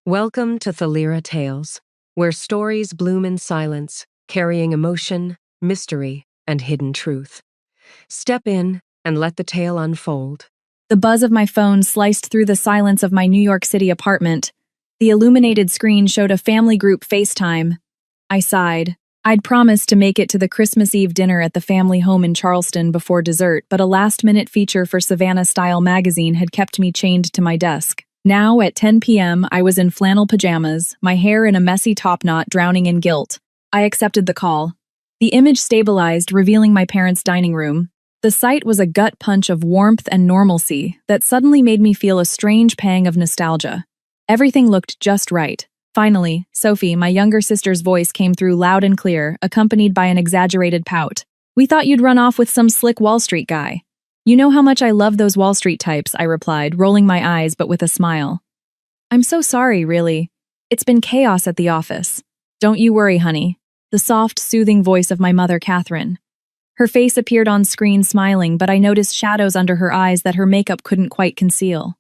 Welcome to Thalira Tales, where stories bloom in silence, carrying emotion, mystery, and hidden truth. Step in and let the tale unfold. The buzz of my phone sliced through the silence of my New York City apartment. The illuminated screen showed a family group FaceTime. I sighed. I'd promised to make it to the Christmas Eve dinner at the family home in Charleston before dessert, but a last-minute feature for Savannah Style magazine had kept me chained to my desk. Now, at 10 p.m., I was in flannel pajamas, my hair in a messy topknot drowning in guilt. I accepted the call. The image stabilized, revealing my parents' dining room. The sight was a gut punch of warmth and normalcy that suddenly made me feel a strange pang of nostalgia. Everything looked just right. Finally, Sophie, my younger sister's voice came through loud and clear, accompanied by an exaggerated pout. "We thought you'd run off with some slick Wall Street guy." "You know how much I love those Wall Street types," I replied, rolling my eyes but with a smile. "I'm so sorry, really. It's been chaos at the office." "Don't you worry, honey." The soft, soothing voice of my mother, Catherine. Her face appeared on screen smiling, but I noticed shadows under her eyes that her makeup couldn't quite conceal.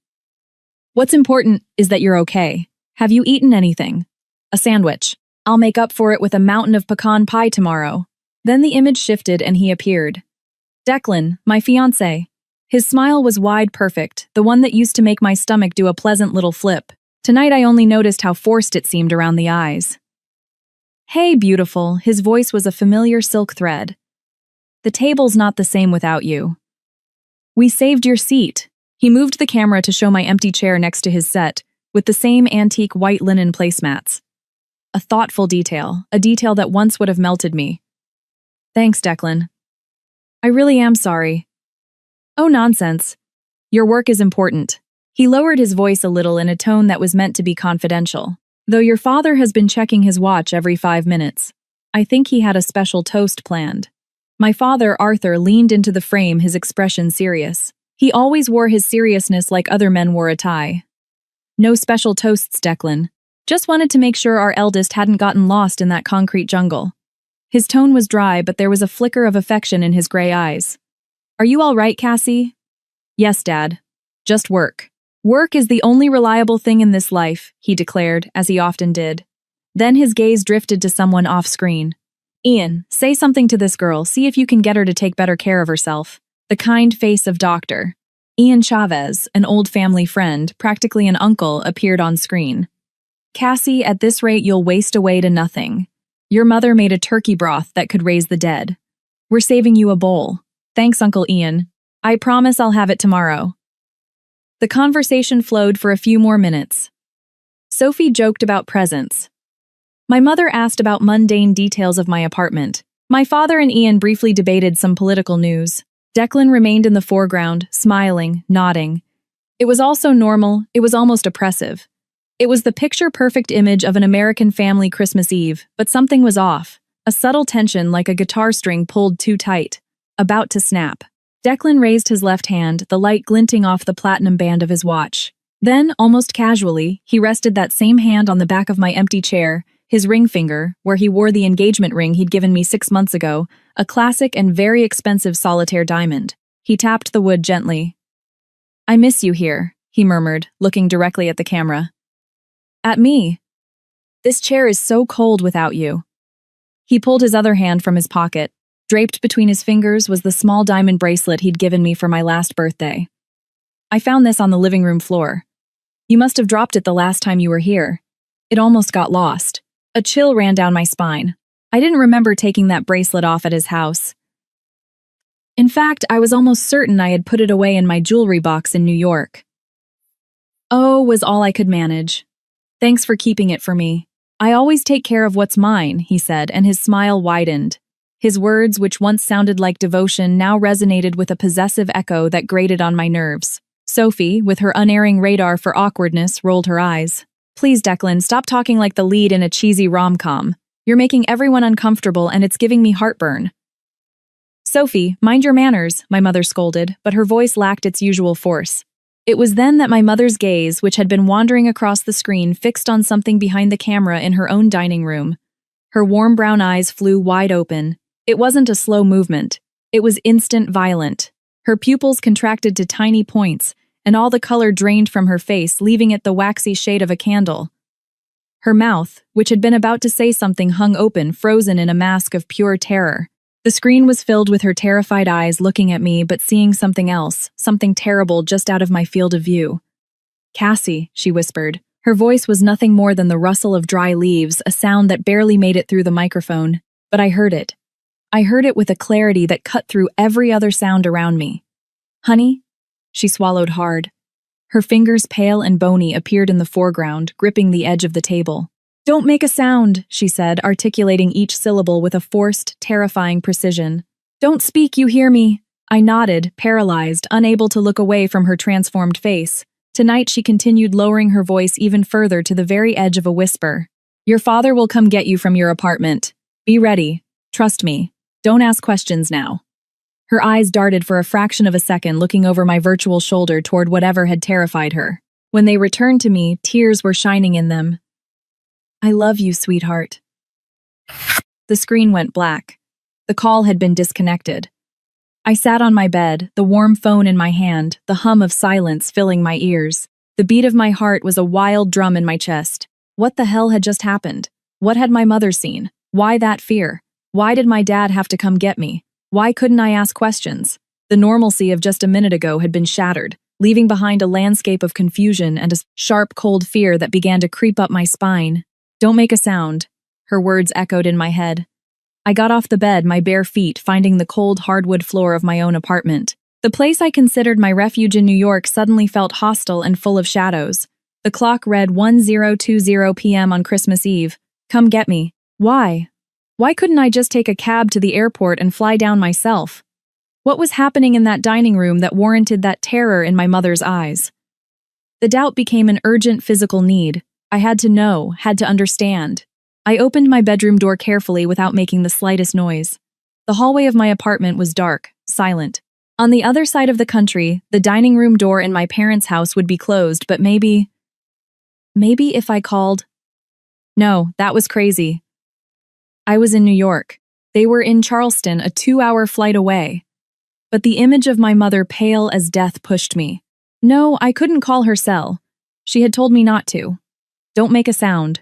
"What's important is that you're okay. Have you eaten anything?" "A sandwich. I'll make up for it with a mountain of pecan pie tomorrow." Then the image shifted and he appeared. Declan, my fiancé. His smile was wide perfect, the one that used to make my stomach do a pleasant little flip. Tonight I only noticed how forced it seemed around the eyes. "Hey, beautiful," his voice was a familiar silk thread. "The table's not the same without you." "We saved your seat." He moved the camera to show my empty chair next to his set, with the same antique white linen placemats. A thoughtful detail, a detail that once would have melted me. "Thanks, Declan." "I really am sorry." "Oh, nonsense. Your work is important." He lowered his voice a little in a tone that was meant to be confidential. "Though your father has been checking his watch every 5 minutes. I think he had a special toast planned." My father, Arthur, leaned into the frame, his expression serious. He always wore his seriousness like other men wore a tie. "No special toasts, Declan. Just wanted to make sure our eldest hadn't gotten lost in that concrete jungle." His tone was dry, but there was a flicker of affection in his gray eyes. "Are you all right, Cassie?" "Yes, Dad. Just work." "Work is the only reliable thing in this life," he declared, as he often did. Then his gaze drifted to someone off-screen. "Ian, say something to this girl, see if you can get her to take better care of herself." The kind face of Dr. Ian Chavez, an old family friend, practically an uncle, appeared on screen. "Cassie, at this rate you'll waste away to nothing. Your mother made a turkey broth that could raise the dead. We're saving you a bowl. Thanks, Uncle Ian. I promise I'll have it tomorrow." The conversation flowed for a few more minutes. Sophie joked about presents. My mother asked about mundane details of my apartment. My father and Ian briefly debated some political news. Declan remained in the foreground, smiling, nodding. It was also normal, it was almost oppressive. It was the picture-perfect image of an American family Christmas Eve, but something was off. A subtle tension like a guitar string pulled too tight. About to snap. Declan raised his left hand, the light glinting off the platinum band of his watch. Then, almost casually, he rested that same hand on the back of my empty chair, his ring finger, where he wore the engagement ring he'd given me 6 months ago, a classic and very expensive solitaire diamond. He tapped the wood gently. "I miss you here," he murmured, looking directly at the camera. "At me. This chair is so cold without you." He pulled his other hand from his pocket. Draped between his fingers was the small diamond bracelet he'd given me for my last birthday. "I found this on the living room floor. You must have dropped it the last time you were here. It almost got lost." A chill ran down my spine. I didn't remember taking that bracelet off at his house. In fact, I was almost certain I had put it away in my jewelry box in New York. "Oh," was all I could manage. "Thanks for keeping it for me. I always take care of what's mine," he said, and his smile widened. His words, which once sounded like devotion, now resonated with a possessive echo that grated on my nerves. Sophie, with her unerring radar for awkwardness, rolled her eyes. "Please, Declan, stop talking like the lead in a cheesy rom-com. You're making everyone uncomfortable and it's giving me heartburn." "Sophie, mind your manners," my mother scolded, but her voice lacked its usual force. It was then that my mother's gaze, which had been wandering across the screen, fixed on something behind the camera in her own dining room. Her warm brown eyes flew wide open. It wasn't a slow movement. It was instant, violent. Her pupils contracted to tiny points, and all the color drained from her face, leaving it the waxy shade of a candle. Her mouth, which had been about to say something, hung open, frozen in a mask of pure terror. The screen was filled with her terrified eyes looking at me but seeing something else, something terrible just out of my field of view. "Cassie," she whispered. Her voice was nothing more than the rustle of dry leaves, a sound that barely made it through the microphone. But I heard it. I heard it with a clarity that cut through every other sound around me. "Honey?" She swallowed hard. Her fingers, pale and bony, appeared in the foreground, gripping the edge of the table. "Don't make a sound," she said, articulating each syllable with a forced, terrifying precision. "Don't speak, you hear me?" I nodded, paralyzed, unable to look away from her transformed face. Tonight she continued, lowering her voice even further to the very edge of a whisper. "Your father will come get you from your apartment. Be ready. Trust me. Don't ask questions now." Her eyes darted for a fraction of a second, looking over my virtual shoulder toward whatever had terrified her. When they returned to me, tears were shining in them. "I love you, sweetheart." The screen went black. The call had been disconnected. I sat on my bed, the warm phone in my hand, the hum of silence filling my ears. The beat of my heart was a wild drum in my chest. What the hell had just happened? What had my mother seen? Why that fear? Why did my dad have to come get me? Why couldn't I ask questions? The normalcy of just a minute ago had been shattered, leaving behind a landscape of confusion and a sharp, cold fear that began to creep up my spine. "Don't make a sound," her words echoed in my head. I got off the bed, my bare feet finding the cold hardwood floor of my own apartment. The place I considered my refuge in New York suddenly felt hostile and full of shadows. The clock read 10:20 p.m. on Christmas Eve. Come get me. Why? Why couldn't I just take a cab to the airport and fly down myself? What was happening in that dining room that warranted that terror in my mother's eyes? The doubt became an urgent physical need. I had to know, had to understand. I opened my bedroom door carefully without making the slightest noise. The hallway of my apartment was dark, silent. On the other side of the country, the dining room door in my parents' house would be closed, but maybe if I called... No, that was crazy. I was in New York. They were in Charleston, a 2-hour flight away. But the image of my mother, pale as death, pushed me. No, I couldn't call her cell. She had told me not to. Don't make a sound.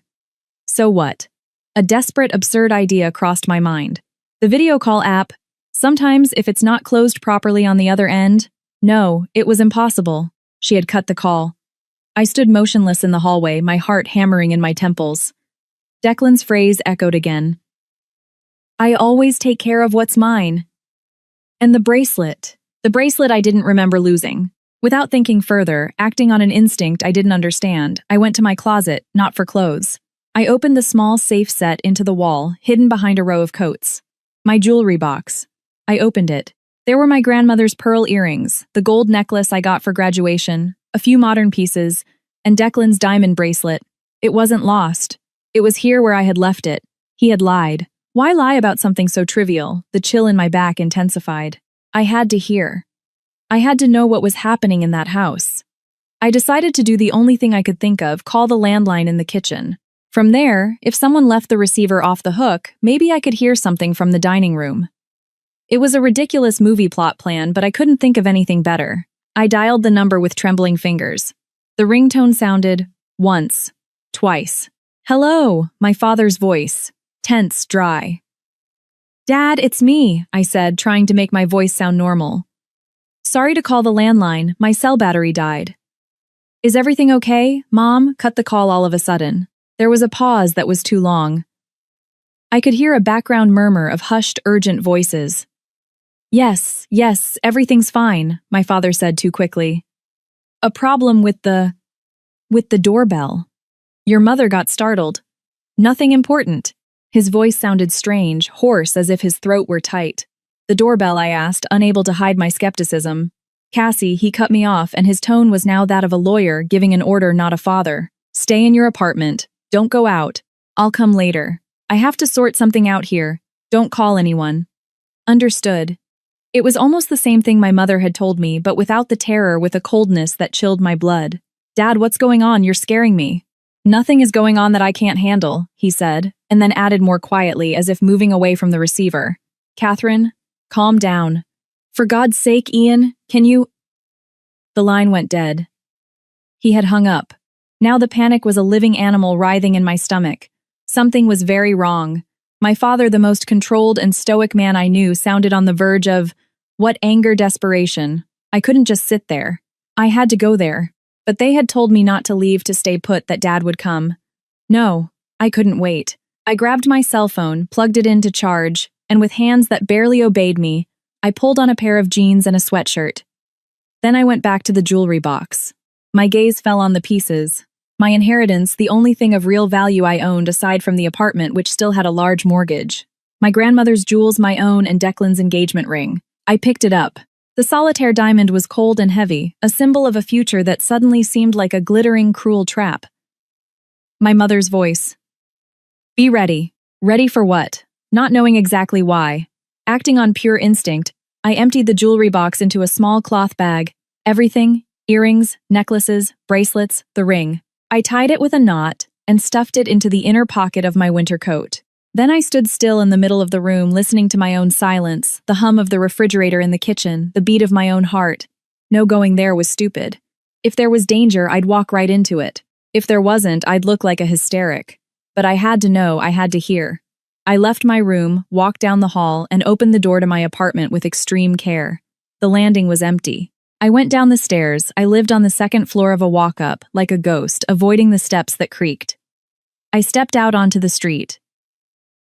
So what? A desperate, absurd idea crossed my mind. The video call app. Sometimes, if it's not closed properly on the other end... No, it was impossible. She had cut the call. I stood motionless in the hallway, my heart hammering in my temples. Declan's phrase echoed again. "I always take care of what's mine." And the bracelet. The bracelet I didn't remember losing. Without thinking further, acting on an instinct I didn't understand, I went to my closet, not for clothes. I opened the small safe set into the wall, hidden behind a row of coats. My jewelry box. I opened it. There were my grandmother's pearl earrings, the gold necklace I got for graduation, a few modern pieces, and Declan's diamond bracelet. It wasn't lost. It was here where I had left it. He had lied. Why lie about something so trivial? The chill in my back intensified. I had to hear. I had to know what was happening in that house. I decided to do the only thing I could think of, call the landline in the kitchen. From there, if someone left the receiver off the hook, maybe I could hear something from the dining room. It was a ridiculous movie plot plan, but I couldn't think of anything better. I dialed the number with trembling fingers. The ringtone sounded once, twice. "Hello," my father's voice, tense, dry. "Dad, it's me," I said, trying to make my voice sound normal. "Sorry to call the landline, my cell battery died." "Is everything okay, Mom?" Cut the call all of a sudden. There was a pause that was too long. I could hear a background murmur of hushed, urgent voices. Yes, everything's fine," my father said too quickly. "A problem with the doorbell. Your mother got startled. Nothing important." His voice sounded strange, hoarse, as if his throat were tight. "The doorbell?" I asked, unable to hide my skepticism. "Cassie," he cut me off, and his tone was now that of a lawyer giving an order, not a father. "Stay in your apartment. Don't go out. I'll come later. I have to sort something out here. Don't call anyone." Understood. It was almost the same thing my mother had told me, but without the terror, with a coldness that chilled my blood. "Dad, what's going on? You're scaring me." "Nothing is going on that I can't handle," he said, and then added more quietly, as if moving away from the receiver. "Catherine, calm down. For God's sake, Ian, can you—" The line went dead. He had hung up. Now the panic was a living animal writhing in my stomach. Something was very wrong. My father, the most controlled and stoic man I knew, sounded on the verge of, what anger, desperation. I couldn't just sit there. I had to go there. But they had told me not to leave, to stay put, that Dad would come. No, I couldn't wait. I grabbed my cell phone, plugged it in to charge, and with hands that barely obeyed me, I pulled on a pair of jeans and a sweatshirt. Then I went back to the jewelry box. My gaze fell on the pieces. My inheritance, the only thing of real value I owned aside from the apartment, which still had a large mortgage. My grandmother's jewels, my own, and Declan's engagement ring. I picked it up. The solitaire diamond was cold and heavy, a symbol of a future that suddenly seemed like a glittering, cruel trap. My mother's voice. Be ready. Ready for what? Not knowing exactly why. Acting on pure instinct, I emptied the jewelry box into a small cloth bag. Everything, earrings, necklaces, bracelets, the ring. I tied it with a knot and stuffed it into the inner pocket of my winter coat. Then I stood still in the middle of the room, listening to my own silence, the hum of the refrigerator in the kitchen, the beat of my own heart. No going there was stupid. If there was danger, I'd walk right into it. If there wasn't, I'd look like a hysteric. But I had to know, I had to hear. I left my room, walked down the hall, and opened the door to my apartment with extreme care. The landing was empty. I went down the stairs. I lived on the second floor of a walk-up, like a ghost, avoiding the steps that creaked. I stepped out onto the street.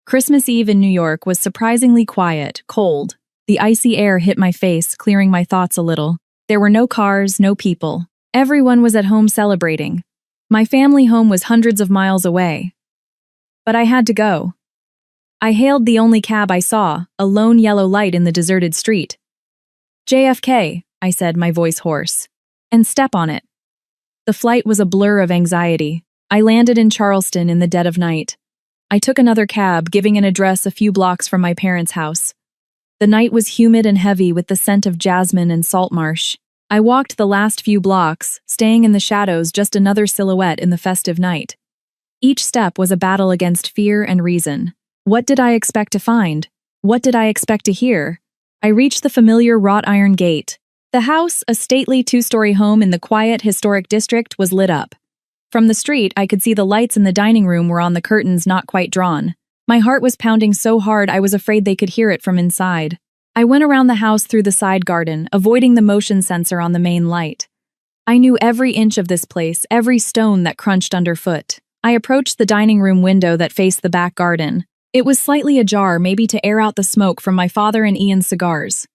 Christmas Eve in New York was surprisingly quiet, cold. The icy air hit my face, clearing my thoughts a little. There were no cars, no people. Everyone was at home celebrating. My family home was hundreds of miles away. But I had to go. I hailed the only cab I saw, a lone yellow light in the deserted street. JFK, I said, my voice hoarse. And step on it. The flight was a blur of anxiety. I landed in Charleston in the dead of night. I took another cab, giving an address a few blocks from my parents' house. The night was humid and heavy with the scent of jasmine and salt marsh. I walked the last few blocks, staying in the shadows, just another silhouette in the festive night. Each step was a battle against fear and reason. What did I expect to find? What did I expect to hear? I reached the familiar wrought iron gate. The house, a stately two-story home in the quiet, historic district, was lit up. From the street, I could see the lights in the dining room were on, the curtains not quite drawn. My heart was pounding so hard I was afraid they could hear it from inside. I went around the house through the side garden, avoiding the motion sensor on the main light. I knew every inch of this place, every stone that crunched underfoot. I approached the dining room window that faced the back garden. It was slightly ajar, maybe to air out the smoke from my father and Ian's cigars.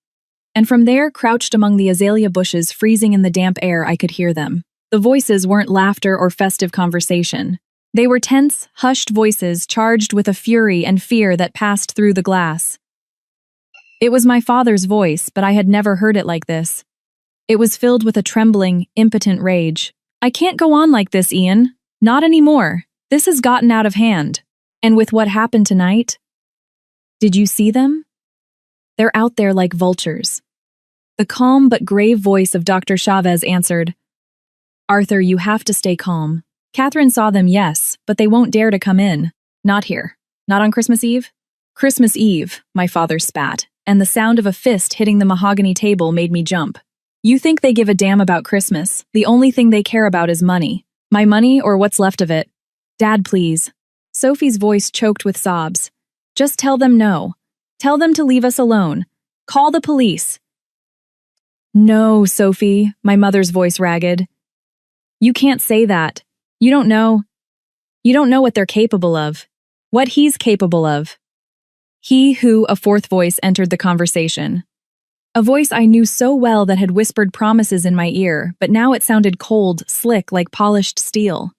And from there, crouched among the azalea bushes, freezing in the damp air, I could hear them. The voices weren't laughter or festive conversation. They were tense, hushed voices charged with a fury and fear that passed through the glass. It was my father's voice, but I had never heard it like this. It was filled with a trembling, impotent rage. I can't go on like this, Ian. Not anymore. This has gotten out of hand. And with what happened tonight? Did you see them? They're out there like vultures. The calm but grave voice of Dr. Chavez answered, Arthur, you have to stay calm. Catherine saw them, yes, but they won't dare to come in. Not here. Not on Christmas Eve? Christmas Eve, my father spat, and the sound of a fist hitting the mahogany table made me jump. You think they give a damn about Christmas? The only thing they care about is money. My money or what's left of it. Dad, please. Sophie's voice choked with sobs. Just tell them no. Tell them to leave us alone. Call the police. No, Sophie, my mother's voice ragged. You can't say that. You don't know. You don't know what they're capable of. What he's capable of. He who, a fourth voice entered the conversation. A voice I knew so well that had whispered promises in my ear, but now it sounded cold, slick, like polished steel.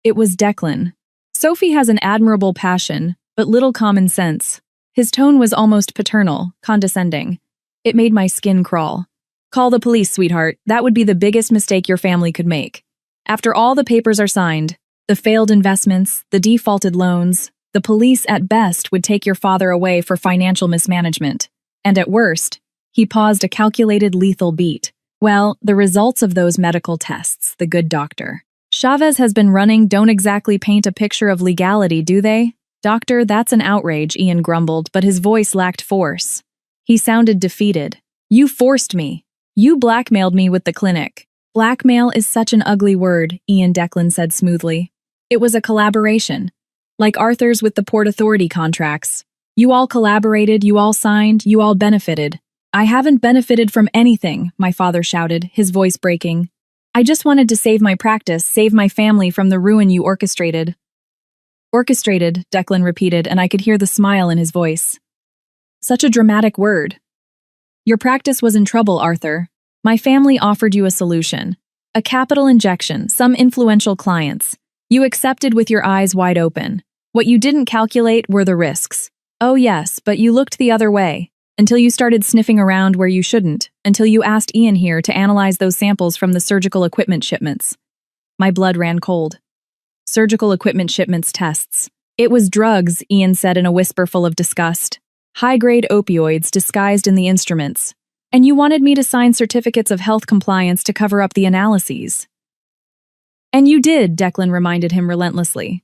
It was Declan. Sophie has an admirable passion, but little common sense. His tone was almost paternal, condescending. It made my skin crawl. Call the police, sweetheart. That would be the biggest mistake your family could make. After all the papers are signed, the failed investments, the defaulted loans, the police at best would take your father away for financial mismanagement. And at worst, he paused a calculated lethal beat. Well, the results of those medical tests, the good doctor. Chavez has been running don't exactly paint a picture of legality, do they? Doctor, that's an outrage, Ian grumbled, but his voice lacked force. He sounded defeated. You forced me. You blackmailed me with the clinic. Blackmail is such an ugly word, Ian Declan said smoothly. It was a collaboration. Like Arthur's with the Port Authority contracts. You all collaborated, you all signed, you all benefited. I haven't benefited from anything, my father shouted, his voice breaking. I just wanted to save my practice, save my family from the ruin you orchestrated. Orchestrated, Declan repeated, and I could hear the smile in his voice. Such a dramatic word. Your practice was in trouble, Arthur. My family offered you a solution. A capital injection, some influential clients. You accepted with your eyes wide open. What you didn't calculate were the risks. Oh yes, but you looked the other way. Until you started sniffing around where you shouldn't, until you asked Ian here to analyze those samples from the surgical equipment shipments. My blood ran cold. Surgical equipment shipments tests. It was drugs, Ian said in a whisper full of disgust. High-grade opioids disguised in the instruments. And you wanted me to sign certificates of health compliance to cover up the analyses. And you did, Declan reminded him relentlessly.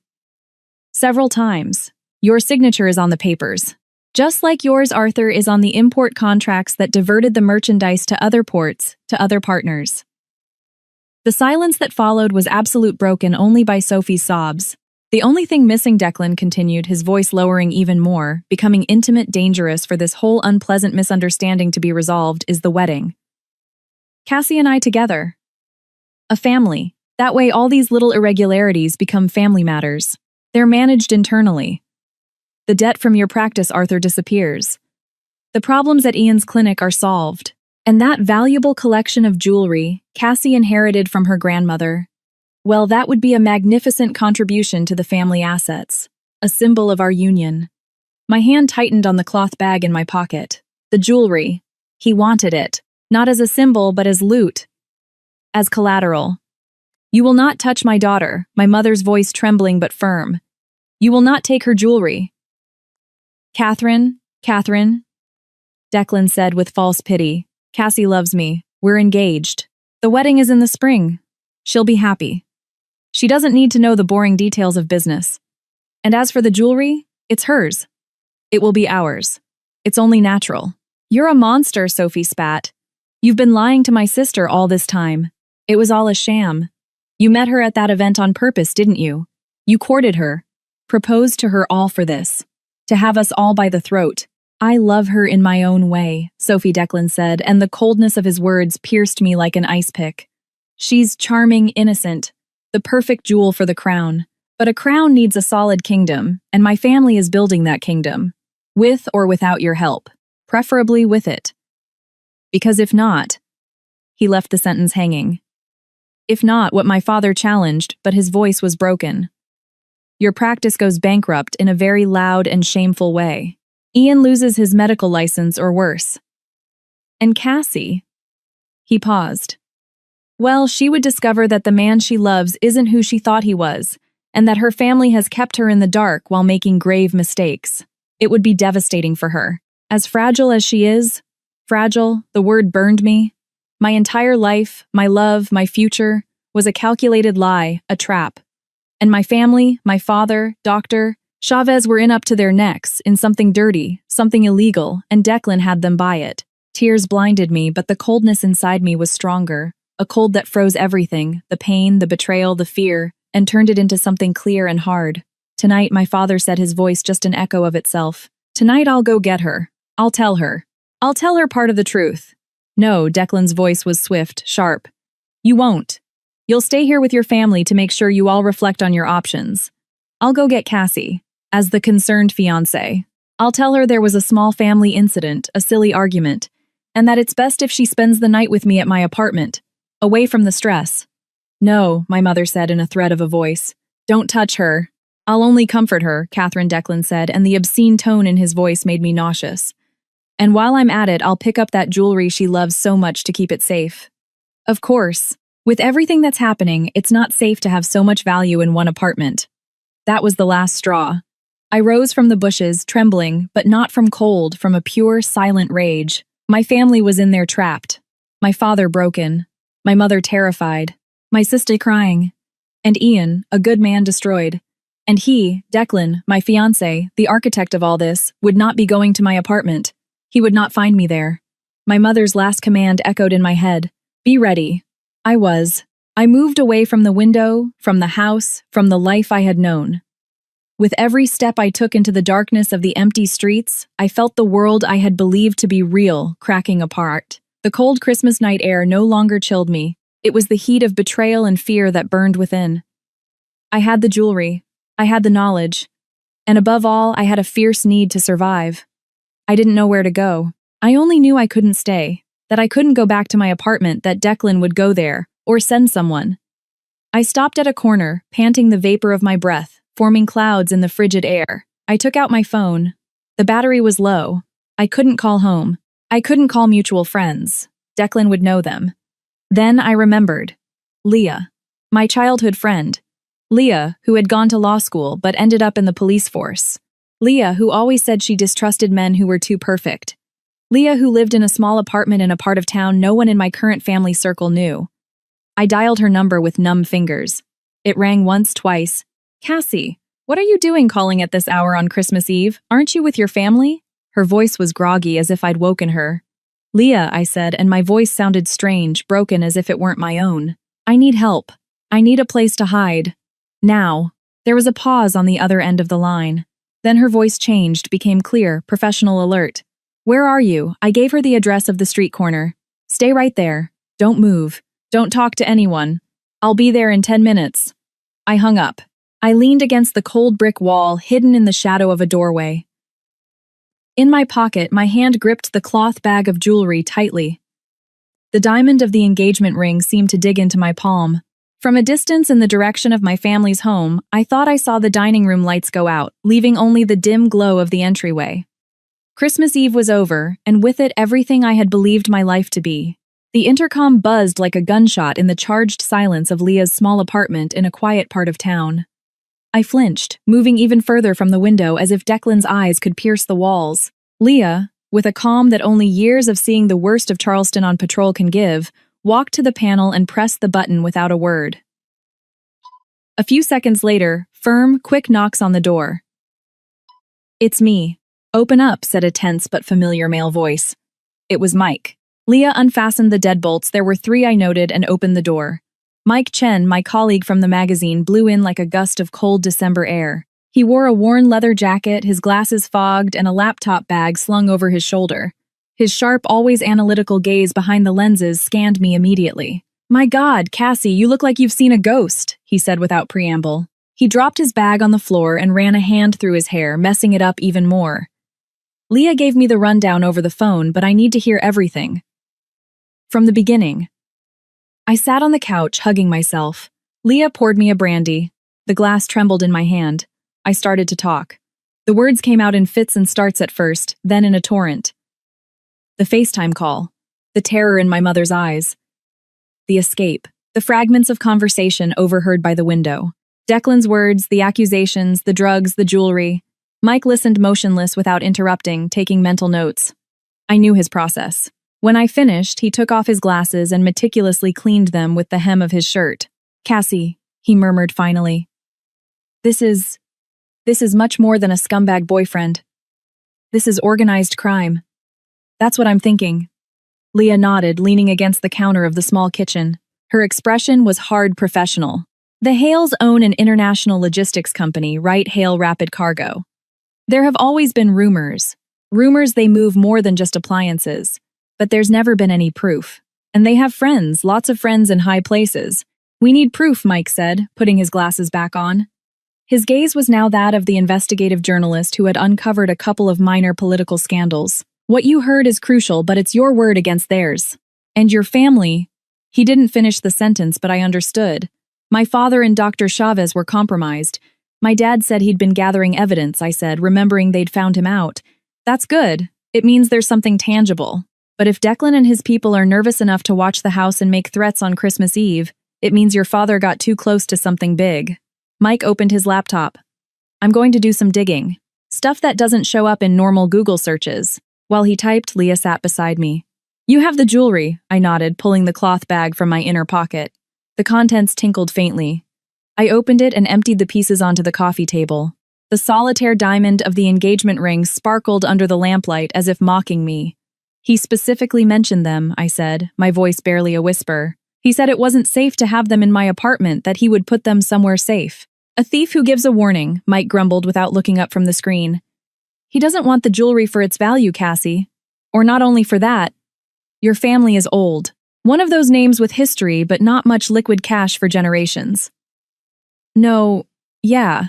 Several times. Your signature is on the papers. Just like yours, Arthur, is on the import contracts that diverted the merchandise to other ports, to other partners. The silence that followed was absolute, broken only by Sophie's sobs. The only thing missing, Declan continued, his voice lowering even more, becoming intimate, dangerous for this whole unpleasant misunderstanding to be resolved, is the wedding. Cassie and I together. A family. That way all these little irregularities become family matters. They're managed internally. The debt from your practice, Arthur, disappears. The problems at Ian's clinic are solved. And that valuable collection of jewelry Cassie inherited from her grandmother, well, that would be a magnificent contribution to the family assets, a symbol of our union. My hand tightened on the cloth bag in my pocket. The jewelry. He wanted it, not as a symbol but as loot, as collateral. You will not touch my daughter, my mother's voice trembling but firm. You will not take her jewelry. Catherine, Declan said with false pity. Cassie loves me. We're engaged. The wedding is in the spring. She'll be happy. She doesn't need to know the boring details of business. And as for the jewelry, it's hers. It will be ours. It's only natural. You're a monster, Sophie spat. You've been lying to my sister all this time. It was all a sham. You met her at that event on purpose, didn't you? You courted her. Proposed to her all for this. To have us all by the throat. I love her in my own way, Sophie Declan said, and the coldness of his words pierced me like an ice pick. She's charming, innocent, the perfect jewel for the crown. But a crown needs a solid kingdom, and my family is building that kingdom. With or without your help. Preferably with it. Because if not... He left the sentence hanging. If not, what my father challenged, but his voice was broken. Your practice goes bankrupt in a very loud and shameful way. Ian loses his medical license or worse. And Cassie? He paused. Well, she would discover that the man she loves isn't who she thought he was, and that her family has kept her in the dark while making grave mistakes. It would be devastating for her. As fragile as she is, fragile, the word burned me. My entire life, my love, my future, was a calculated lie, a trap. And my family, my father, Dr. Chavez were in up to their necks, in something dirty, something illegal, and Declan had them buy it. Tears blinded me, but the coldness inside me was stronger, a cold that froze everything, the pain, the betrayal, the fear, and turned it into something clear and hard. Tonight, my father said, his voice just an echo of itself. Tonight I'll go get her. I'll tell her. I'll tell her part of the truth. No, Declan's voice was swift, sharp. You won't. You'll stay here with your family to make sure you all reflect on your options. I'll go get Cassie. As the concerned fiancé, I'll tell her there was a small family incident, a silly argument, and that it's best if she spends the night with me at my apartment, away from the stress. No, my mother said in a threat of a voice. Don't touch her. I'll only comfort her, Catherine Declan said, and the obscene tone in his voice made me nauseous. And while I'm at it, I'll pick up that jewelry she loves so much to keep it safe. Of course, with everything that's happening, it's not safe to have so much value in one apartment. That was the last straw. I rose from the bushes, trembling, but not from cold, from a pure, silent rage. My family was in there trapped. My father broken. My mother terrified. My sister crying. And Ian, a good man, destroyed. And he, Declan, my fiancé, the architect of all this, would not be going to my apartment. He would not find me there. My mother's last command echoed in my head. Be ready. I was. I moved away from the window, from the house, from the life I had known. With every step I took into the darkness of the empty streets, I felt the world I had believed to be real cracking apart. The cold Christmas night air no longer chilled me. It was the heat of betrayal and fear that burned within. I had the jewelry. I had the knowledge. And above all, I had a fierce need to survive. I didn't know where to go. I only knew I couldn't stay, that I couldn't go back to my apartment, that Declan would go there, or send someone. I stopped at a corner, panting the vapor of my breath, forming clouds in the frigid air. I took out my phone. The battery was low. I couldn't call home. I couldn't call mutual friends. Declan would know them. Then I remembered. Leah, my childhood friend. Leah, who had gone to law school but ended up in the police force. Leah, who always said she distrusted men who were too perfect. Leah, who lived in a small apartment in a part of town no one in my current family circle knew. I dialed her number with numb fingers. It rang once, twice. Cassie, what are you doing calling at this hour on Christmas Eve? Aren't you with your family? Her voice was groggy, as if I'd woken her. Leah, I said, and my voice sounded strange, broken as if it weren't my own. I need help. I need a place to hide. Now. There was a pause on the other end of the line. Then her voice changed, became clear, professional, alert. Where are you? I gave her the address of the street corner. Stay right there. Don't move. Don't talk to anyone. I'll be there in 10 minutes. I hung up. I leaned against the cold brick wall, hidden in the shadow of a doorway. In my pocket, my hand gripped the cloth bag of jewelry tightly. The diamond of the engagement ring seemed to dig into my palm. From a distance in the direction of my family's home, I thought I saw the dining room lights go out, leaving only the dim glow of the entryway. Christmas Eve was over, and with it everything I had believed my life to be. The intercom buzzed like a gunshot in the charged silence of Leah's small apartment in a quiet part of town. I flinched, moving even further from the window as if Declan's eyes could pierce the walls. Leah, with a calm that only years of seeing the worst of Charleston on patrol can give, walked to the panel and pressed the button without a word. A few seconds later, firm, quick knocks on the door. It's me. Open up, said a tense but familiar male voice. It was Mike. Leah unfastened the deadbolts, there were 3 I noted, and opened the door. Mike Chen, my colleague from the magazine, blew in like a gust of cold December air. He wore a worn leather jacket, his glasses fogged, and a laptop bag slung over his shoulder. His sharp, always analytical gaze behind the lenses scanned me immediately. My God, Cassie, you look like you've seen a ghost, he said without preamble. He dropped his bag on the floor and ran a hand through his hair, messing it up even more. Leah gave me the rundown over the phone, but I need to hear everything. From the beginning. I sat on the couch, hugging myself. Leah poured me a brandy. The glass trembled in my hand. I started to talk. The words came out in fits and starts at first, then in a torrent. The FaceTime call. The terror in my mother's eyes. The escape. The fragments of conversation overheard by the window. Declan's words, the accusations, the drugs, the jewelry. Mike listened motionless without interrupting, taking mental notes. I knew his process. When I finished, he took off his glasses and meticulously cleaned them with the hem of his shirt. Cassie, he murmured finally. This is much more than a scumbag boyfriend. This is organized crime. That's what I'm thinking. Leah nodded, leaning against the counter of the small kitchen. Her expression was hard professional. The Hales own an international logistics company, right? Hale Rapid Cargo. There have always been rumors. Rumors they move more than just appliances. But there's never been any proof. And they have friends, lots of friends in high places. We need proof, Mike said, putting his glasses back on. His gaze was now that of the investigative journalist who had uncovered a couple of minor political scandals. What you heard is crucial, but it's your word against theirs. And your family. He didn't finish the sentence, but I understood. My father and Dr. Chavez were compromised. My dad said he'd been gathering evidence, I said, remembering they'd found him out. That's good. It means there's something tangible. But if Declan and his people are nervous enough to watch the house and make threats on Christmas Eve, it means your father got too close to something big. Mike opened his laptop. I'm going to do some digging. Stuff that doesn't show up in normal Google searches. While he typed, Leah sat beside me. You have the jewelry, I nodded, pulling the cloth bag from my inner pocket. The contents tinkled faintly. I opened it and emptied the pieces onto the coffee table. The solitaire diamond of the engagement ring sparkled under the lamplight as if mocking me. He specifically mentioned them, I said, my voice barely a whisper. He said it wasn't safe to have them in my apartment, that he would put them somewhere safe. A thief who gives a warning, Mike grumbled without looking up from the screen. He doesn't want the jewelry for its value, Cassie. Or not only for that. Your family is old. One of those names with history, but not much liquid cash for generations. No, yeah.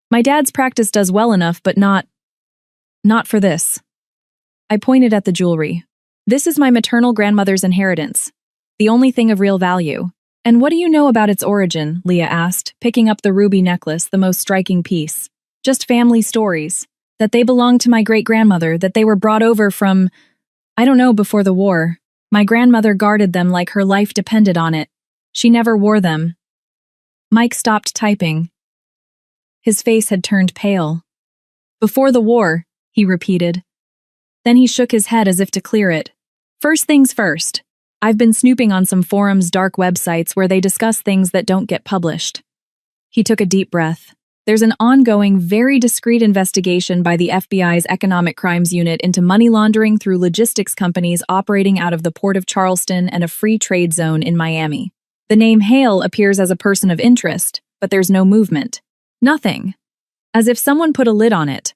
My dad's practice does well enough, but not for this. I pointed at the jewelry. This is my maternal grandmother's inheritance. The only thing of real value. And what do you know about its origin? Leah asked, picking up the ruby necklace, the most striking piece. Just family stories. That they belonged to my great-grandmother, that they were brought over from, I don't know, before the war. My grandmother guarded them like her life depended on it. She never wore them. Mike stopped typing. His face had turned pale. Before the war, he repeated. Then he shook his head as if to clear it. First things first. I've been snooping on some forums, dark websites where they discuss things that don't get published. He took a deep breath. There's an ongoing, very discreet investigation by the FBI's Economic Crimes Unit into money laundering through logistics companies operating out of the Port of Charleston and a free trade zone in Miami. The name Hale appears as a person of interest, but there's no movement. Nothing. As if someone put a lid on it.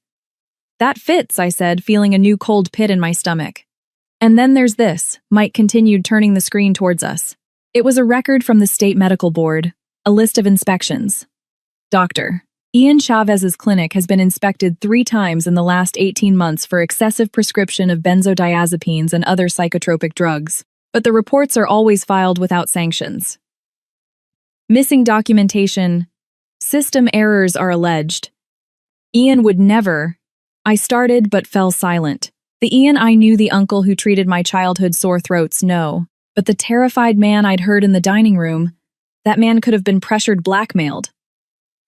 That fits, I said, feeling a new cold pit in my stomach. And then there's this, Mike continued, turning the screen towards us. It was a record from the State Medical Board, a list of inspections. Dr. Ian Chavez's clinic has been inspected 3 times in the last 18 months for excessive prescription of benzodiazepines and other psychotropic drugs, but the reports are always filed without sanctions. Missing documentation. System errors are alleged. Ian would never. I started but fell silent. The Ian I knew, the uncle who treated my childhood sore throats, no. But the terrified man I'd heard in the dining room, that man could have been pressured, blackmailed.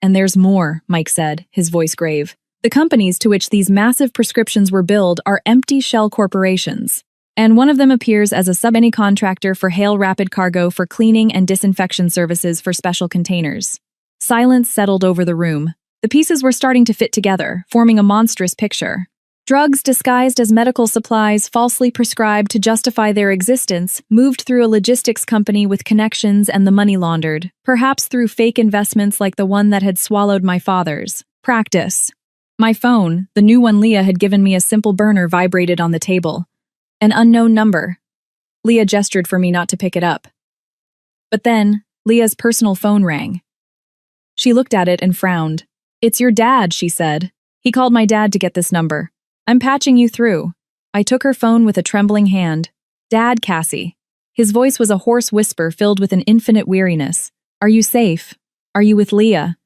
And there's more, Mike said, his voice grave. The companies to which these massive prescriptions were billed are empty shell corporations. And one of them appears as a sub-any contractor for Hale Rapid Cargo for cleaning and disinfection services for special containers. Silence settled over the room. The pieces were starting to fit together, forming a monstrous picture. Drugs disguised as medical supplies, falsely prescribed to justify their existence, moved through a logistics company with connections and the money laundered, perhaps through fake investments like the one that had swallowed my father's. Practice. My phone, the new one Leah had given me, a simple burner, vibrated on the table. An unknown number. Leah gestured for me not to pick it up. But then, Leah's personal phone rang. She looked at it and frowned. It's your dad, she said. He called my dad to get this number. I'm patching you through. I took her phone with a trembling hand. Dad, Cassie. His voice was a hoarse whisper filled with an infinite weariness. Are you safe? Are you with Leah?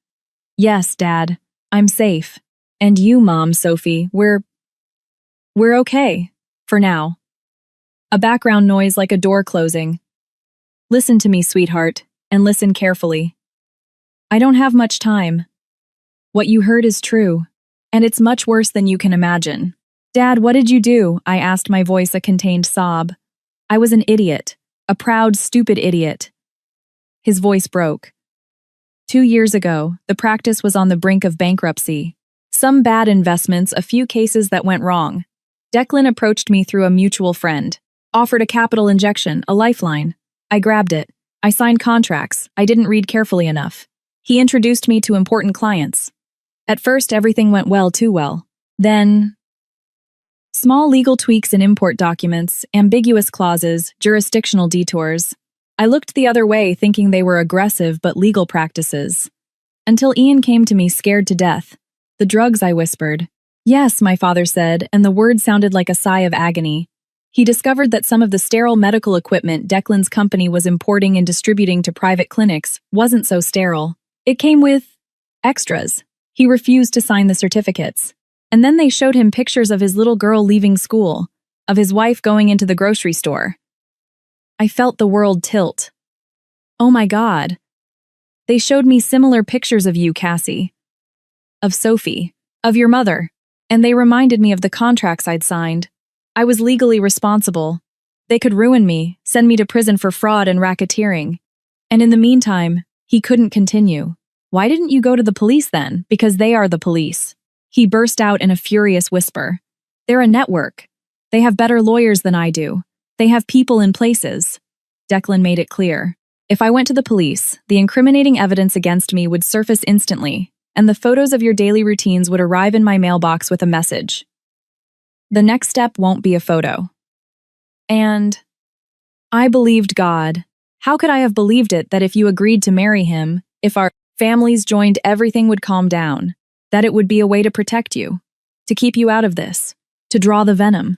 Yes, Dad. I'm safe. And you, Mom, Sophie, we're okay. For now. A background noise like a door closing. Listen to me, sweetheart, and listen carefully. I don't have much time. What you heard is true. And it's much worse than you can imagine. Dad, what did you do? I asked, my voice a contained sob. I was an idiot. A proud, stupid idiot. His voice broke. 2 years ago, the practice was on the brink of bankruptcy. Some bad investments, a few cases that went wrong. Declan approached me through a mutual friend. Offered a capital injection, a lifeline. I grabbed it. I signed contracts. I didn't read carefully enough. He introduced me to important clients. At first, everything went well, too well. Then, small legal tweaks in import documents, ambiguous clauses, jurisdictional detours. I looked the other way, thinking they were aggressive but legal practices. Until Ian came to me, scared to death. The drugs, I whispered. Yes, my father said, and the word sounded like a sigh of agony. He discovered that some of the sterile medical equipment Declan's company was importing and distributing to private clinics wasn't so sterile. It came with extras. He refused to sign the certificates. And then they showed him pictures of his little girl leaving school, of his wife going into the grocery store. I felt the world tilt. Oh my God. They showed me similar pictures of you, Cassie. Of Sophie. Of your mother. And they reminded me of the contracts I'd signed. I was legally responsible. They could ruin me, send me to prison for fraud and racketeering. And in the meantime, he couldn't continue. Why didn't you go to the police then? Because they are the police. He burst out in a furious whisper. They're a network. They have better lawyers than I do. They have people in places. Declan made it clear. If I went to the police, the incriminating evidence against me would surface instantly, and the photos of your daily routines would arrive in my mailbox with a message. The next step won't be a photo. And I believed God. How could I have believed it that if you agreed to marry him, if our families joined, everything would calm down, that it would be a way to protect you, to keep you out of this, to draw the venom?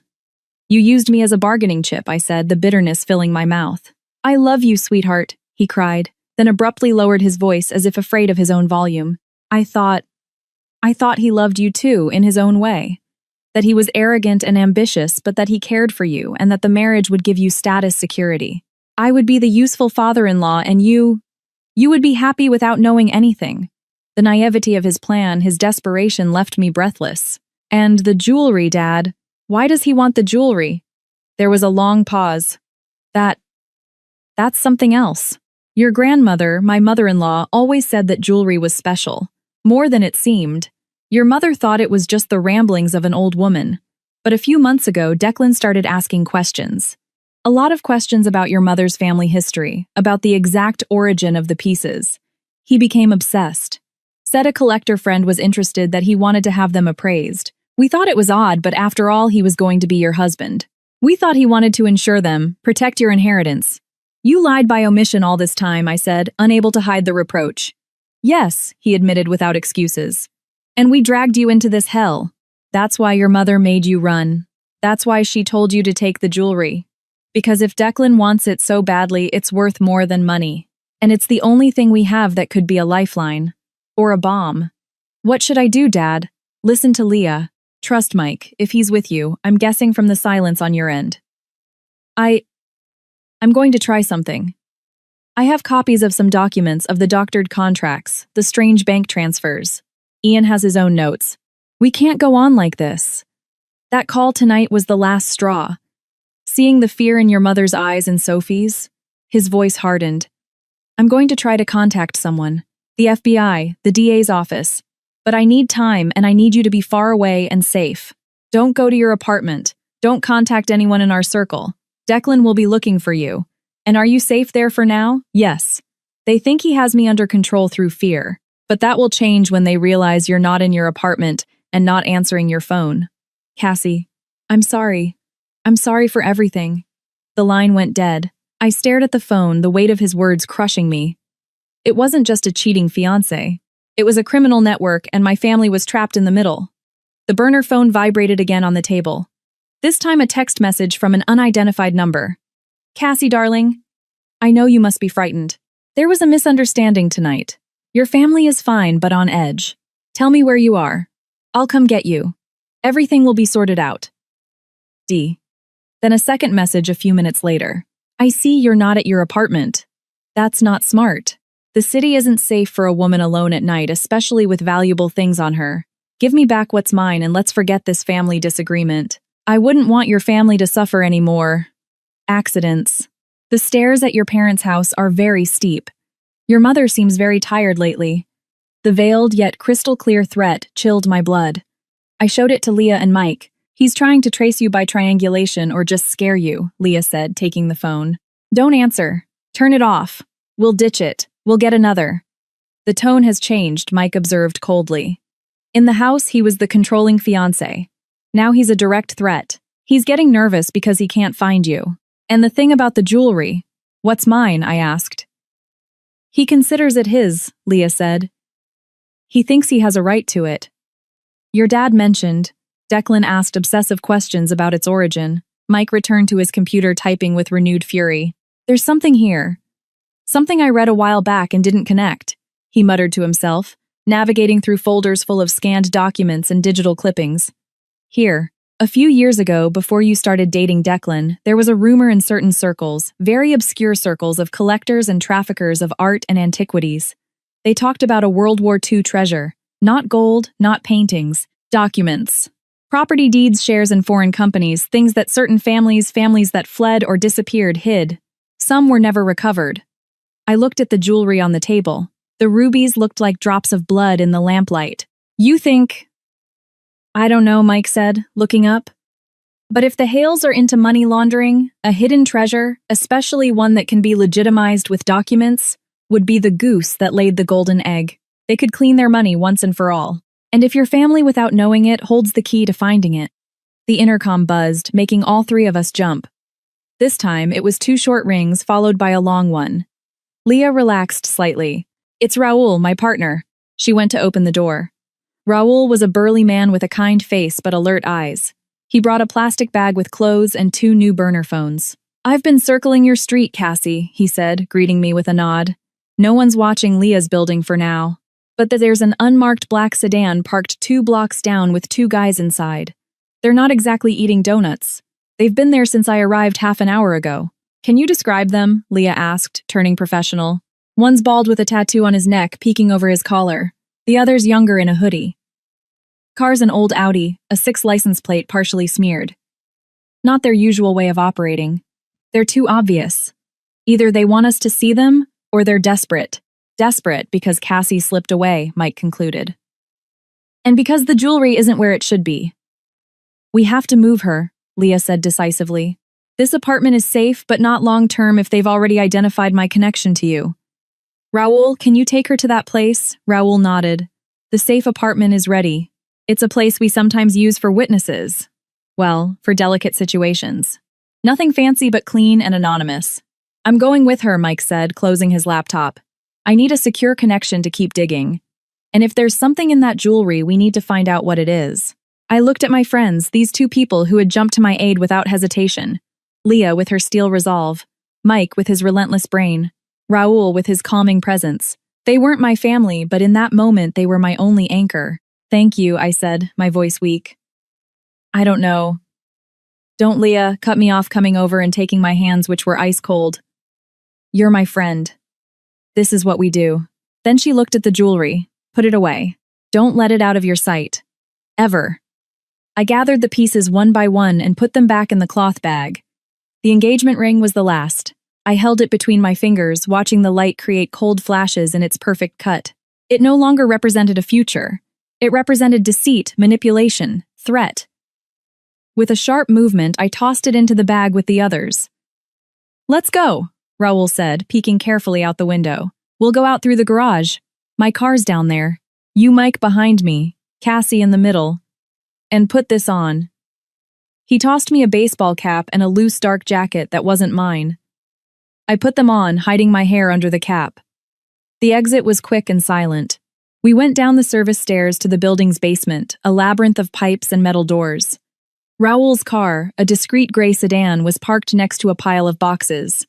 You used me as a bargaining chip, I said, the bitterness filling my mouth. I love you, sweetheart, he cried, then abruptly lowered his voice as if afraid of his own volume. I thought he loved you too, in his own way. That he was arrogant and ambitious, but that he cared for you and that the marriage would give you status security. I would be the useful father-in-law and you would be happy without knowing anything. The naivety of his plan, his desperation left me breathless. And the jewelry, Dad. Why does he want the jewelry? There was a long pause. That's something else. Your grandmother, my mother-in-law, always said that jewelry was special. More than it seemed. Your mother thought it was just the ramblings of an old woman. But a few months ago, Declan started asking questions. A lot of questions about your mother's family history, about the exact origin of the pieces. He became obsessed. Said a collector friend was interested that he wanted to have them appraised. We thought it was odd, but after all, he was going to be your husband. We thought he wanted to insure them, protect your inheritance. You lied by omission all this time, I said, unable to hide the reproach. Yes, he admitted without excuses. And we dragged you into this hell. That's why your mother made you run. That's why she told you to take the jewelry. Because if Declan wants it so badly, it's worth more than money. And it's the only thing we have that could be a lifeline. Or a bomb. What should I do, Dad? Listen to Leah. Trust Mike, if he's with you, I'm guessing from the silence on your end. I'm going to try something. I have copies of some documents of the doctored contracts, the strange bank transfers. Ian has his own notes. We can't go on like this. That call tonight was the last straw. Seeing the fear in your mother's eyes and Sophie's, his voice hardened. I'm going to try to contact someone. The FBI, the DA's office. But I need time and I need you to be far away and safe. Don't go to your apartment. Don't contact anyone in our circle. Declan will be looking for you. And are you safe there for now? Yes. They think he has me under control through fear. But that will change when they realize you're not in your apartment and not answering your phone. Cassie, I'm sorry. I'm sorry for everything. The line went dead. I stared at the phone, the weight of his words crushing me. It wasn't just a cheating fiancé. It was a criminal network and my family was trapped in the middle. The burner phone vibrated again on the table. This time a text message from an unidentified number. Cassie, darling. I know you must be frightened. There was a misunderstanding tonight. Your family is fine but on edge. Tell me where you are. I'll come get you. Everything will be sorted out. D. Then a second message a few minutes later. I see you're not at your apartment. That's not smart. The city isn't safe for a woman alone at night, especially with valuable things on her. Give me back what's mine and let's forget this family disagreement. I wouldn't want your family to suffer any more accidents. The stairs at your parents' house are very steep. Your mother seems very tired lately. The veiled yet crystal clear threat chilled my blood. I showed it to Leah and Mike. He's trying to trace you by triangulation or just scare you, Leah said, taking the phone. Don't answer. Turn it off. We'll ditch it. We'll get another. The tone has changed, Mike observed coldly. In the house, he was the controlling fiancé. Now he's a direct threat. He's getting nervous because he can't find you. And the thing about the jewelry. What's mine? I asked. He considers it his, Leah said. He thinks he has a right to it. Your dad mentioned. Declan asked obsessive questions about its origin. Mike returned to his computer typing with renewed fury. There's something here. Something I read a while back and didn't connect, he muttered to himself, navigating through folders full of scanned documents and digital clippings. Here, a few years ago, before you started dating Declan, there was a rumor in certain circles, very obscure circles of collectors and traffickers of art and antiquities. They talked about a World War II treasure, not gold, not paintings, documents. Property deeds, shares in foreign companies, things that certain families that fled or disappeared hid. Some were never recovered. I looked at the jewelry on the table. The rubies looked like drops of blood in the lamplight. You think... I don't know, Mike said, looking up. But if the Hales are into money laundering, a hidden treasure, especially one that can be legitimized with documents, would be the goose that laid the golden egg. They could clean their money once and for all. And if your family, without knowing it, holds the key to finding it. The intercom buzzed, making all three of us jump. This time, it was 2 short rings followed by a long one. Leah relaxed slightly. "It's Raoul, my partner." She went to open the door. Raoul was a burly man with a kind face but alert eyes. He brought a plastic bag with clothes and 2 new burner phones. "I've been circling your street, Cassie," he said, greeting me with a nod. "No one's watching Leah's building for now. But there's an unmarked black sedan parked 2 blocks down with 2 guys inside. They're not exactly eating donuts. They've been there since I arrived half an hour ago." "Can you describe them?" Leah asked, turning professional. "One's bald with a tattoo on his neck, peeking over his collar. The other's younger in a hoodie. Car's an old Audi, a 6 license plate partially smeared. Not their usual way of operating. They're too obvious. Either they want us to see them, or they're desperate. Desperate because Cassie slipped away," Mike concluded. "And because the jewelry isn't where it should be." "We have to move her," Leah said decisively. "This apartment is safe, but not long-term if they've already identified my connection to you." "Raoul, can you take her to that place?" Raoul nodded. "The safe apartment is ready. It's a place we sometimes use for witnesses. Well, for delicate situations. Nothing fancy but clean and anonymous." "I'm going with her," Mike said, closing his laptop. "I need a secure connection to keep digging. And if there's something in that jewelry, we need to find out what it is." I looked at my friends, these 2 people who had jumped to my aid without hesitation. Leah with her steel resolve, Mike with his relentless brain, Raoul with his calming presence. They weren't my family, but in that moment they were my only anchor. "Thank you," I said, my voice weak. "I don't know." "Don't, Leah," cut me off, coming over and taking my hands, which were ice cold. "You're my friend. This is what we do." Then she looked at the jewelry. "Put it away. Don't let it out of your sight. Ever." I gathered the pieces one by one and put them back in the cloth bag. The engagement ring was the last. I held it between my fingers, watching the light create cold flashes in its perfect cut. It no longer represented a future. It represented deceit, manipulation, threat. With a sharp movement, I tossed it into the bag with the others. "Let's go," Raoul said, peeking carefully out the window. "We'll go out through the garage. My car's down there. You, Mike, behind me, Cassie in the middle. And put this on." He tossed me a baseball cap and a loose dark jacket that wasn't mine. I put them on, hiding my hair under the cap. The exit was quick and silent. We went down the service stairs to the building's basement, a labyrinth of pipes and metal doors. Raoul's car, a discreet gray sedan, was parked next to a pile of boxes.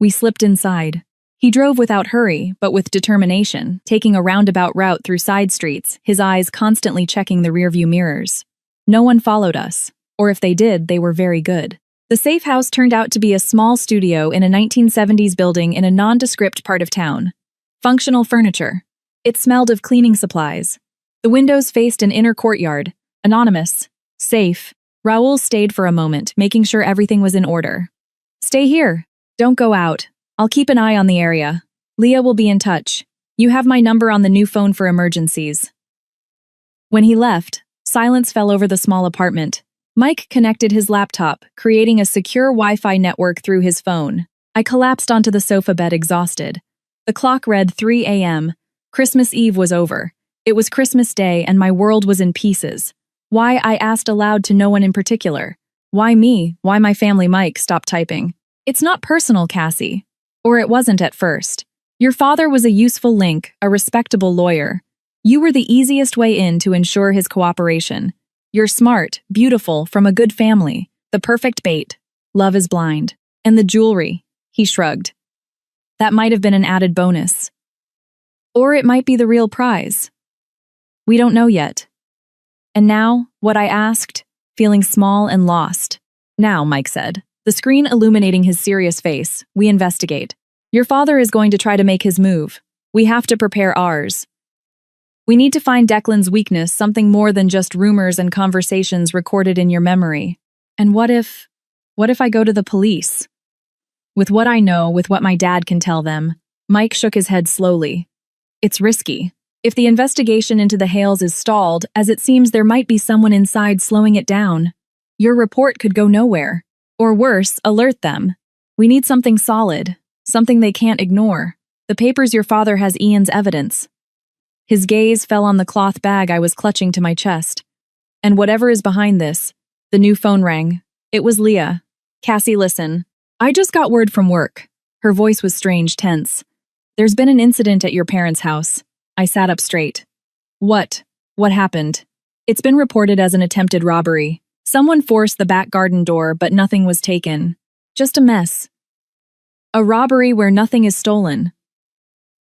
We slipped inside. He drove without hurry, but with determination, taking a roundabout route through side streets, his eyes constantly checking the rearview mirrors. No one followed us, or if they did, they were very good. The safe house turned out to be a small studio in a 1970s building in a nondescript part of town. Functional furniture. It smelled of cleaning supplies. The windows faced an inner courtyard. Anonymous. Safe. Raoul stayed for a moment, making sure everything was in order. "Stay here. Don't go out. I'll keep an eye on the area. Leah will be in touch. You have my number on the new phone for emergencies." When he left, silence fell over the small apartment. Mike connected his laptop, creating a secure Wi-Fi network through his phone. I collapsed onto the sofa bed exhausted. The clock read 3 a.m. Christmas Eve was over. It was Christmas Day and my world was in pieces. Why, I asked aloud to no one in particular. Why me? Why my family? Mike stopped typing. "It's not personal, Cassie." Or it wasn't at first. "Your father was a useful link, a respectable lawyer. You were the easiest way in to ensure his cooperation. You're smart, beautiful, from a good family. The perfect bait. Love is blind. And the jewelry." He shrugged. "That might have been an added bonus. Or it might be the real prize. We don't know yet." And now, what I asked, feeling small and lost. "Now," Mike said, the screen illuminating his serious face, "we investigate. Your father is going to try to make his move. We have to prepare ours. We need to find Declan's weakness, something more than just rumors and conversations recorded in your memory. And what if I go to the police? With what I know, with what my dad can tell them." Mike shook his head slowly. "It's risky. If the investigation into the Hales is stalled, as it seems there might be someone inside slowing it down. Your report could go nowhere. Or worse, alert them. We need something solid, something they can't ignore. The papers your father has Ian's evidence. His gaze fell on the cloth bag I was clutching to my chest. And whatever is behind this, the new phone rang. It was Leah. Cassie, listen. I just got word from work. Her voice was strange, tense. There's been an incident at your parents' house. I sat up straight. What? What happened? It's been reported as an attempted robbery. Someone forced the back garden door, but nothing was taken. Just a mess. A robbery where nothing is stolen.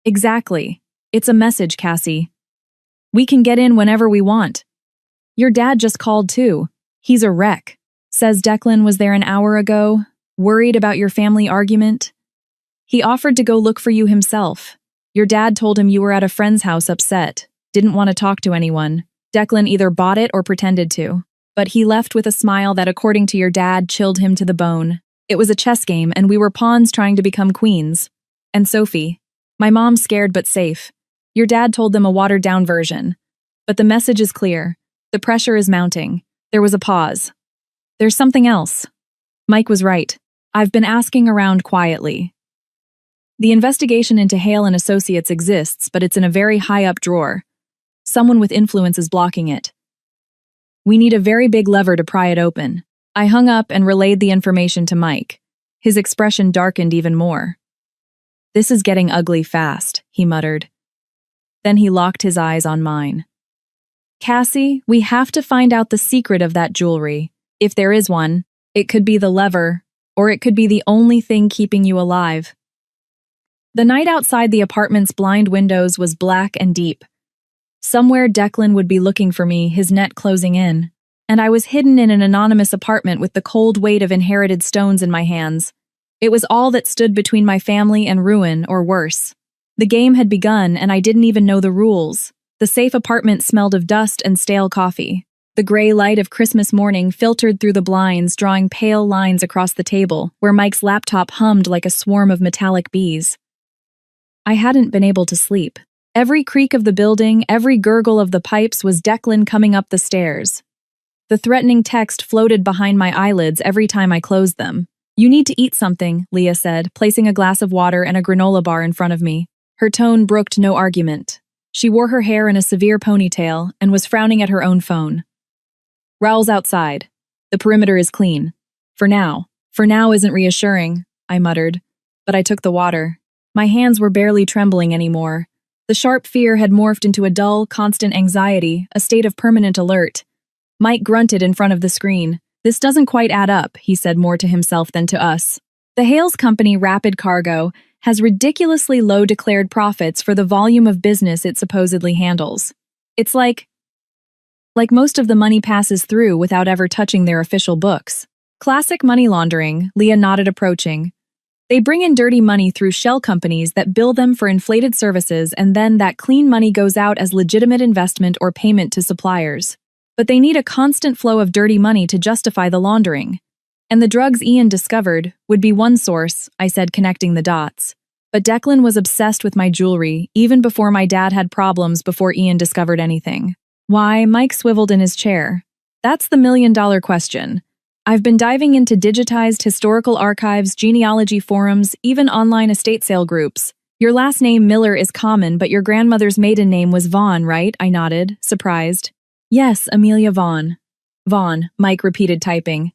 Exactly. It's a message, Cassie. We can get in whenever we want. Your dad just called too. He's a wreck. Says Declan was there an hour ago, worried about your family argument. He offered to go look for you himself. Your dad told him you were at a friend's house upset, didn't want to talk to anyone. Declan either bought it or pretended to. But he left with a smile that, according to your dad, chilled him to the bone. It was a chess game, and we were pawns trying to become queens. And Sophie. My mom's scared but safe. Your dad told them a watered-down version. But the message is clear. The pressure is mounting. There was a pause. There's something else. Mike was right. I've been asking around quietly. The investigation into Hale and Associates exists, but it's in a very high-up drawer. Someone with influence is blocking it. We need a very big lever to pry it open. I hung up and relayed the information to Mike. His expression darkened even more. This is getting ugly fast, he muttered. Then he locked his eyes on mine. Cassie, we have to find out the secret of that jewelry. If there is one, it could be the lever, or it could be the only thing keeping you alive. The night outside the apartment's blind windows was black and deep. Somewhere Declan would be looking for me, his net closing in, and I was hidden in an anonymous apartment with the cold weight of inherited stones in my hands. It was all that stood between my family and ruin, or worse. The game had begun, and I didn't even know the rules. The safe apartment smelled of dust and stale coffee. The gray light of Christmas morning filtered through the blinds, drawing pale lines across the table, where Mike's laptop hummed like a swarm of metallic bees. I hadn't been able to sleep. Every creak of the building, every gurgle of the pipes was Declan coming up the stairs. The threatening text floated behind my eyelids every time I closed them. You need to eat something, Leah said, placing a glass of water and a granola bar in front of me. Her tone brooked no argument. She wore her hair in a severe ponytail and was frowning at her own phone. Raoul's outside. The perimeter is clean. For now. For now isn't reassuring, I muttered. But I took the water. My hands were barely trembling anymore. The sharp fear had morphed into a dull, constant anxiety, a state of permanent alert. Mike grunted in front of the screen. This doesn't quite add up, he said more to himself than to us. The Hales Company Rapid Cargo has ridiculously low declared profits for the volume of business it supposedly handles. It's like most of the money passes through without ever touching their official books. Classic money laundering, Leah nodded, approaching. They bring in dirty money through shell companies that bill them for inflated services, and then that clean money goes out as legitimate investment or payment to suppliers. But they need a constant flow of dirty money to justify the laundering. And the drugs Ian discovered would be one source, I said, connecting the dots. But Declan was obsessed with my jewelry, even before my dad had problems before Ian discovered anything. Why? Mike swiveled in his chair. That's the million-dollar question. I've been diving into digitized historical archives, genealogy forums, even online estate sale groups. Your last name Miller is common, but your grandmother's maiden name was Vaughn, right? I nodded, surprised. Yes, Amelia Vaughn. Vaughn, Mike repeated, typing.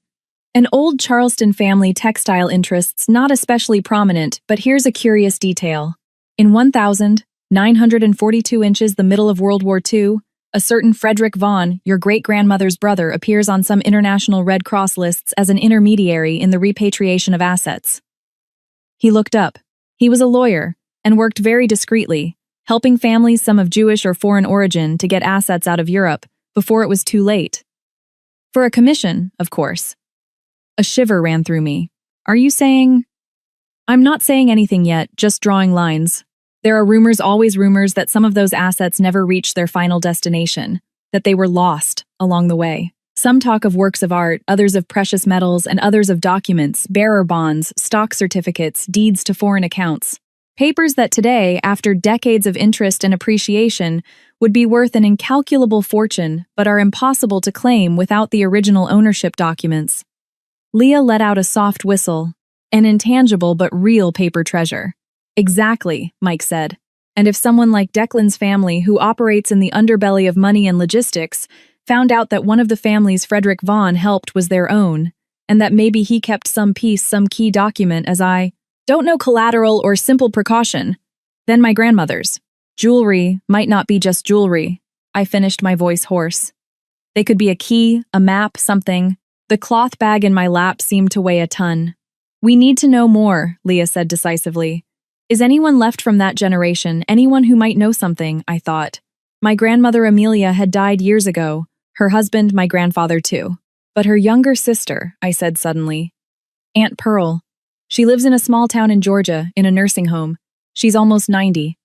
An old Charleston family, textile interests not especially prominent, but here's a curious detail. In 1942 inches, the middle of World War II, a certain Frederick Vaughn, your great-grandmother's brother, appears on some international Red Cross lists as an intermediary in the repatriation of assets. He looked up. He was a lawyer and worked very discreetly, helping families, some of Jewish or foreign origin, to get assets out of Europe before it was too late. For a commission, of course. A shiver ran through me. Are you saying? I'm not saying anything yet, just drawing lines. There are rumors, always rumors, that some of those assets never reached their final destination, that they were lost along the way. Some talk of works of art, others of precious metals, and others of documents, bearer bonds, stock certificates, deeds to foreign accounts. Papers that today, after decades of interest and appreciation, would be worth an incalculable fortune but are impossible to claim without the original ownership documents. Leah let out a soft whistle. An intangible but real paper treasure. Exactly, Mike said. And if someone like Declan's family, who operates in the underbelly of money and logistics, found out that one of the families Frederick Vaughn helped was their own, and that maybe he kept some piece, some key document as I don't know collateral or simple precaution, then my grandmother's. Jewelry might not be just jewelry. I finished, my voice hoarse. They could be a key, a map, something. The cloth bag in my lap seemed to weigh a ton. We need to know more, Leah said decisively. Is anyone left from that generation, anyone who might know something, I thought. My grandmother Amelia had died years ago, her husband, my grandfather too. But her younger sister, I said suddenly. Aunt Pearl. She lives in a small town in Georgia, in a nursing home. She's almost 90.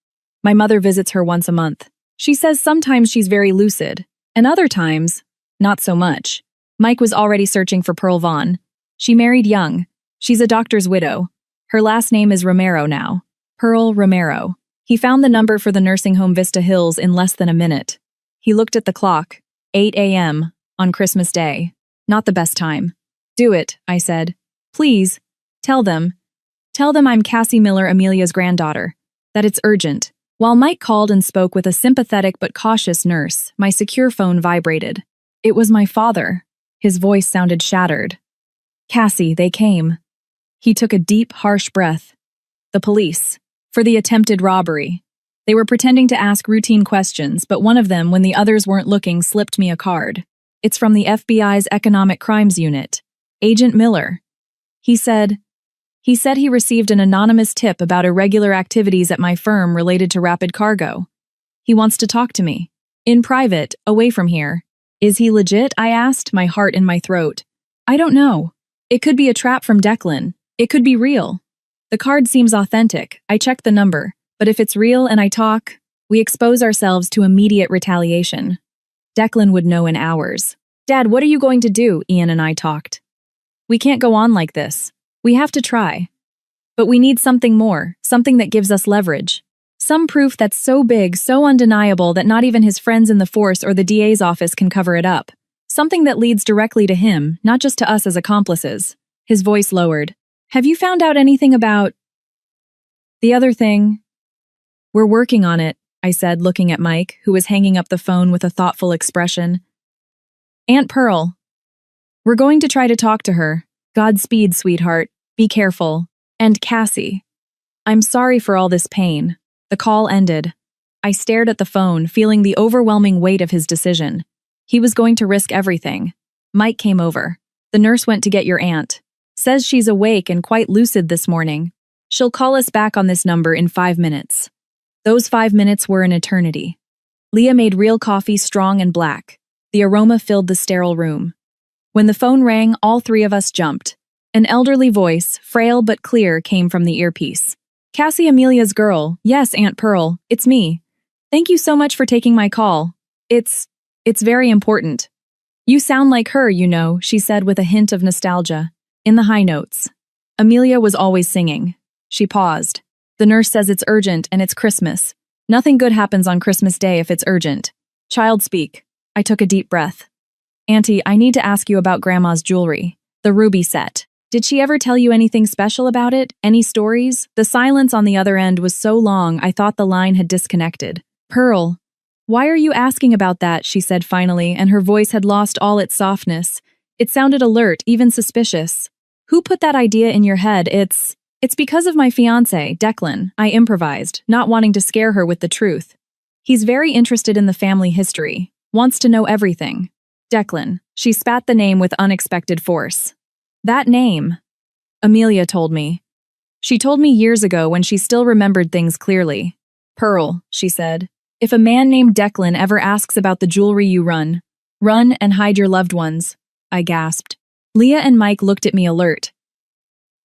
My mother visits her once a month. She says sometimes she's very lucid, and other times, not so much. Mike was already searching for Pearl Vaughn. She married young. She's a doctor's widow. Her last name is Romero now. Pearl Romero. He found the number for the nursing home Vista Hills in less than a minute. He looked at the clock. 8 a.m. on Christmas Day. Not the best time. Do it, I said. Please. Tell them. Tell them I'm Cassie Miller, Amelia's granddaughter. That it's urgent. While Mike called and spoke with a sympathetic but cautious nurse, my secure phone vibrated. It was my father. His voice sounded shattered. Cassie, they came. He took a deep, harsh breath. The police. For the attempted robbery. They were pretending to ask routine questions, but one of them, when the others weren't looking, slipped me a card. It's from the FBI's Economic Crimes Unit. Agent Miller. He said he received an anonymous tip about irregular activities at my firm related to rapid cargo. He wants to talk to me. In private, away from here. Is he legit? I asked, my heart in my throat. I don't know. It could be a trap from Declan. It could be real. The card seems authentic. I checked the number. But if it's real and I talk, we expose ourselves to immediate retaliation. Declan would know in hours. Dad, what are you going to do? Ian and I talked. We can't go on like this. We have to try. But we need something more, something that gives us leverage. Some proof that's so big, so undeniable that not even his friends in the force or the DA's office can cover it up. Something that leads directly to him, not just to us as accomplices. His voice lowered. Have you found out anything about the other thing? We're working on it, I said, looking at Mike, who was hanging up the phone with a thoughtful expression. Aunt Pearl. We're going to try to talk to her. Godspeed, sweetheart. Be careful. And Cassie. I'm sorry for all this pain. The call ended. I stared at the phone, feeling the overwhelming weight of his decision. He was going to risk everything. Mike came over. The nurse went to get your aunt. Says she's awake and quite lucid this morning. She'll call us back on this number in 5 minutes. Those 5 minutes were an eternity. Leah made real coffee, strong and black. The aroma filled the sterile room. When the phone rang, all three of us jumped. An elderly voice, frail but clear, came from the earpiece. Cassie, Amelia's girl. Yes, Aunt Pearl. It's me. Thank you so much for taking my call. It's very important. You sound like her, you know, she said with a hint of nostalgia. In the high notes. Amelia was always singing. She paused. The nurse says it's urgent and it's Christmas. Nothing good happens on Christmas Day if it's urgent. Child speak. I took a deep breath. Auntie, I need to ask you about Grandma's jewelry. The ruby set. Did she ever tell you anything special about it? Any stories? The silence on the other end was so long I thought the line had disconnected. Pearl. Why are you asking about that? She said finally, and her voice had lost all its softness. It sounded alert, even suspicious. Who put that idea in your head? It's because of my fiancé, Declan. I improvised, not wanting to scare her with the truth. He's very interested in the family history. Wants to know everything. Declan. She spat the name with unexpected force. That name. Amelia told me. She told me years ago when she still remembered things clearly. Pearl, she said. If a man named Declan ever asks about the jewelry you run and hide your loved ones. I gasped. Leah and Mike looked at me alert.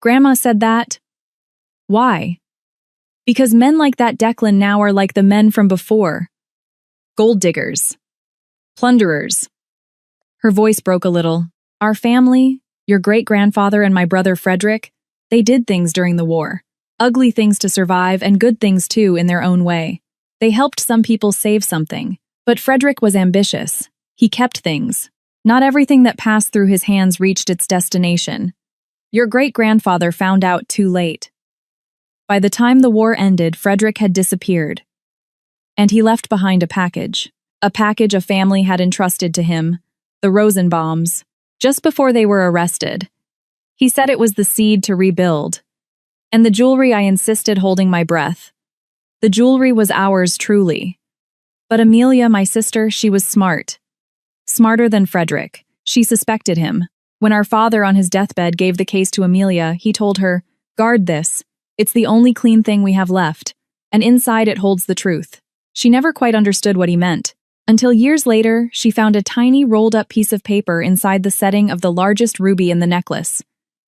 Grandma said that? Why? Because men like that Declan now are like the men from before. Gold diggers. Plunderers. Her voice broke a little. Our family, your great-grandfather and my brother Frederick, they did things during the war. Ugly things to survive and good things too in their own way. They helped some people save something. But Frederick was ambitious. He kept things. Not everything that passed through his hands reached its destination. Your great-grandfather found out too late. By the time the war ended, Frederick had disappeared. And he left behind a package. A package a family had entrusted to him, the Rosenbaums, just before they were arrested. He said it was the seed to rebuild. And the jewelry, I insisted, holding my breath. The jewelry was ours truly. But Amelia, my sister, she was smart. Smarter than Frederick. She suspected him. When our father on his deathbed gave the case to Amelia, he told her, "Guard this. It's the only clean thing we have left, and inside it holds the truth." She never quite understood what he meant. Until years later, she found a tiny rolled-up piece of paper inside the setting of the largest ruby in the necklace.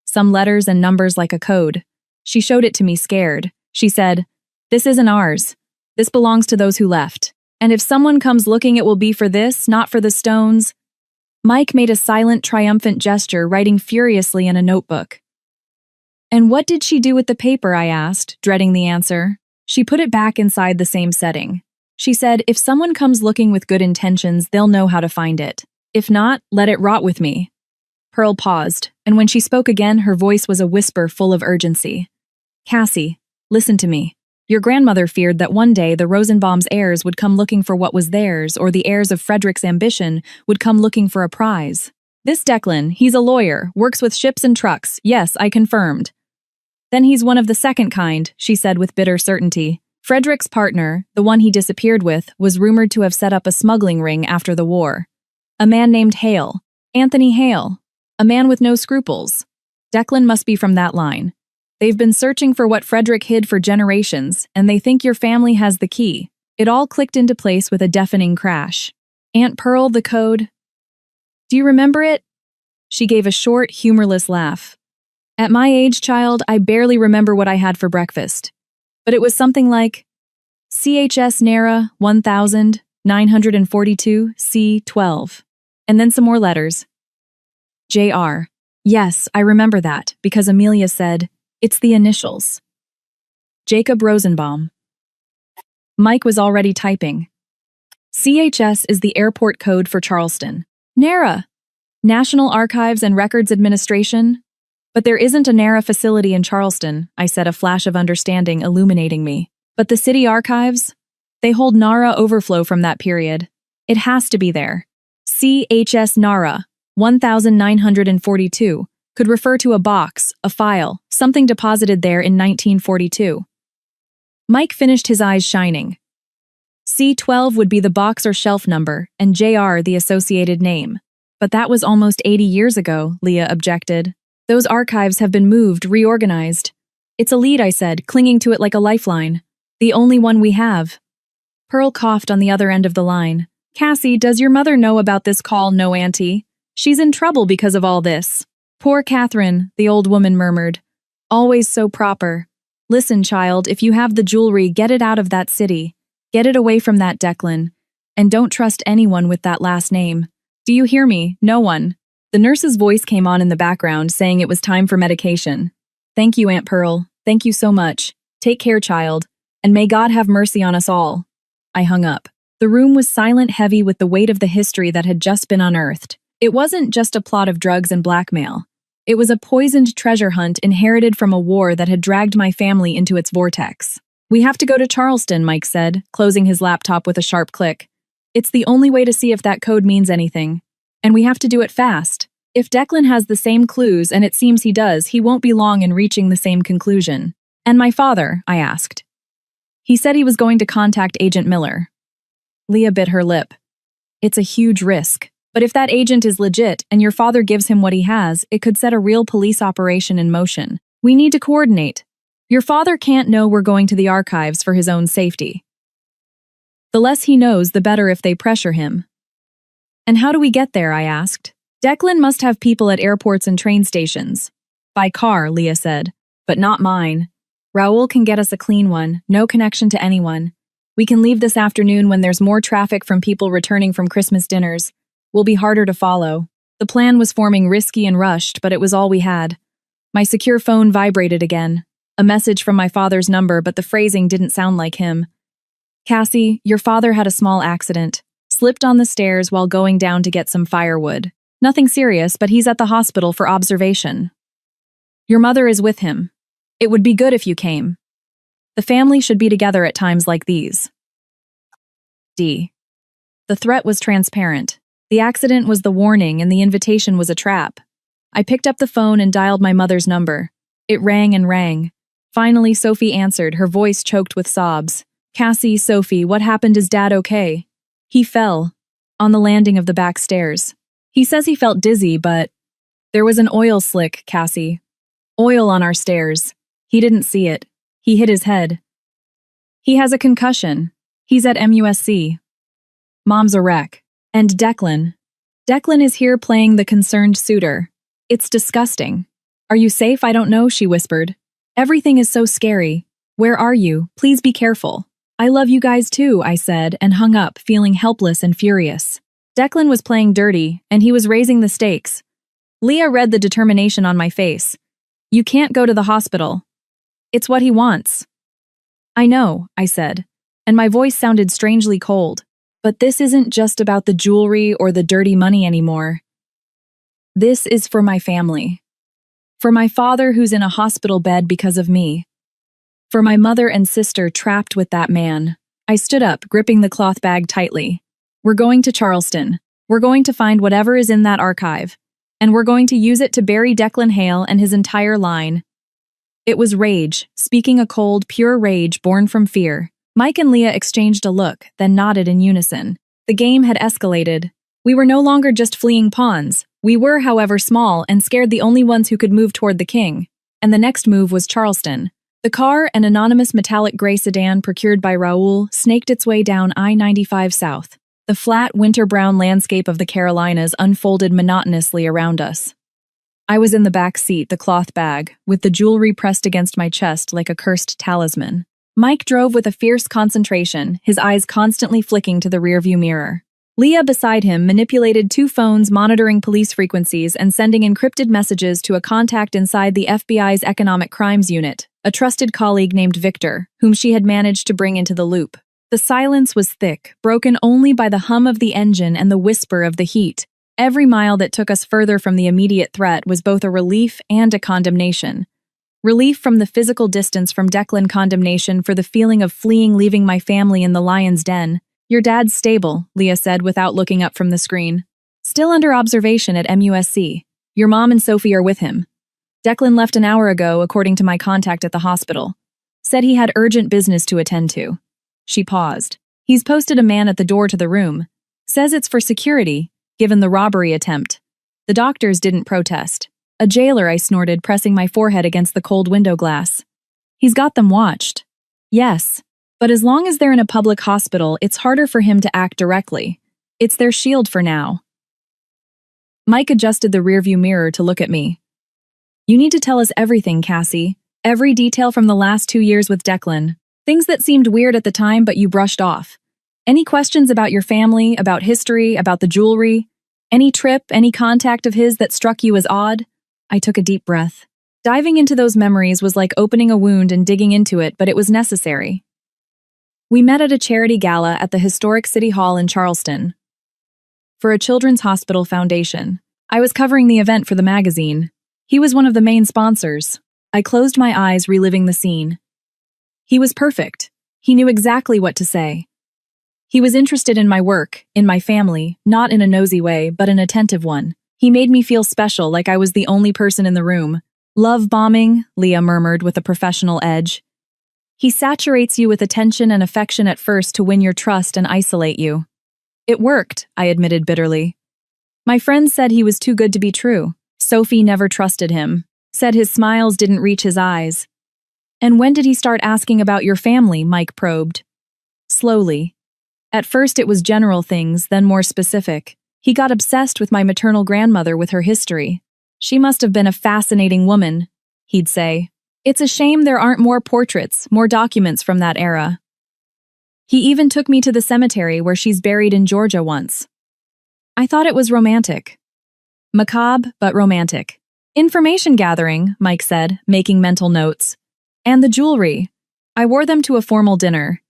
Some letters and numbers like a code. She showed it to me scared. She said, "This isn't ours. This belongs to those who left. And if someone comes looking, it will be for this, not for the stones." Mike made a silent, triumphant gesture, writing furiously in a notebook. "And what did she do with the paper?" I asked, dreading the answer. "She put it back inside the same setting. She said, if someone comes looking with good intentions, they'll know how to find it. If not, let it rot with me." Pearl paused, and when she spoke again, her voice was a whisper full of urgency. "Cassie, listen to me. Your grandmother feared that one day the Rosenbaum's heirs would come looking for what was theirs, or the heirs of Frederick's ambition would come looking for a prize. This Declan, he's a lawyer, works with ships and trucks. Yes, I confirmed." "Then he's one of the second kind," she said with bitter certainty. Frederick's partner, the one he disappeared with, was rumored to have set up a smuggling ring after the war. A man named Hale. Anthony Hale. A man with no scruples. Declan must be from that line. They've been searching for what Frederick hid for generations, and they think your family has the key. It all clicked into place with a deafening crash. "Aunt Pearl, the code. Do you remember it?" She gave a short, humorless laugh. "At my age, child, I barely remember what I had for breakfast. But it was something like CHS NARA 1942 C12. And then some more letters. JR. Yes, I remember that, because Amelia said, it's the initials. Jacob Rosenbaum. Mike was already typing. CHS is the airport code for Charleston. NARA. National Archives and Records Administration. But there isn't a NARA facility in Charleston, I said, a flash of understanding illuminating me. But the city archives? They hold NARA overflow from that period. It has to be there. CHS NARA 1942 could refer to a box, a file, something deposited there in 1942. Mike finished, his eyes shining. C12 would be the box or shelf number, and JR the associated name. But that was almost 80 years ago, Leah objected. Those archives have been moved, reorganized. It's a lead, I said, clinging to it like a lifeline. The only one we have. Pearl coughed on the other end of the line. Cassie, does your mother know about this call? No, Auntie. She's in trouble because of all this. Poor Catherine, the old woman murmured. Always so proper. Listen, child, if you have the jewelry, get it out of that city. Get it away from that Declan. And don't trust anyone with that last name. Do you hear me? No one. The nurse's voice came on in the background, saying it was time for medication. Thank you, Aunt Pearl. Thank you so much. Take care, child. And may God have mercy on us all. I hung up. The room was silent, heavy with the weight of the history that had just been unearthed. It wasn't just a plot of drugs and blackmail. It was a poisoned treasure hunt inherited from a war that had dragged my family into its vortex. We have to go to Charleston, Mike said, closing his laptop with a sharp click. It's the only way to see if that code means anything. And we have to do it fast. If Declan has the same clues, and it seems he does, he won't be long in reaching the same conclusion. And my father, I asked. He said he was going to contact Agent Miller. Leah bit her lip. It's a huge risk. But if that agent is legit and your father gives him what he has, it could set a real police operation in motion. We need to coordinate. Your father can't know we're going to the archives for his own safety. The less he knows, the better if they pressure him. And how do we get there? I asked. Declan must have people at airports and train stations. By car, Leah said. But not mine. Raoul can get us a clean one, no connection to anyone. We can leave this afternoon when there's more traffic from people returning from Christmas dinners. Will be harder to follow. The plan was forming risky and rushed, but it was all we had. My secure phone vibrated again. A message from my father's number, but the phrasing didn't sound like him. Cassie, your father had a small accident. Slipped on the stairs while going down to get some firewood. Nothing serious, but he's at the hospital for observation. Your mother is with him. It would be good if you came. The family should be together at times like these. D. The threat was transparent. The accident was the warning and the invitation was a trap. I picked up the phone and dialed my mother's number. It rang and rang. Finally, Sophie answered, her voice choked with sobs. Cassie, Sophie, what happened? Is Dad okay? He fell. On the landing of the back stairs. He says he felt dizzy, but there was an oil slick, Cassie. Oil on our stairs. He didn't see it. He hit his head. He has a concussion. He's at MUSC. Mom's a wreck. And Declan. Declan is here playing the concerned suitor. It's disgusting. Are you safe? I don't know, she whispered. Everything is so scary. Where are you? Please be careful. I love you guys too, I said, and hung up, feeling helpless and furious. Declan was playing dirty, and he was raising the stakes. Leah read the determination on my face. You can't go to the hospital. It's what he wants. I know, I said, and my voice sounded strangely cold. But this isn't just about the jewelry or the dirty money anymore. This is for my family. For my father who's in a hospital bed because of me. For my mother and sister trapped with that man. I stood up, gripping the cloth bag tightly. We're going to Charleston. We're going to find whatever is in that archive. And we're going to use it to bury Declan Hale and his entire line. It was rage, speaking a cold, pure rage born from fear. Mike and Leah exchanged a look, then nodded in unison. The game had escalated. We were no longer just fleeing pawns. We were, however, small and scared the only ones who could move toward the king. And the next move was Charleston. The car, an anonymous metallic gray sedan procured by Raoul, snaked its way down I-95 south. The flat, winter-brown landscape of the Carolinas unfolded monotonously around us. I was in the back seat, the cloth bag, with the jewelry pressed against my chest like a cursed talisman. Mike drove with a fierce concentration, his eyes constantly flicking to the rearview mirror. Leah, beside him, manipulated 2 phones monitoring police frequencies and sending encrypted messages to a contact inside the FBI's Economic Crimes Unit, a trusted colleague named Victor, whom she had managed to bring into the loop. The silence was thick, broken only by the hum of the engine and the whisper of the heat. Every mile that took us further from the immediate threat was both a relief and a condemnation. Relief from the physical distance from Declan, condemnation for the feeling of fleeing, leaving my family in the lion's den. Your dad's stable, Leah said without looking up from the screen. Still under observation at MUSC. Your mom and Sophie are with him. Declan left an hour ago, according to my contact at the hospital. Said he had urgent business to attend to. She paused. He's posted a man at the door to the room. Says it's for security, given the robbery attempt. The doctors didn't protest. A jailer, I snorted, pressing my forehead against the cold window glass. He's got them watched. Yes, but as long as they're in a public hospital, it's harder for him to act directly. It's their shield for now. Mike adjusted the rearview mirror to look at me. You need to tell us everything, Cassie. Every detail from the last 2 years with Declan. Things that seemed weird at the time, but you brushed off. Any questions about your family, about history, about the jewelry? Any trip, any contact of his that struck you as odd? I took a deep breath. Diving into those memories was like opening a wound and digging into it, but it was necessary. We met at a charity gala at the historic City Hall in Charleston. For a Children's Hospital Foundation. I was covering the event for the magazine. He was one of the main sponsors. I closed my eyes, reliving the scene. He was perfect. He knew exactly what to say. He was interested in my work, in my family, not in a nosy way, but an attentive one. He made me feel special, like I was the only person in the room. Love bombing, Leah murmured with a professional edge. He saturates you with attention and affection at first to win your trust and isolate you. It worked, I admitted bitterly. My friends said he was too good to be true. Sophie never trusted him. Said his smiles didn't reach his eyes. And when did he start asking about your family? Mike probed. Slowly. At first it was general things, then more specific. He got obsessed with my maternal grandmother, with her history. She must have been a fascinating woman, he'd say. It's a shame there aren't more portraits, more documents from that era. He even took me to the cemetery where she's buried in Georgia once. I thought it was romantic. Macabre, but romantic. Information gathering, Mike said, making mental notes. And the jewelry. I wore them to a formal dinner.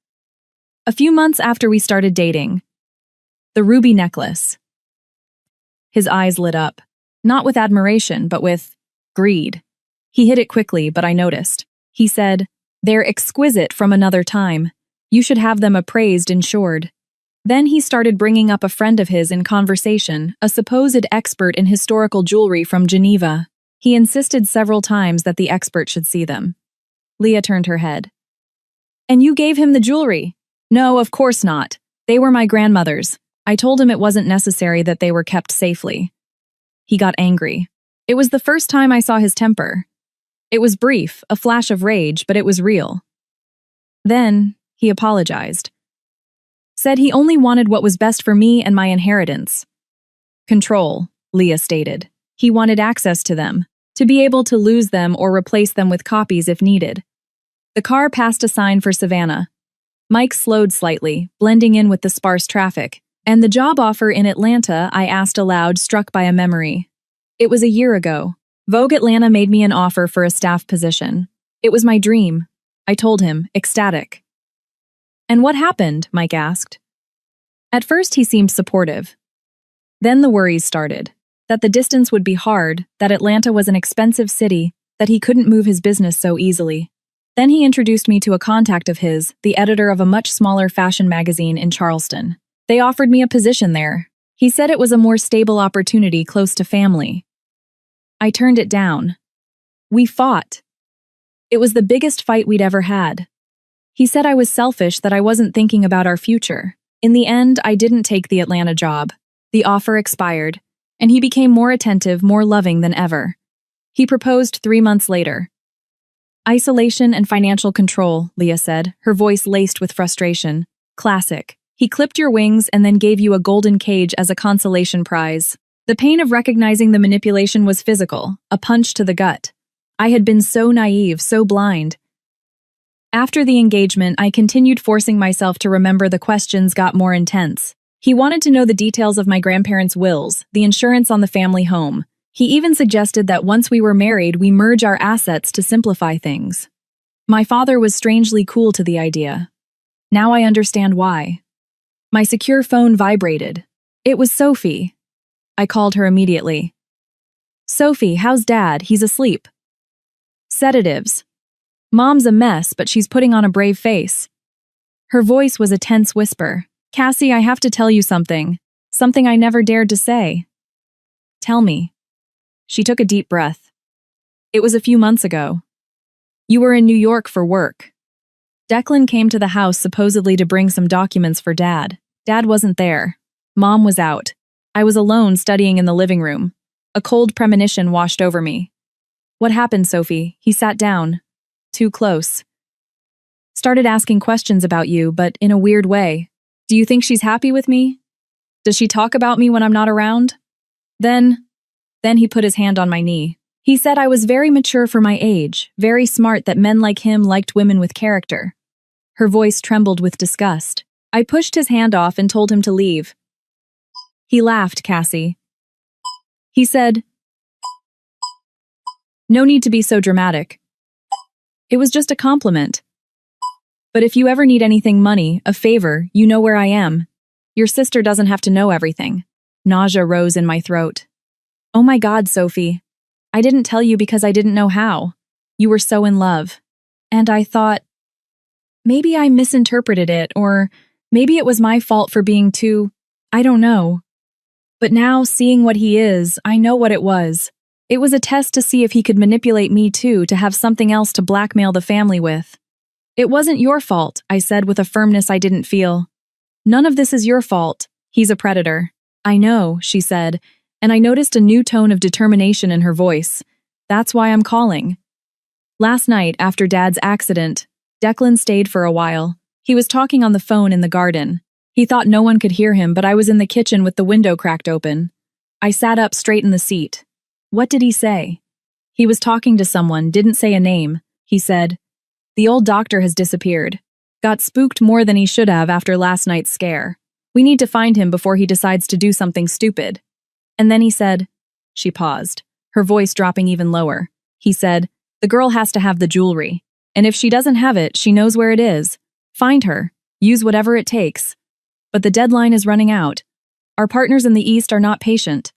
A few months after we started dating. The ruby necklace. His eyes lit up, not with admiration, but with greed. He hid it quickly, but I noticed. He said, "They're exquisite from another time. You should have them appraised, insured." Then he started bringing up a friend of his in conversation, a supposed expert in historical jewelry from Geneva. He insisted several times that the expert should see them. Leah turned her head. "And you gave him the jewelry?" "No, of course not. They were my grandmother's. I told him it wasn't necessary that they were kept safely." He got angry. It was the first time I saw his temper. It was brief, a flash of rage, but it was real. Then, he apologized. Said he only wanted what was best for me and my inheritance. Control, Leah stated. He wanted access to them, to be able to lose them or replace them with copies if needed. The car passed a sign for Savannah. Mike slowed slightly, blending in with the sparse traffic, and the job offer in Atlanta I asked aloud struck by a memory. It was a year ago. Vogue Atlanta made me an offer for a staff position. It was my dream. I told him, ecstatic. "And what happened?" Mike asked. At first he seemed supportive. Then the worries started. That the distance would be hard, that Atlanta was an expensive city, that he couldn't move his business so easily. Then he introduced me to a contact of his, the editor of a much smaller fashion magazine in Charleston. They offered me a position there. He said it was a more stable opportunity close to family. I turned it down. We fought. It was the biggest fight we'd ever had. He said I was selfish, that I wasn't thinking about our future. In the end, I didn't take the Atlanta job. The offer expired, and he became more attentive, more loving than ever. He proposed 3 months later. Isolation and financial control, Leah said, her voice laced with frustration. Classic. He clipped your wings and then gave you a golden cage as a consolation prize. The pain of recognizing the manipulation was physical, a punch to the gut. I had been so naive, so blind. After the engagement, I continued forcing myself to remember. The questions got more intense. He wanted to know the details of my grandparents' wills, the insurance on the family home. He even suggested that once we were married, we merge our assets to simplify things. My father was strangely cool to the idea. Now I understand why. My secure phone vibrated. It was Sophie. I called her immediately. "Sophie, how's Dad? He's asleep." "Sedatives. Mom's a mess, but she's putting on a brave face." Her voice was a tense whisper. "Cassie, I have to tell you something. Something I never dared to say." "Tell me." She took a deep breath. "It was a few months ago. You were in New York for work. Declan came to the house supposedly to bring some documents for Dad. Dad wasn't there. Mom was out. I was alone studying in the living room. A cold premonition washed over me." "What happened, Sophie?" He sat down. "Too close. Started asking questions about you, but in a weird way. Do you think she's happy with me? Does she talk about me when I'm not around?" Then he put his hand on my knee. He said I was very mature for my age, very smart, that men like him liked women with character. Her voice trembled with disgust. I pushed his hand off and told him to leave. He laughed, Cassie. He said, "No need to be so dramatic. It was just a compliment. But if you ever need anything, money, a favor, you know where I am. Your sister doesn't have to know everything." Nausea rose in my throat. "Oh my God, Sophie. I didn't tell you because I didn't know how. You were so in love. And I thought, maybe I misinterpreted it, or maybe it was my fault for being too, I don't know. But now, seeing what he is, I know what it was. It was a test to see if he could manipulate me too, to have something else to blackmail the family with." "It wasn't your fault," I said with a firmness I didn't feel. "None of this is your fault. He's a predator." "I know," she said, and I noticed a new tone of determination in her voice. "That's why I'm calling." Last night, after Dad's accident, Declan stayed for a while. He was talking on the phone in the garden. He thought no one could hear him, but I was in the kitchen with the window cracked open. I sat up straight in the seat. "What did he say?" "He was talking to someone, didn't say a name. He said, 'The old doctor has disappeared. Got spooked more than he should have after last night's scare. We need to find him before he decides to do something stupid.' And then he said," she paused, her voice dropping even lower. He said, "The girl has to have the jewelry. And if she doesn't have it, she knows where it is. Find her. Use whatever it takes. But the deadline is running out. Our partners in the East are not patient.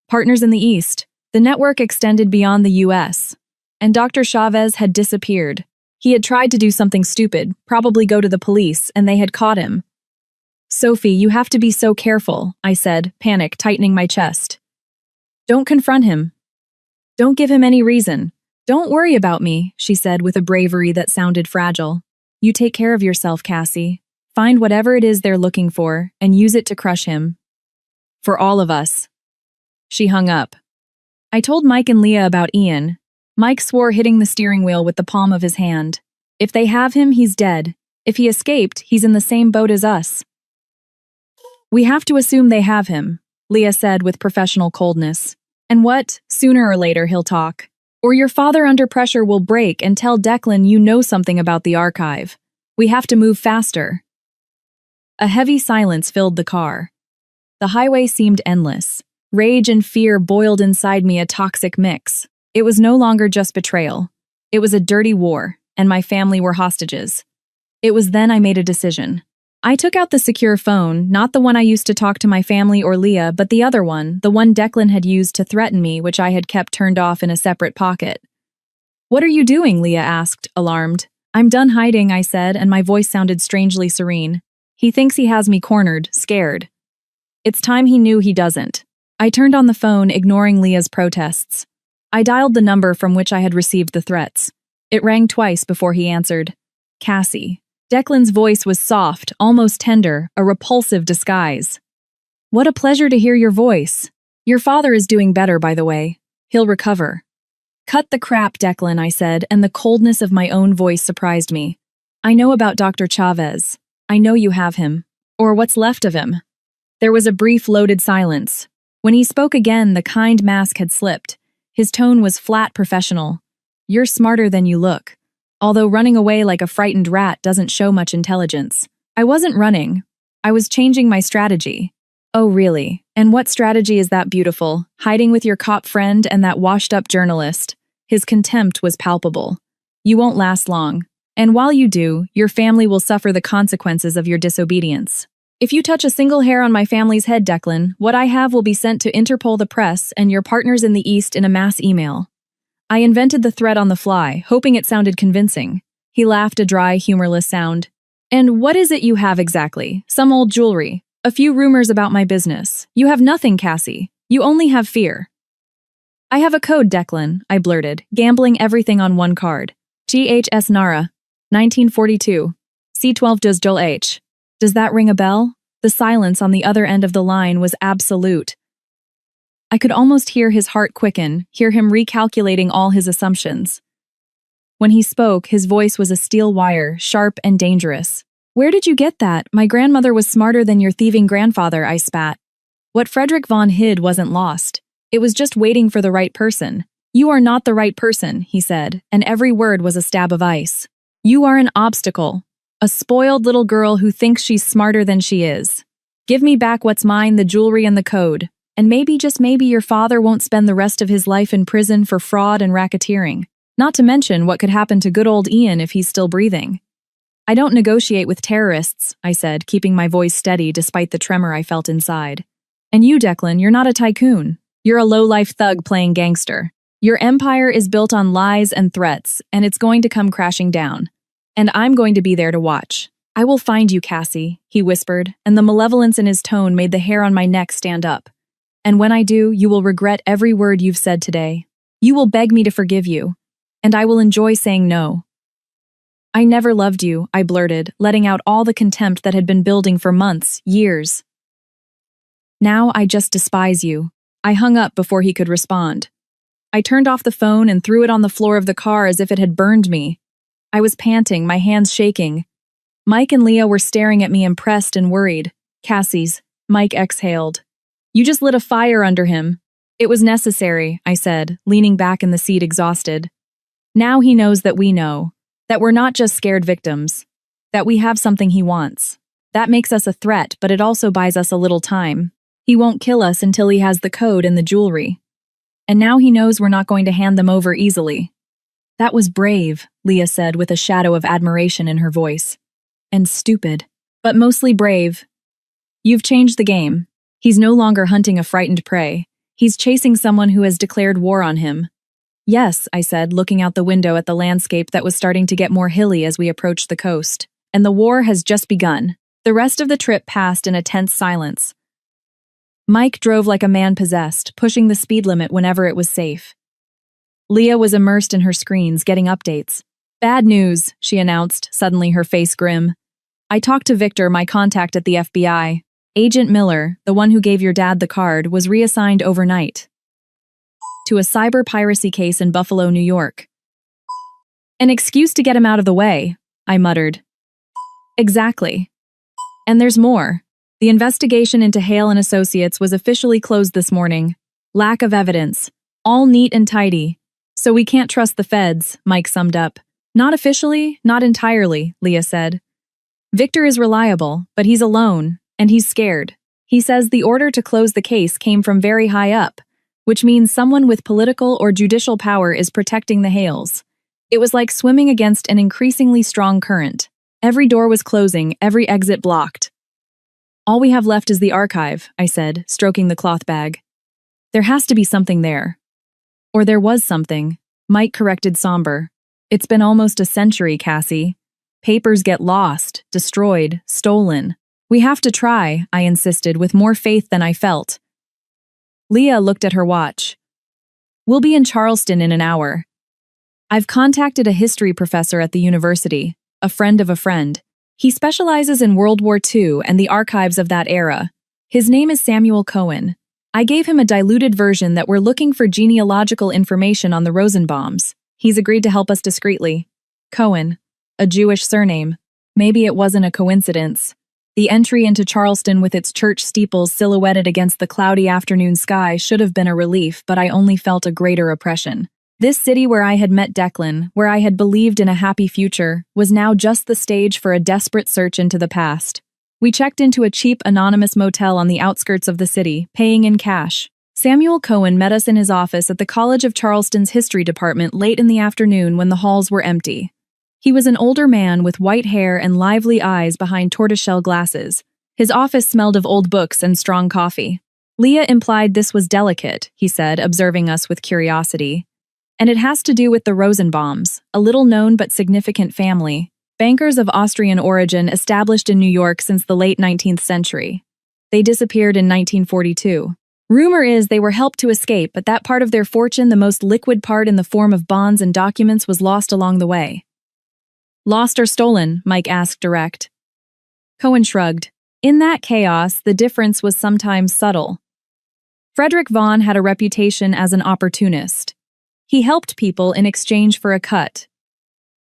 Partners in the East. The network extended beyond the US. And Dr. Chavez had disappeared. He had tried to do something stupid, probably go to the police, and they had caught him. Sophie, you have to be so careful, I said, panic tightening my chest. Don't confront him. Don't give him any reason. Don't worry about me, she said with a bravery that sounded fragile. You take care of yourself, Cassie. Find whatever it is they're looking for and use it to crush him. For all of us. She hung up. I told Mike and Leah about Ian. Mike swore, hitting the steering wheel with the palm of his hand. If they have him, he's dead. If he escaped, he's in the same boat as us. We have to assume they have him, Leah said with professional coldness. And what? Sooner or later he'll talk. Or your father under pressure will break and tell Declan you know something about the archive. We have to move faster. A heavy silence filled the car. The highway seemed endless. Rage and fear boiled inside me, a toxic mix. It was no longer just betrayal. It was a dirty war, and my family were hostages. It was then I made a decision. I took out the secure phone, not the one I used to talk to my family or Leah, but the other one, the one Declan had used to threaten me, which I had kept turned off in a separate pocket. What are you doing? Leah asked, alarmed. I'm done hiding, I said, and my voice sounded strangely serene. He thinks he has me cornered, scared. It's time he knew he doesn't. I turned on the phone, ignoring Leah's protests. I dialed the number from which I had received the threats. It rang twice before he answered. Cassie. Declan's voice was soft, almost tender, a repulsive disguise. What a pleasure to hear your voice. Your father is doing better, by the way. He'll recover. Cut the crap, Declan, I said, and the coldness of my own voice surprised me. I know about Dr. Chavez. I know you have him. Or what's left of him. There was a brief, loaded silence. When he spoke again, the kind mask had slipped. His tone was flat, professional. You're smarter than you look. Although running away like a frightened rat doesn't show much intelligence. I wasn't running. I was changing my strategy. Oh, really? And what strategy is that, beautiful? Hiding with your cop friend and that washed-up journalist. His contempt was palpable. You won't last long. And while you do, your family will suffer the consequences of your disobedience. If you touch a single hair on my family's head, Declan, what I have will be sent to Interpol, the press, and your partners in the East in a mass email. I invented the threat on the fly, hoping it sounded convincing. He laughed, a dry, humorless sound. And what is it you have exactly? Some old jewelry. A few rumors about my business. You have nothing, Cassie. You only have fear. I have a code, Declan, I blurted, gambling everything on one card. GHS Nara, 1942. C12 does Joel H. Does that ring a bell? The silence on the other end of the line was absolute. I could almost hear his heart quicken, hear him recalculating all his assumptions. When he spoke, his voice was a steel wire, sharp and dangerous. Where did you get that? My grandmother was smarter than your thieving grandfather, I spat. What Frederick von hid wasn't lost. It was just waiting for the right person. You are not the right person, he said, and every word was a stab of ice. You are an obstacle. A spoiled little girl who thinks she's smarter than she is. Give me back what's mine, the jewelry and the code. And maybe, just maybe, your father won't spend the rest of his life in prison for fraud and racketeering. Not to mention what could happen to good old Ian if he's still breathing. I don't negotiate with terrorists, I said, keeping my voice steady despite the tremor I felt inside. And you, Declan, you're not a tycoon. You're a low-life thug playing gangster. Your empire is built on lies and threats, and it's going to come crashing down. And I'm going to be there to watch. I will find you, Cassie, he whispered, and the malevolence in his tone made the hair on my neck stand up. And when I do, you will regret every word you've said today. You will beg me to forgive you, and I will enjoy saying no. I never loved you, I blurted, letting out all the contempt that had been building for months, years. Now I just despise you. I hung up before he could respond. I turned off the phone and threw it on the floor of the car as if it had burned me. I was panting, my hands shaking. Mike and Leah were staring at me, impressed and worried. Mike exhaled. You just lit a fire under him. It was necessary, I said, leaning back in the seat exhausted. Now he knows that we know. That we're not just scared victims. That we have something he wants. That makes us a threat, but it also buys us a little time. He won't kill us until he has the code and the jewelry. And now he knows we're not going to hand them over easily. That was brave, Leah said with a shadow of admiration in her voice. And stupid. But mostly brave. You've changed the game. He's no longer hunting a frightened prey. He's chasing someone who has declared war on him. Yes, I said, looking out the window at the landscape that was starting to get more hilly as we approached the coast. And the war has just begun. The rest of the trip passed in a tense silence. Mike drove like a man possessed, pushing the speed limit whenever it was safe. Leah was immersed in her screens, getting updates. Bad news, she announced, suddenly her face grim. I talked to Victor, my contact at the FBI. Agent Miller, the one who gave your dad the card, was reassigned overnight to a cyber piracy case in Buffalo, New York. An excuse to get him out of the way, I muttered. Exactly. And there's more. The investigation into Hale and Associates was officially closed this morning. Lack of evidence. All neat and tidy. So we can't trust the feds, Mike summed up. Not officially, not entirely, Leah said. Victor is reliable, but he's alone, and he's scared. He says the order to close the case came from very high up, which means someone with political or judicial power is protecting the Hales. It was like swimming against an increasingly strong current. Every door was closing, every exit blocked. All we have left is the archive, I said, stroking the cloth bag. There has to be something there. Or there was something, Mike corrected somber. It's been almost a century, Cassie. Papers get lost, destroyed, stolen. We have to try, I insisted, with more faith than I felt. Leah looked at her watch. We'll be in Charleston in an hour. I've contacted a history professor at the university, a friend of a friend. He specializes in World War II and the archives of that era. His name is Samuel Cohen. I gave him a diluted version that we're looking for genealogical information on the Rosenbaums. He's agreed to help us discreetly. Cohen, a Jewish surname. Maybe it wasn't a coincidence. The entry into Charleston with its church steeples silhouetted against the cloudy afternoon sky should have been a relief, but I only felt a greater oppression. This city where I had met Declan, where I had believed in a happy future, was now just the stage for a desperate search into the past. We checked into a cheap, anonymous motel on the outskirts of the city, paying in cash. Samuel Cohen met us in his office at the College of Charleston's history department late in the afternoon when the halls were empty. He was an older man with white hair and lively eyes behind tortoiseshell glasses. His office smelled of old books and strong coffee. Leah implied this was delicate, he said, observing us with curiosity. And it has to do with the Rosenbaums, a little-known but significant family. Bankers of Austrian origin established in New York since the late 19th century. They disappeared in 1942. Rumor is they were helped to escape, but that part of their fortune, the most liquid part in the form of bonds and documents, was lost along the way. Lost or stolen? Mike asked direct. Cohen shrugged. In that chaos, the difference was sometimes subtle. Frederick Vaughan had a reputation as an opportunist. He helped people in exchange for a cut.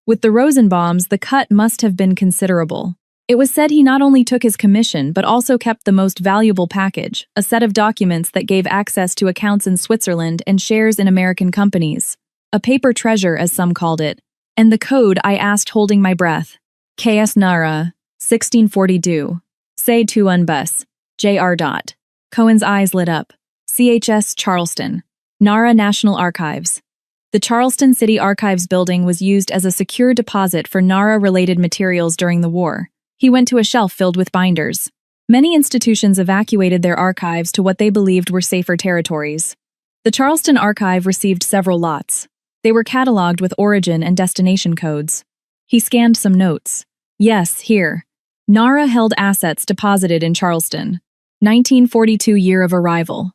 With the Rosenbaums, the cut must have been considerable. It was said he not only took his commission, but also kept the most valuable package, a set of documents that gave access to accounts in Switzerland and shares in American companies. A paper treasure, as some called it. And the code, I asked, holding my breath. KS Nara, 1642. Say tu unbus. J.R. Cohen's eyes lit up. CHS Charleston. Nara National Archives. The Charleston City Archives building was used as a secure deposit for Nara-related materials during the war. He went to a shelf filled with binders. Many institutions evacuated their archives to what they believed were safer territories. The Charleston Archive received several lots. They were cataloged with origin and destination codes. He scanned some notes. Yes, here. Nara held assets deposited in Charleston. 1942 year of arrival.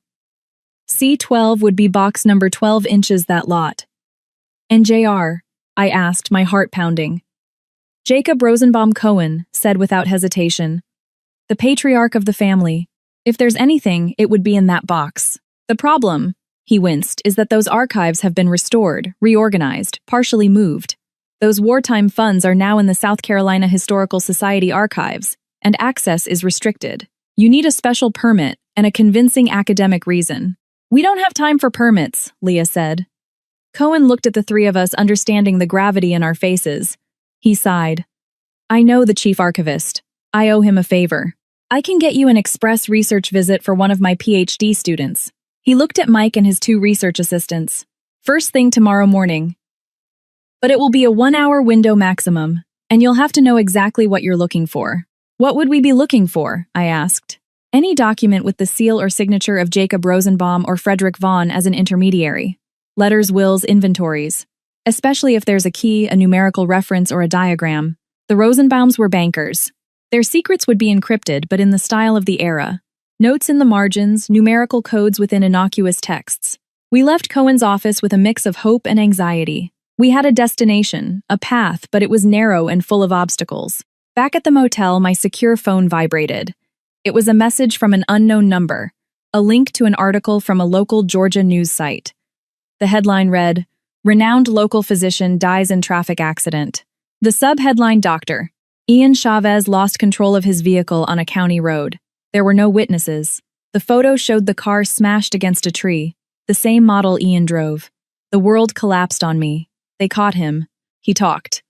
C12 would be box number 12 inches that lot. And J.R., I asked, my heart pounding. Jacob Rosenbaum Cohen said without hesitation. The patriarch of the family. If there's anything, it would be in that box. The problem, he winced, is that those archives have been restored, reorganized, partially moved. Those wartime funds are now in the South Carolina Historical Society archives, and access is restricted. You need a special permit and a convincing academic reason. We don't have time for permits, Leah said. Cohen looked at the three of us, understanding the gravity in our faces. He sighed. I know the chief archivist. I owe him a favor. I can get you an express research visit for one of my PhD students. He looked at Mike and his two research assistants. First thing tomorrow morning. but it will be a 1-hour window maximum, and you'll have to know exactly what you're looking for. What would we be looking for? I asked. Any document with the seal or signature of Jacob Rosenbaum or Frederick Vaughn as an intermediary. Letters, wills, inventories. Especially if there's a key, a numerical reference, or a diagram. The Rosenbaums were bankers. Their secrets would be encrypted, but in the style of the era. Notes in the margins, numerical codes within innocuous texts. We left Cohen's office with a mix of hope and anxiety. We had a destination, a path, but it was narrow and full of obstacles. Back at the motel, my secure phone vibrated. It was a message from an unknown number, a link to an article from a local Georgia news site. The headline read, "Renowned local physician dies in traffic accident." The subheadline, Dr. Ian Chavez lost control of his vehicle on a county road. There were no witnesses. The photo showed the car smashed against a tree, the same model Ian drove. The world collapsed on me. They caught him. He talked.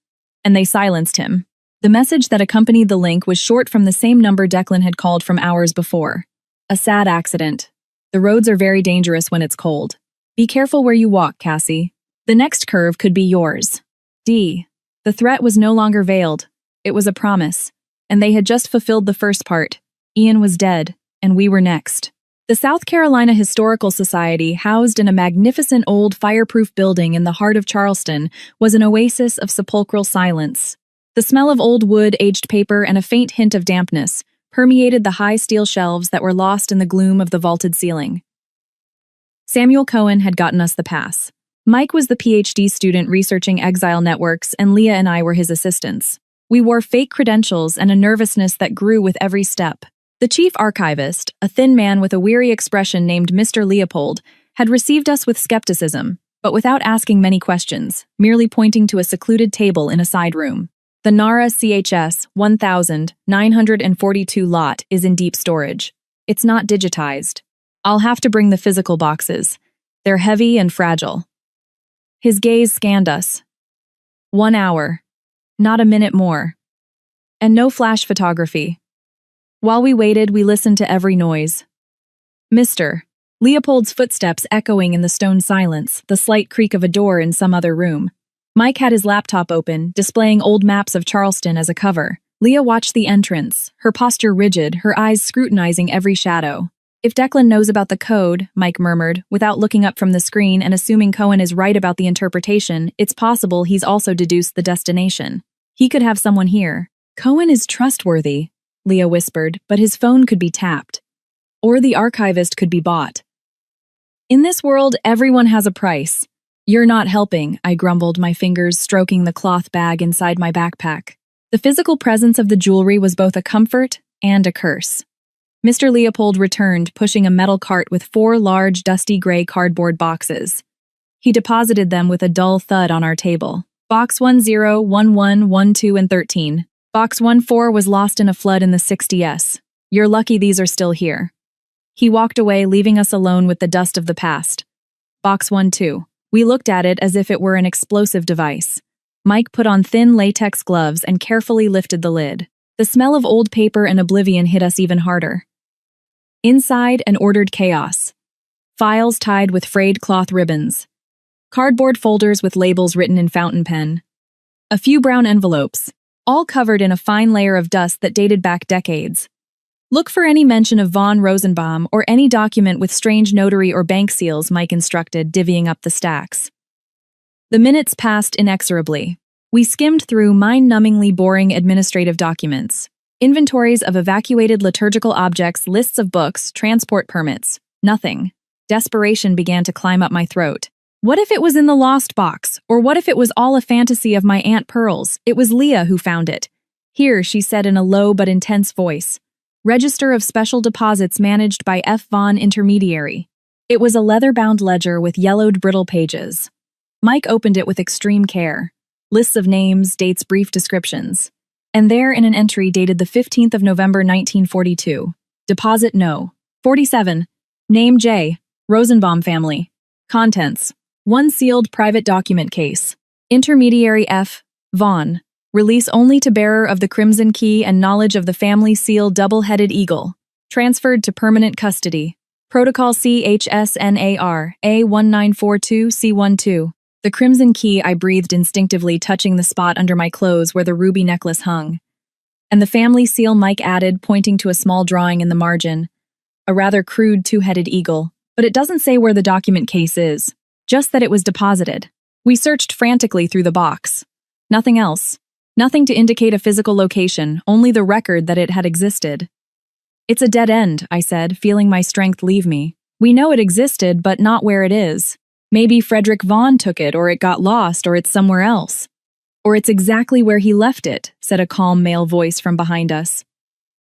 And they silenced him. The message that accompanied the link was short from the same number Declan had called from hours before. A sad accident. The roads are very dangerous when it's cold. Be careful where you walk, Cassie. The next curve could be yours. D. The threat was no longer veiled. It was a promise. And they had just fulfilled the first part. Ian was dead, and we were next. The South Carolina Historical Society, housed in a magnificent old fireproof building in the heart of Charleston, was an oasis of sepulchral silence. The smell of old wood, aged paper, and a faint hint of dampness permeated the high steel shelves that were lost in the gloom of the vaulted ceiling. Samuel Cohen had gotten us the pass. Mike was the PhD student researching exile networks, and Leah and I were his assistants. We wore fake credentials and a nervousness that grew with every step. The chief archivist, a thin man with a weary expression named Mr. Leopold, had received us with skepticism, but without asking many questions, merely pointing to a secluded table in a side room. The NARA CHS 1942 lot is in deep storage. It's not digitized. I'll have to bring the physical boxes. They're heavy and fragile. His gaze scanned us. 1 hour. Not a minute more. And no flash photography. While we waited, we listened to every noise. Mr. Leopold's footsteps echoing in the stone silence, the slight creak of a door in some other room. Mike had his laptop open, displaying old maps of Charleston as a cover. Leah watched the entrance, her posture rigid, her eyes scrutinizing every shadow. If Declan knows about the code, Mike murmured, without looking up from the screen and assuming Cohen is right about the interpretation, it's possible he's also deduced the destination. He could have someone here. Cohen is trustworthy, Leah whispered, but his phone could be tapped. Or the archivist could be bought. In this world, everyone has a price. You're not helping, I grumbled, my fingers stroking the cloth bag inside my backpack. The physical presence of the jewelry was both a comfort and a curse. Mr. Leopold returned, pushing a metal cart with 4 large, dusty gray cardboard boxes. He deposited them with a dull thud on our table. Box 10, 11, 12, and 13. Box 14 was lost in a flood in the 60s. You're lucky these are still here. He walked away, leaving us alone with the dust of the past. Box 12. We looked at it as if it were an explosive device. Mike put on thin latex gloves and carefully lifted the lid. The smell of old paper and oblivion hit us even harder. Inside, an ordered chaos. Files tied with frayed cloth ribbons. Cardboard folders with labels written in fountain pen. A few brown envelopes, all covered in a fine layer of dust that dated back decades. Look for any mention of von Rosenbaum or any document with strange notary or bank seals, Mike instructed, divvying up the stacks. The minutes passed inexorably. We skimmed through mind-numbingly boring administrative documents. Inventories of evacuated liturgical objects, lists of books, transport permits. Nothing. Desperation began to climb up my throat. What if it was in the lost box? Or what if it was all a fantasy of my Aunt Pearl's? It was Leah who found it. Here, she said in a low but intense voice. Register of Special Deposits managed by F. Vaughn Intermediary. It was a leather-bound ledger with yellowed brittle pages. Mike opened it with extreme care. Lists of names, dates, brief descriptions. And there, in an entry dated the 15th of November 1942, Deposit No. 47. Name J. Rosenbaum family. Contents. 1 sealed private document case. Intermediary F. Vaughn. Release only to bearer of the Crimson Key and knowledge of the family seal double-headed eagle. Transferred to permanent custody. Protocol CHSNAR A1942C12. The crimson key, I breathed instinctively, touching the spot under my clothes where the ruby necklace hung. And the family seal, Mike added, pointing to a small drawing in the margin. A rather crude two-headed eagle, but it doesn't say where the document case is, just that it was deposited. We searched frantically through the box. Nothing else. Nothing to indicate a physical location, only the record that it had existed. It's a dead end, I said, feeling my strength leave me. We know it existed, but not where it is. Maybe Frederick Vaughn took it, or it got lost, or it's somewhere else. Or it's exactly where he left it, said a calm male voice from behind us.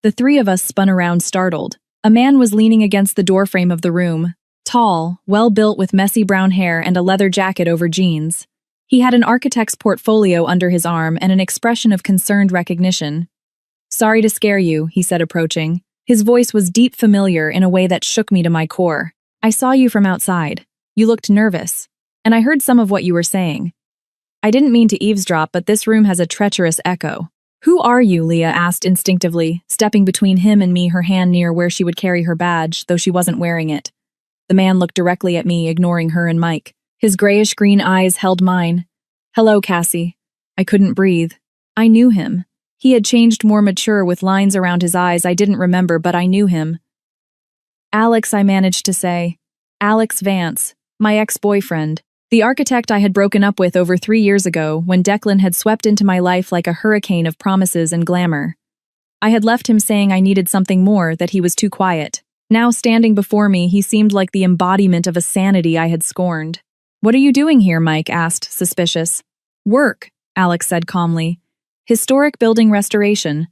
The three of us spun around, startled. A man was leaning against the doorframe of the room, tall, well-built with messy brown hair and a leather jacket over jeans. He had an architect's portfolio under his arm and an expression of concerned recognition. Sorry to scare you, he said, approaching. His voice was deep familiar in a way that shook me to my core. I saw you from outside. You looked nervous, and I heard some of what you were saying. I didn't mean to eavesdrop, but this room has a treacherous echo. Who are you? Leah asked instinctively, stepping between him and me, her hand near where she would carry her badge, though she wasn't wearing it. The man looked directly at me, ignoring her and Mike. His grayish-green eyes held mine. Hello, Cassie. I couldn't breathe. I knew him. He had changed, more mature, with lines around his eyes I didn't remember, but I knew him. Alex, I managed to say. Alex Vance. My ex-boyfriend, the architect I had broken up with over 3 years ago when Declan had swept into my life like a hurricane of promises and glamour. I had left him saying I needed something more, that he was too quiet. Now, standing before me, he seemed like the embodiment of a sanity I had scorned. What are you doing here? Mike asked, suspicious. Work, Alex said calmly. Historic building restoration.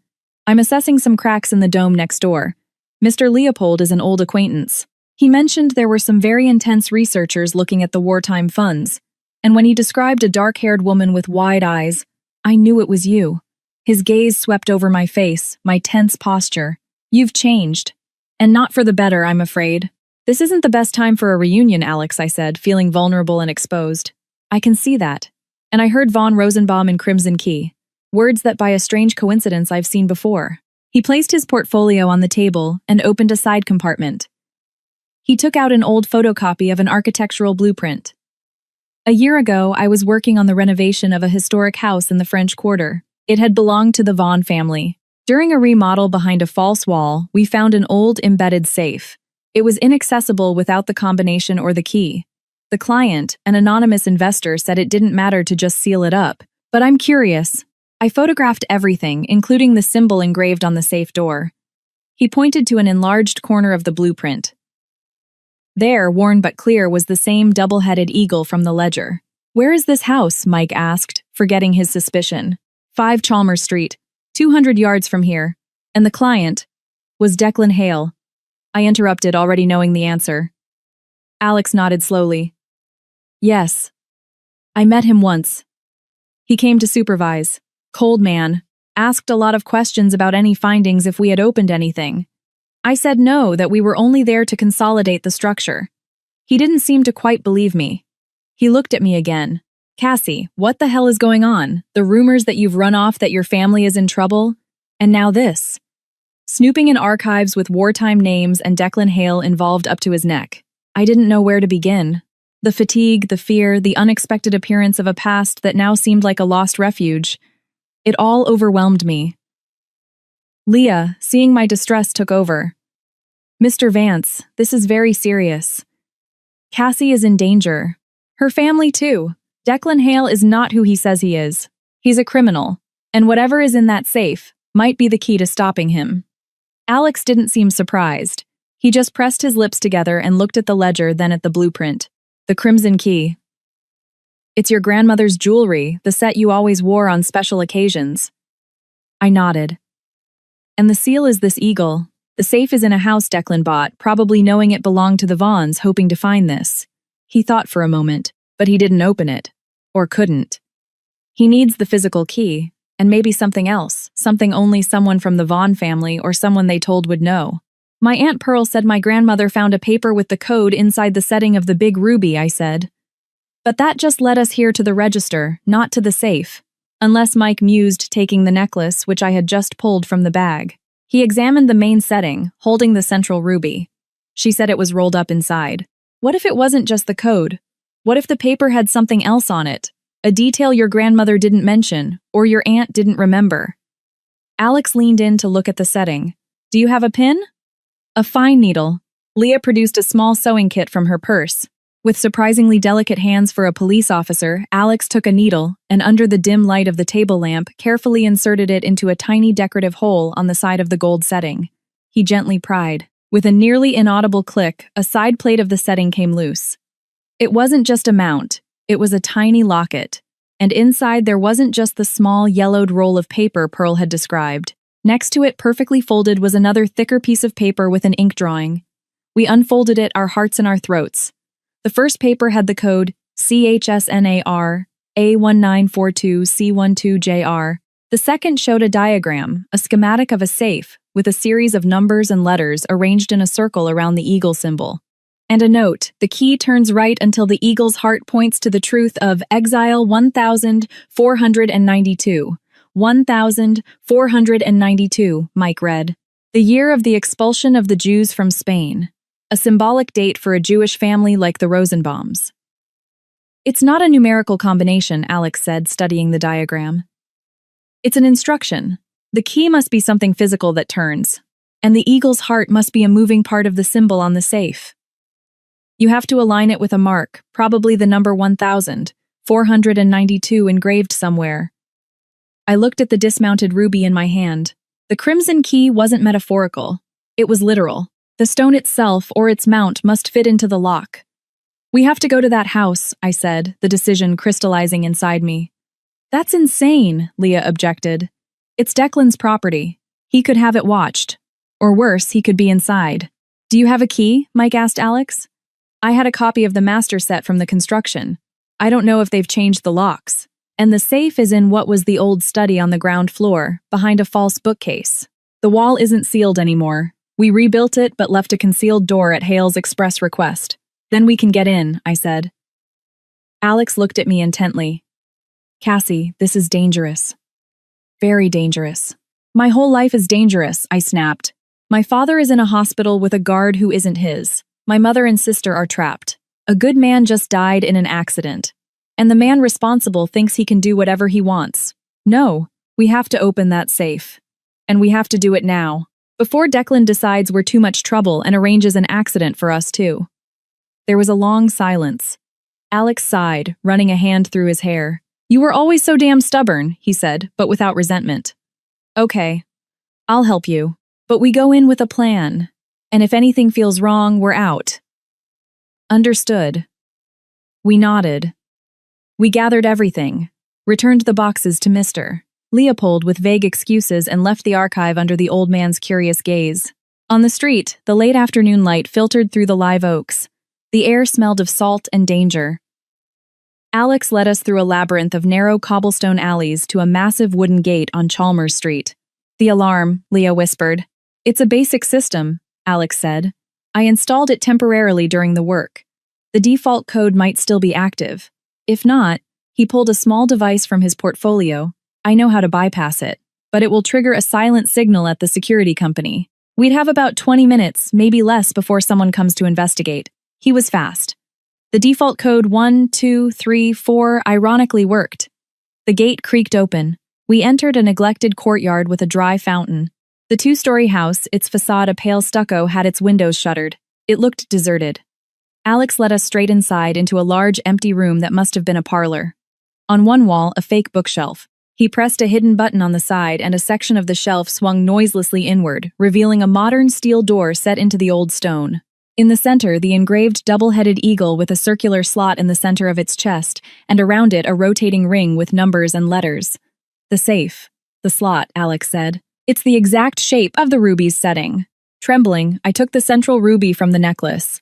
I'm assessing some cracks in the dome next door. Mr. Leopold is an old acquaintance. He mentioned there were some very intense researchers looking at the wartime funds, and when he described a dark-haired woman with wide eyes, I knew it was you. His gaze swept over my face, my tense posture. You've changed. And not for the better, I'm afraid. This isn't the best time for a reunion, Alex, I said, feeling vulnerable and exposed. I can see that. And I heard von Rosenbaum in Crimson Key. Words that by a strange coincidence I've seen before. He placed his portfolio on the table and opened a side compartment. He took out an old photocopy of an architectural blueprint. A year ago, I was working on the renovation of a historic house in the French Quarter. It had belonged to the Vaughn family. During a remodel behind a false wall, we found an old embedded safe. It was inaccessible without the combination or the key. The client, an anonymous investor, said it didn't matter to just seal it up. But I'm curious. I photographed everything, including the symbol engraved on the safe door. He pointed to an enlarged corner of the blueprint. There, worn but clear, was the same double-headed eagle from the ledger. Where is this house? Mike asked, forgetting his suspicion. 5 Chalmers Street, 200 yards from here. And the client was Declan Hale. I interrupted, already knowing the answer. Alex nodded slowly. Yes. I met him once. He came to supervise. Cold man. Asked a lot of questions about any findings, if we had opened anything. I said no, that we were only there to consolidate the structure. He didn't seem to quite believe me. He looked at me again. Cassie, what the hell is going on? The rumors that you've run off that your family is in trouble? And now this. Snooping in archives with wartime names and Declan Hale involved up to his neck. I didn't know where to begin. The fatigue, the fear, the unexpected appearance of a past that now seemed like a lost refuge. It all overwhelmed me. Leah, seeing my distress, took over. Mr. Vance, this is very serious. Cassie is in danger. Her family, too. Declan Hale is not who he says he is. He's a criminal, and whatever is in that safe might be the key to stopping him. Alex didn't seem surprised. He just pressed his lips together and looked at the ledger, then at the blueprint. The crimson key. It's your grandmother's jewelry, the set you always wore on special occasions. I nodded. And the seal is this eagle. The safe is in a house Declan bought, probably knowing it belonged to the Vaughns, hoping to find this. He thought for a moment, but he didn't open it. Or couldn't. He needs the physical key, and maybe something else, something only someone from the Vaughn family or someone they told would know. My Aunt Pearl said my grandmother found a paper with the code inside the setting of the big ruby, I said. But that just led us here to the register, not to the safe. Unless Mike mused, taking the necklace, which I had just pulled from the bag. He examined the main setting, holding the central ruby. She said it was rolled up inside. What if it wasn't just the code? What if the paper had something else on it? A detail your grandmother didn't mention, or your aunt didn't remember. Alex leaned in to look at the setting. Do you have a pin? A fine needle. Leah produced a small sewing kit from her purse. With surprisingly delicate hands for a police officer, Alex took a needle and, under the dim light of the table lamp, carefully inserted it into a tiny decorative hole on the side of the gold setting. He gently pried. With a nearly inaudible click, a side plate of the setting came loose. It wasn't just a mount, it was a tiny locket. And inside there wasn't just the small, yellowed roll of paper Pearl had described. Next to it, perfectly folded, was another thicker piece of paper with an ink drawing. We unfolded it, our hearts in our throats. The first paper had the code CHSNAR A1942C12JR. The second showed a diagram, a schematic of a safe, with a series of numbers and letters arranged in a circle around the eagle symbol. And a note: the key turns right until the eagle's heart points to the truth of Exile 1492. 1492, Mike read. The year of the expulsion of the Jews from Spain. A symbolic date for a Jewish family like the Rosenbaums. It's not a numerical combination, Alex said, studying the diagram. It's an instruction. The key must be something physical that turns, and the eagle's heart must be a moving part of the symbol on the safe. You have to align it with a mark, probably the number 1492 engraved somewhere. I looked at the dismounted ruby in my hand. The crimson key wasn't metaphorical. It was literal. The stone itself, or its mount, must fit into the lock. We have to go to that house, I said, the decision crystallizing inside me. That's insane, Leah objected. It's Declan's property. He could have it watched. Or worse, he could be inside. Do you have a key? Mike asked Alex. I had a copy of the master set from the construction. I don't know if they've changed the locks. And the safe is in what was the old study on the ground floor, behind a false bookcase. The wall isn't sealed anymore. We rebuilt it but left a concealed door at Hale's express request. Then we can get in, I said. Alex looked at me intently. Cassie, this is dangerous. Very dangerous. My whole life is dangerous, I snapped. My father is in a hospital with a guard who isn't his. My mother and sister are trapped. A good man just died in an accident. And the man responsible thinks he can do whatever he wants. No, we have to open that safe. And we have to do it now. Before Declan decides we're too much trouble and arranges an accident for us too. There was a long silence. Alex sighed, running a hand through his hair. You were always so damn stubborn, he said, but without resentment. Okay, I'll help you. But we go in with a plan. And if anything feels wrong, we're out. Understood. We nodded. We gathered everything, returned the boxes to Mr. Leopold with vague excuses, and left the archive under the old man's curious gaze. On the street, the late afternoon light filtered through the live oaks. The air smelled of salt and danger. Alex led us through a labyrinth of narrow cobblestone alleys to a massive wooden gate on Chalmers Street. The alarm, Leah whispered. It's a basic system, Alex said. I installed it temporarily during the work. The default code might still be active. If not, he pulled a small device from his portfolio. I know how to bypass it, but it will trigger a silent signal at the security company. We'd have about 20 minutes, maybe less, before someone comes to investigate. He was fast. The default code 1234 ironically worked. The gate creaked open. We entered a neglected courtyard with a dry fountain. The two-story house, its facade a pale stucco, had its windows shuttered. It looked deserted. Alex led us straight inside into a large empty room that must have been a parlor. On one wall, a fake bookshelf. He pressed a hidden button on the side, and a section of the shelf swung noiselessly inward, revealing a modern steel door set into the old stone. In the center, the engraved double-headed eagle with a circular slot in the center of its chest, and around it a rotating ring with numbers and letters. The safe. The slot, Alex said. It's the exact shape of the ruby's setting. Trembling, I took the central ruby from the necklace.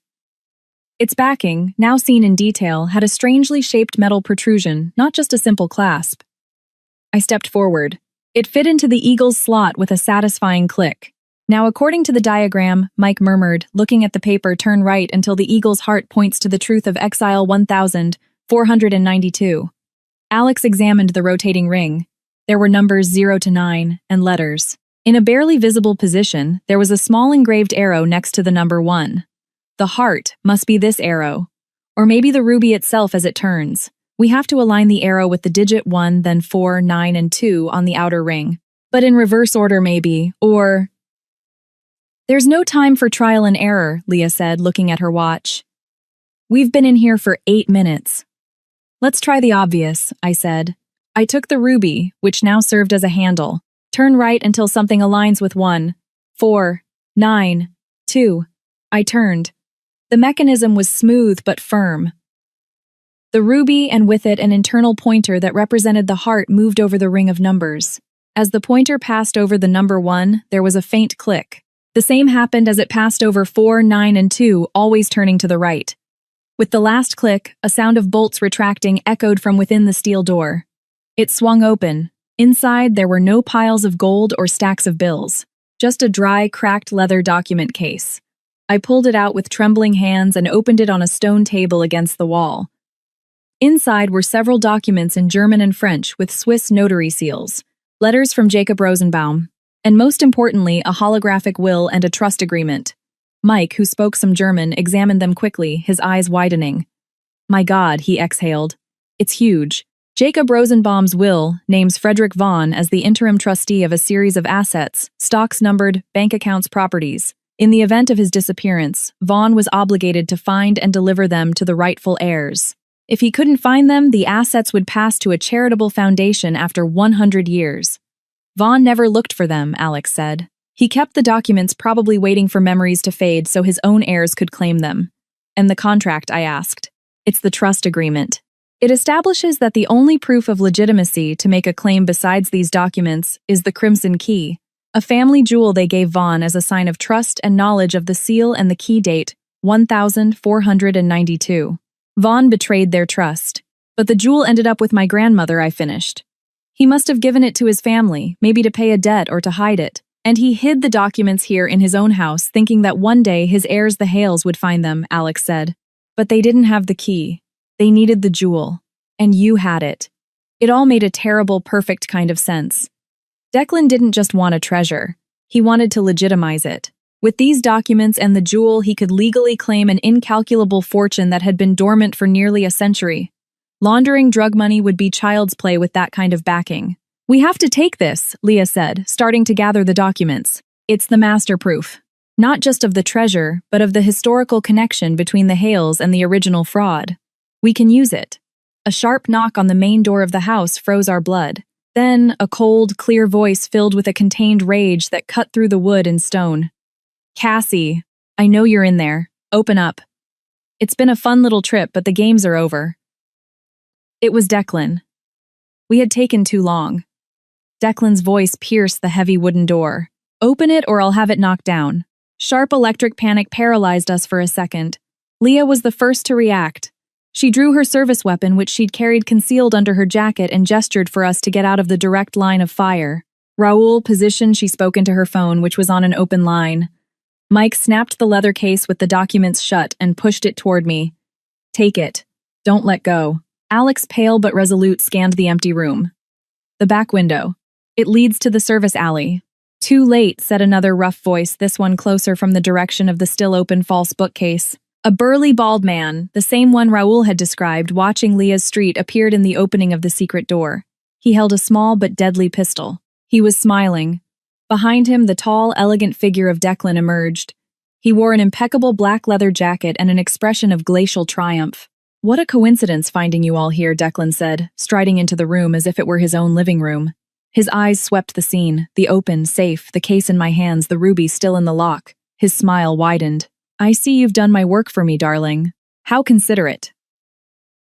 Its backing, now seen in detail, had a strangely shaped metal protrusion, not just a simple clasp. I stepped forward. It fit into the eagle's slot with a satisfying click. Now, according to the diagram, Mike murmured, looking at the paper, turn right until the eagle's heart points to the truth of Exile 1492. Alex examined the rotating ring. There were numbers 0 to 9, and letters. In a barely visible position, there was a small engraved arrow next to the number 1. The heart must be this arrow. Or maybe the ruby itself as it turns. We have to align the arrow with the digit 1, then 4, 9, and 2 on the outer ring. But in reverse order maybe, or... There's no time for trial and error, Leah said, looking at her watch. We've been in here for 8 minutes. Let's try the obvious, I said. I took the ruby, which now served as a handle. Turn right until something aligns with 1, 4, 9, 2. I turned. The mechanism was smooth but firm. The ruby and with it an internal pointer that represented the heart moved over the ring of numbers. As the pointer passed over the number 1, there was a faint click. The same happened as it passed over 4, 9, and 2, always turning to the right. With the last click, a sound of bolts retracting echoed from within the steel door. It swung open. Inside, there were no piles of gold or stacks of bills, just a dry, cracked leather document case. I pulled it out with trembling hands and opened it on a stone table against the wall. Inside were several documents in German and French with Swiss notary seals, letters from Jacob Rosenbaum, and most importantly, a holographic will and a trust agreement. Mike, who spoke some German, examined them quickly, his eyes widening. My God, he exhaled. It's huge. Jacob Rosenbaum's will names Frederick Vaughn as the interim trustee of a series of assets, stocks numbered, bank accounts, properties. In the event of his disappearance, Vaughn was obligated to find and deliver them to the rightful heirs. If he couldn't find them, the assets would pass to a charitable foundation after 100 years. Vaughn never looked for them, Alex said. He kept the documents, probably waiting for memories to fade so his own heirs could claim them. And the contract, I asked. It's the trust agreement. It establishes that the only proof of legitimacy to make a claim besides these documents is the Crimson Key, a family jewel they gave Vaughn as a sign of trust and knowledge of the seal and the key date, 1492. Vaughn betrayed their trust. But the jewel ended up with my grandmother, I finished. He must have given it to his family, maybe to pay a debt or to hide it. And he hid the documents here in his own house, thinking that one day his heirs, the Hales, would find them, Alex said. But they didn't have the key. They needed the jewel. And you had it. It all made a terrible, perfect kind of sense. Declan didn't just want a treasure. He wanted to legitimize it. With these documents and the jewel, he could legally claim an incalculable fortune that had been dormant for nearly a century. Laundering drug money would be child's play with that kind of backing. We have to take this, Leah said, starting to gather the documents. It's the master proof. Not just of the treasure, but of the historical connection between the Hales and the original fraud. We can use it. A sharp knock on the main door of the house froze our blood. Then, a cold, clear voice filled with a contained rage that cut through the wood and stone. Cassie, I know you're in there. Open up. It's been a fun little trip, but the games are over. It was Declan. We had taken too long. Declan's voice pierced the heavy wooden door. Open it or I'll have it knocked down. Sharp electric panic paralyzed us for a second. Leah was the first to react. She drew her service weapon, which she'd carried concealed under her jacket, and gestured for us to get out of the direct line of fire. Raoul positioned, she spoke into her phone, which was on an open line. Mike snapped the leather case with the documents shut and pushed it toward me. Take it. Don't let go. Alex, pale but resolute, scanned the empty room. The back window. It leads to the service alley. Too late, said another rough voice, this one closer from the direction of the still-open false bookcase. A burly, bald man, the same one Raoul had described, watching Leah's street, appeared in the opening of the secret door. He held a small but deadly pistol. He was smiling. Behind him, the tall, elegant figure of Declan emerged. He wore an impeccable black leather jacket and an expression of glacial triumph. What a coincidence finding you all here, Declan said, striding into the room as if it were his own living room. His eyes swept the scene, the open, safe, the case in my hands, the ruby still in the lock. His smile widened. I see you've done my work for me, darling. How considerate.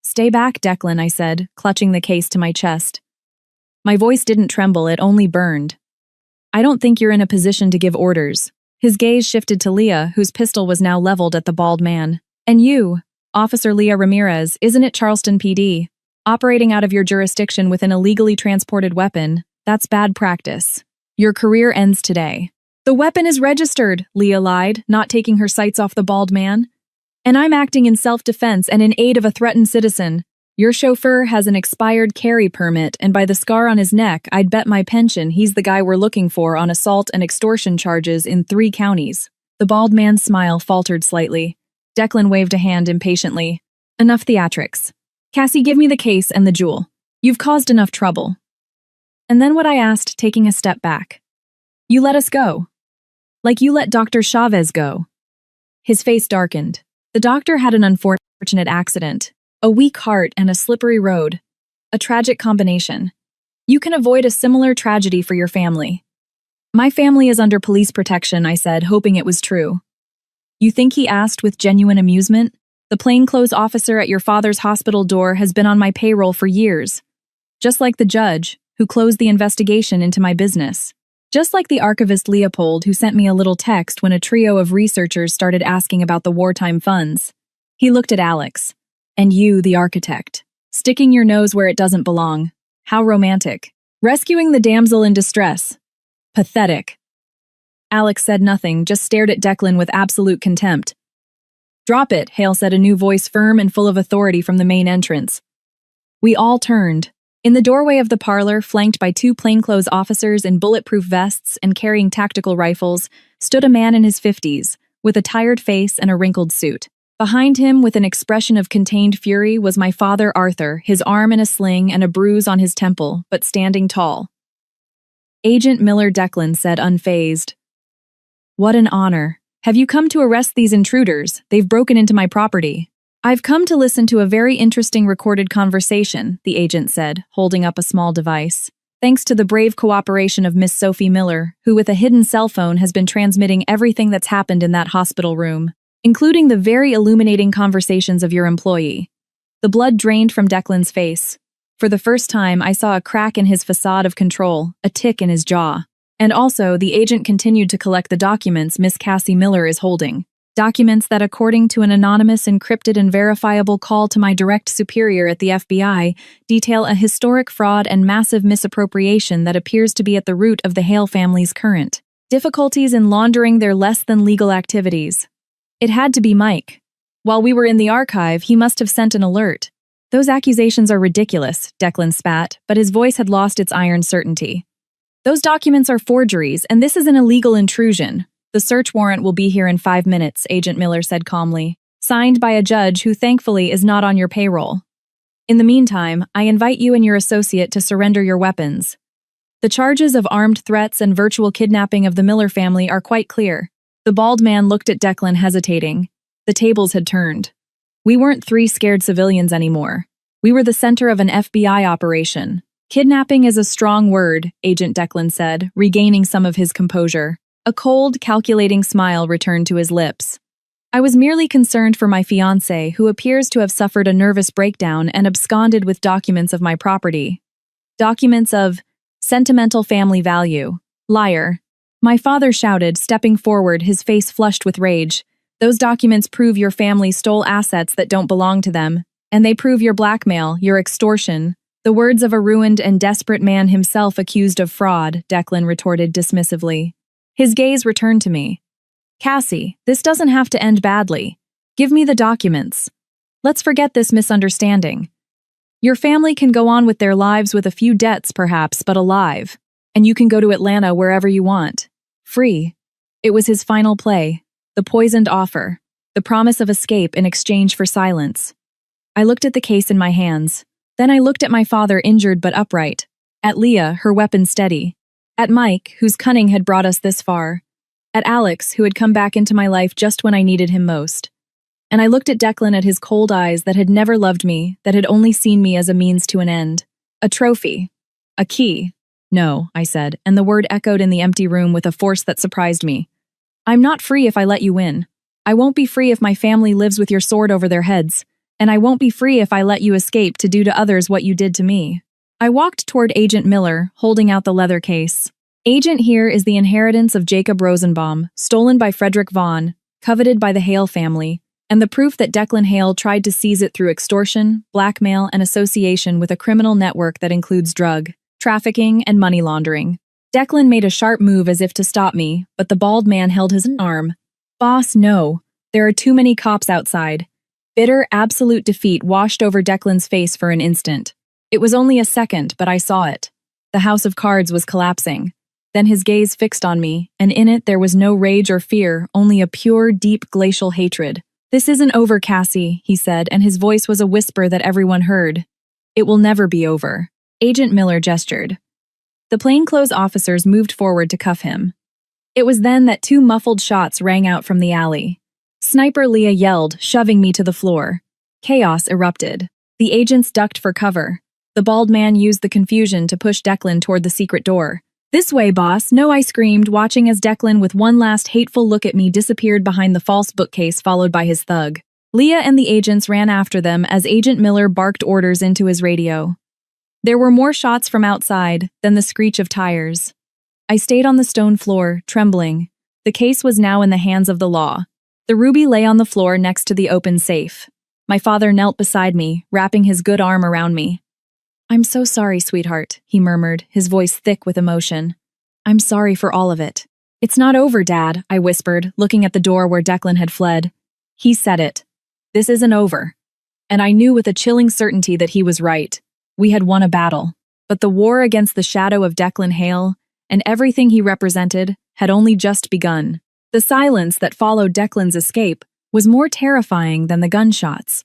Stay back, Declan, I said, clutching the case to my chest. My voice didn't tremble, it only burned. I don't think you're in a position to give orders. His gaze shifted to Leah, whose pistol was now leveled at the bald man. And you, Officer Leah Ramirez, isn't it Charleston PD? Operating out of your jurisdiction with an illegally transported weapon, that's bad practice. Your career ends today. The weapon is registered, Leah lied, not taking her sights off the bald man. And I'm acting in self-defense and in aid of a threatened citizen. Your chauffeur has an expired carry permit, and by the scar on his neck, I'd bet my pension he's the guy we're looking for on assault and extortion charges in 3 counties. The bald man's smile faltered slightly. Declan waved a hand impatiently. Enough theatrics. Cassie, give me the case and the jewel. You've caused enough trouble. And then what I asked, taking a step back. You let us go. Like you let Dr. Chavez go. His face darkened. The doctor had an unfortunate accident, a weak heart and a slippery road. A tragic combination. You can avoid a similar tragedy for your family. My family is under police protection, I said, hoping it was true. You think he asked with genuine amusement? The plainclothes officer at your father's hospital door has been on my payroll for years. Just like the judge, who closed the investigation into my business. Just like the archivist Leopold, who sent me a little text when a trio of researchers started asking about the wartime funds. He looked at Alex. And you, the architect. Sticking your nose where it doesn't belong. How romantic. Rescuing the damsel in distress. Pathetic. Alex said nothing, just stared at Declan with absolute contempt. Drop it, Hale said, a new voice firm and full of authority from the main entrance. We all turned. In the doorway of the parlor, flanked by two plainclothes officers in bulletproof vests and carrying tactical rifles, stood a man in his 50s, with a tired face and a wrinkled suit. Behind him, with an expression of contained fury, was my father Arthur, his arm in a sling and a bruise on his temple, but standing tall. Agent Miller Declan said, unfazed. What an honor. Have you come to arrest these intruders? They've broken into my property. I've come to listen to a very interesting recorded conversation, the agent said, holding up a small device. Thanks to the brave cooperation of Miss Sophie Miller, who with a hidden cell phone has been transmitting everything that's happened in that hospital room, including the very illuminating conversations of your employee. The blood drained from Declan's face. For the first time, I saw a crack in his facade of control, a tick in his jaw. And also, the agent continued to collect the documents Miss Cassie Miller is holding. Documents that, according to an anonymous, encrypted, and verifiable call to my direct superior at the FBI, detail a historic fraud and massive misappropriation that appears to be at the root of the Hale family's current difficulties in laundering their less-than-legal activities. It had to be Mike. While we were in the archive, he must have sent an alert. Those accusations are ridiculous, Declan spat, but his voice had lost its iron certainty. Those documents are forgeries, and this is an illegal intrusion. The search warrant will be here in 5 minutes, Agent Miller said calmly, signed by a judge who thankfully is not on your payroll. In the meantime, I invite you and your associate to surrender your weapons. The charges of armed threats and virtual kidnapping of the Miller family are quite clear. The bald man looked at Declan, hesitating. The tables had turned. We weren't 3 scared civilians anymore. We were the center of an FBI operation. Kidnapping is a strong word, Agent Declan said, regaining some of his composure. A cold, calculating smile returned to his lips. I was merely concerned for my fiancé, who appears to have suffered a nervous breakdown and absconded with documents of my property. Documents of sentimental family value. Liar. My father shouted, stepping forward, his face flushed with rage. Those documents prove your family stole assets that don't belong to them, and they prove your blackmail, your extortion. The words of a ruined and desperate man himself accused of fraud, Declan retorted dismissively. His gaze returned to me. Cassie, this doesn't have to end badly. Give me the documents. Let's forget this misunderstanding. Your family can go on with their lives with a few debts, perhaps, but alive. And you can go to Atlanta wherever you want. Free. It was his final play. The poisoned offer. The promise of escape in exchange for silence. I looked at the case in my hands. Then I looked at my father, injured but upright. At Leah, her weapon steady. At Mike, whose cunning had brought us this far. At Alex, who had come back into my life just when I needed him most. And I looked at Declan, at his cold eyes that had never loved me, that had only seen me as a means to an end. A trophy. A key. No, I said, and the word echoed in the empty room with a force that surprised me. I'm not free if I let you win. I won't be free if my family lives with your sword over their heads. And I won't be free if I let you escape to do to others what you did to me. I walked toward Agent Miller, holding out the leather case. Agent, here is the inheritance of Jacob Rosenbaum, stolen by Frederick Vaughn, coveted by the Hale family, and the proof that Declan Hale tried to seize it through extortion, blackmail, and association with a criminal network that includes drug, trafficking, and money laundering. Declan made a sharp move as if to stop me, but the bald man held his arm. Boss, no. There are too many cops outside. Bitter, absolute defeat washed over Declan's face for an instant. It was only a second, but I saw it. The house of cards was collapsing. Then his gaze fixed on me, and in it there was no rage or fear, only a pure, deep glacial hatred. "This isn't over, Cassie," he said, and his voice was a whisper that everyone heard. "It will never be over." Agent Miller gestured. The plainclothes officers moved forward to cuff him. It was then that two muffled shots rang out from the alley. Sniper Leah yelled, shoving me to the floor. Chaos erupted. The agents ducked for cover. The bald man used the confusion to push Declan toward the secret door. "This way, boss." "No," I screamed, watching as Declan, with one last hateful look at me, disappeared behind the false bookcase, followed by his thug. Leah and the agents ran after them as Agent Miller barked orders into his radio. There were more shots from outside than the screech of tires. I stayed on the stone floor, trembling. The case was now in the hands of the law. The ruby lay on the floor next to the open safe. My father knelt beside me, wrapping his good arm around me. "I'm so sorry, sweetheart," he murmured, his voice thick with emotion. "I'm sorry for all of it." "It's not over, Dad," I whispered, looking at the door where Declan had fled. He said it. "This isn't over." And I knew with a chilling certainty that he was right. We had won a battle. But the war against the shadow of Declan Hale, and everything he represented, had only just begun. The silence that followed Declan's escape was more terrifying than the gunshots.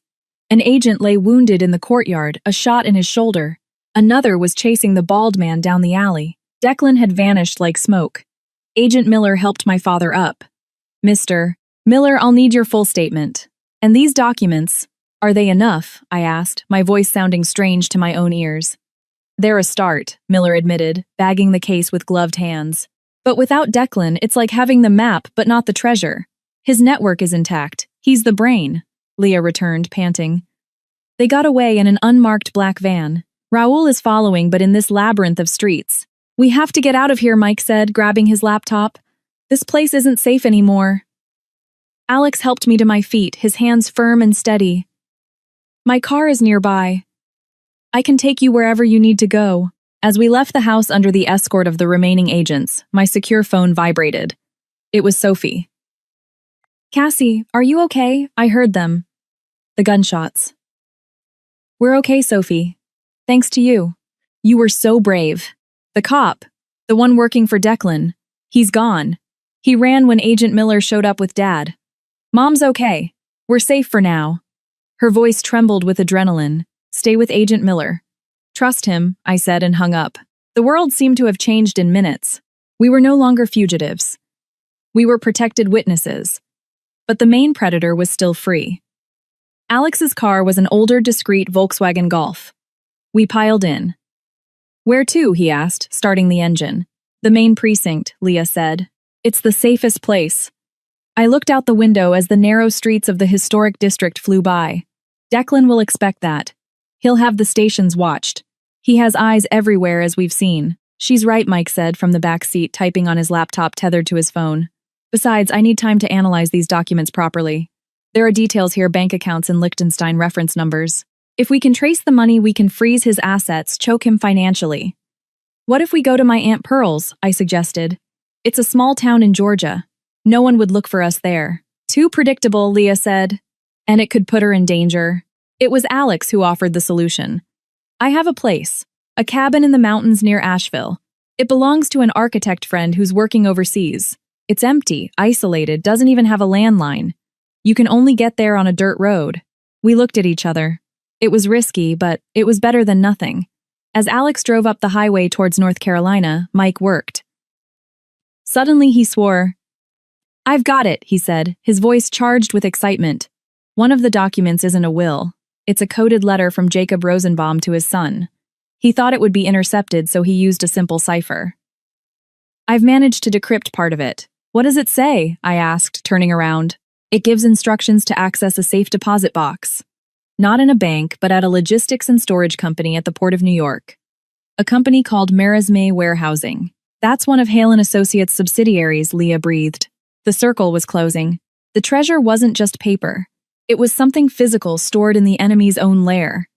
An agent lay wounded in the courtyard, a shot in his shoulder. Another was chasing the bald man down the alley. Declan had vanished like smoke. Agent Miller helped my father up. "Mr. Miller, I'll need your full statement. And these documents, are they enough?" I asked, my voice sounding strange to my own ears. "They're a start," Miller admitted, bagging the case with gloved hands. "But without Declan, it's like having the map but not the treasure. His network is intact. He's the brain," Leah returned, panting. "They got away in an unmarked black van. Raoul is following, but in this labyrinth of streets. We have to get out of here," Mike said, grabbing his laptop. "This place isn't safe anymore." Alex helped me to my feet, his hands firm and steady. "My car is nearby. I can take you wherever you need to go." As we left the house under the escort of the remaining agents, my secure phone vibrated. It was Sophie. "Cassie, are you okay?" I heard them. The gunshots. "We're okay, Sophie. Thanks to you. You were so brave." "The cop, the one working for Declan, he's gone. He ran when Agent Miller showed up with Dad. Mom's okay. We're safe for now." Her voice trembled with adrenaline. "Stay with Agent Miller. Trust him," I said and hung up. The world seemed to have changed in minutes. We were no longer fugitives. We were protected witnesses. But the main predator was still free. Alex's car was an older, discreet Volkswagen Golf. We piled in. "Where to?" he asked, starting the engine. "The main precinct," Leah said. "It's the safest place." I looked out the window as the narrow streets of the historic district flew by. Declan will expect that. He'll have the stations watched. He has eyes everywhere, as we've seen. "She's right," Mike said from the back seat, typing on his laptop tethered to his phone. "Besides, I need time to analyze these documents properly. There are details here, bank accounts and Liechtenstein reference numbers. If we can trace the money, we can freeze his assets, choke him financially." "What if we go to my Aunt Pearl's?" I suggested. "It's a small town in Georgia. No one would look for us there." "Too predictable," Leah said. "And it could put her in danger." It was Alex who offered the solution. "I have a place. A cabin in the mountains near Asheville. It belongs to an architect friend who's working overseas. It's empty, isolated, doesn't even have a landline. You can only get there on a dirt road." We looked at each other. It was risky, but it was better than nothing. As Alex drove up the highway towards North Carolina, Mike worked. Suddenly he swore. "I've got it," he said, his voice charged with excitement. "One of the documents isn't a will. It's a coded letter from Jacob Rosenbaum to his son. He thought it would be intercepted, so he used a simple cipher. I've managed to decrypt part of it." "What does it say?" I asked, turning around. "It gives instructions to access a safe deposit box. Not in a bank, but at a logistics and storage company at the Port of New York. A company called Marisme Warehousing. That's one of Hale & Associates' subsidiaries," Leah breathed. The circle was closing. The treasure wasn't just paper. It was something physical stored in the enemy's own lair.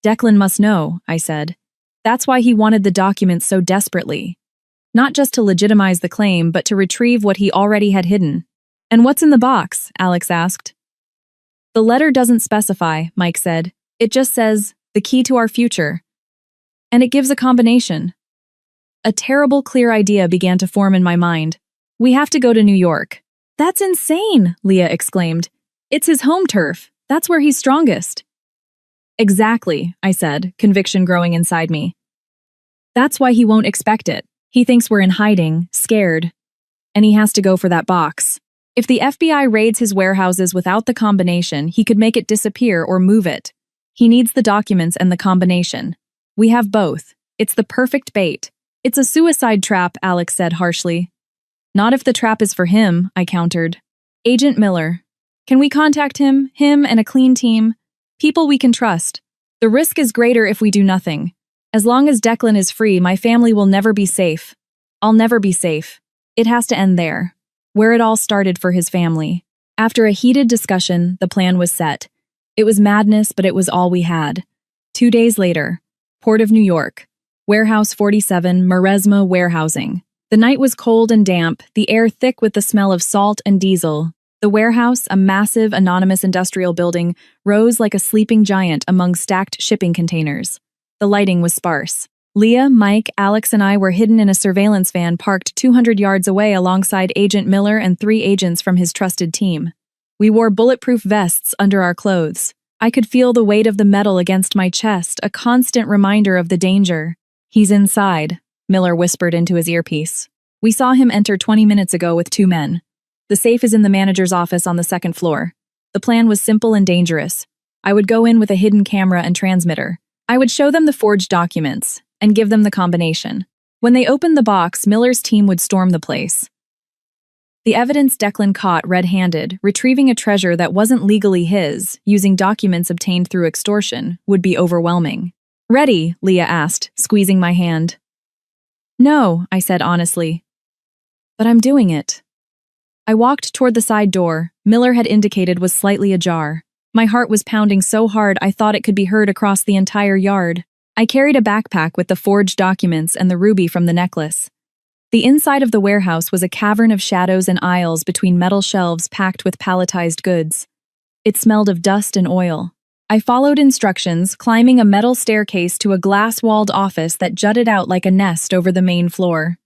"Declan must know," I said. "That's why he wanted the documents so desperately. Not just to legitimize the claim, but to retrieve what he already had hidden." "And what's in the box?" Alex asked. "The letter doesn't specify," Mike said. "It just says, the key to our future. And it gives a combination." A terrible, clear idea began to form in my mind. "We have to go to New York." "That's insane," Leah exclaimed. It's his home turf. That's where he's strongest. Exactly, I said, conviction growing inside me. That's why he won't expect it. He thinks we're in hiding, scared, and he has to go for that box. If the FBI raids his warehouses without the combination, he could make it disappear or move it. He needs the documents and the combination. We have both. It's the perfect bait. It's a suicide trap, Alex said harshly. Not if the trap is for him, I countered. Agent Miller. Can we contact him and a clean team? People we can trust. The risk is greater if we do nothing. As long as Declan is free, my family will never be safe. I'll never be safe. It has to end there. Where it all started for his family. After a heated discussion, the plan was set. It was madness, but it was all we had. 2 days later, Port of New York. Warehouse 47, Maresma Warehousing. The night was cold and damp, the air thick with the smell of salt and diesel. The warehouse, a massive, anonymous industrial building, rose like a sleeping giant among stacked shipping containers. The lighting was sparse. Leah, Mike, Alex, and I were hidden in a surveillance van parked 200 yards away alongside Agent Miller and 3 agents from his trusted team. We wore bulletproof vests under our clothes. I could feel the weight of the metal against my chest, a constant reminder of the danger. He's inside, Miller whispered into his earpiece. We saw him enter 20 minutes ago with 2 men. The safe is in the manager's office on the 2nd floor. The plan was simple and dangerous. I would go in with a hidden camera and transmitter. I would show them the forged documents and give them the combination. When they opened the box, Miller's team would storm the place. The evidence Declan caught red-handed, retrieving a treasure that wasn't legally his, using documents obtained through extortion, would be overwhelming. Ready? Leah asked, squeezing my hand. No, I said honestly. But I'm doing it. I walked toward the side door. Miller had indicated was slightly ajar. My heart was pounding so hard I thought it could be heard across the entire yard. I carried a backpack with the forged documents and the ruby from the necklace. The inside of the warehouse was a cavern of shadows and aisles between metal shelves packed with palletized goods. It smelled of dust and oil. I followed instructions, climbing a metal staircase to a glass-walled office that jutted out like a nest over the main floor.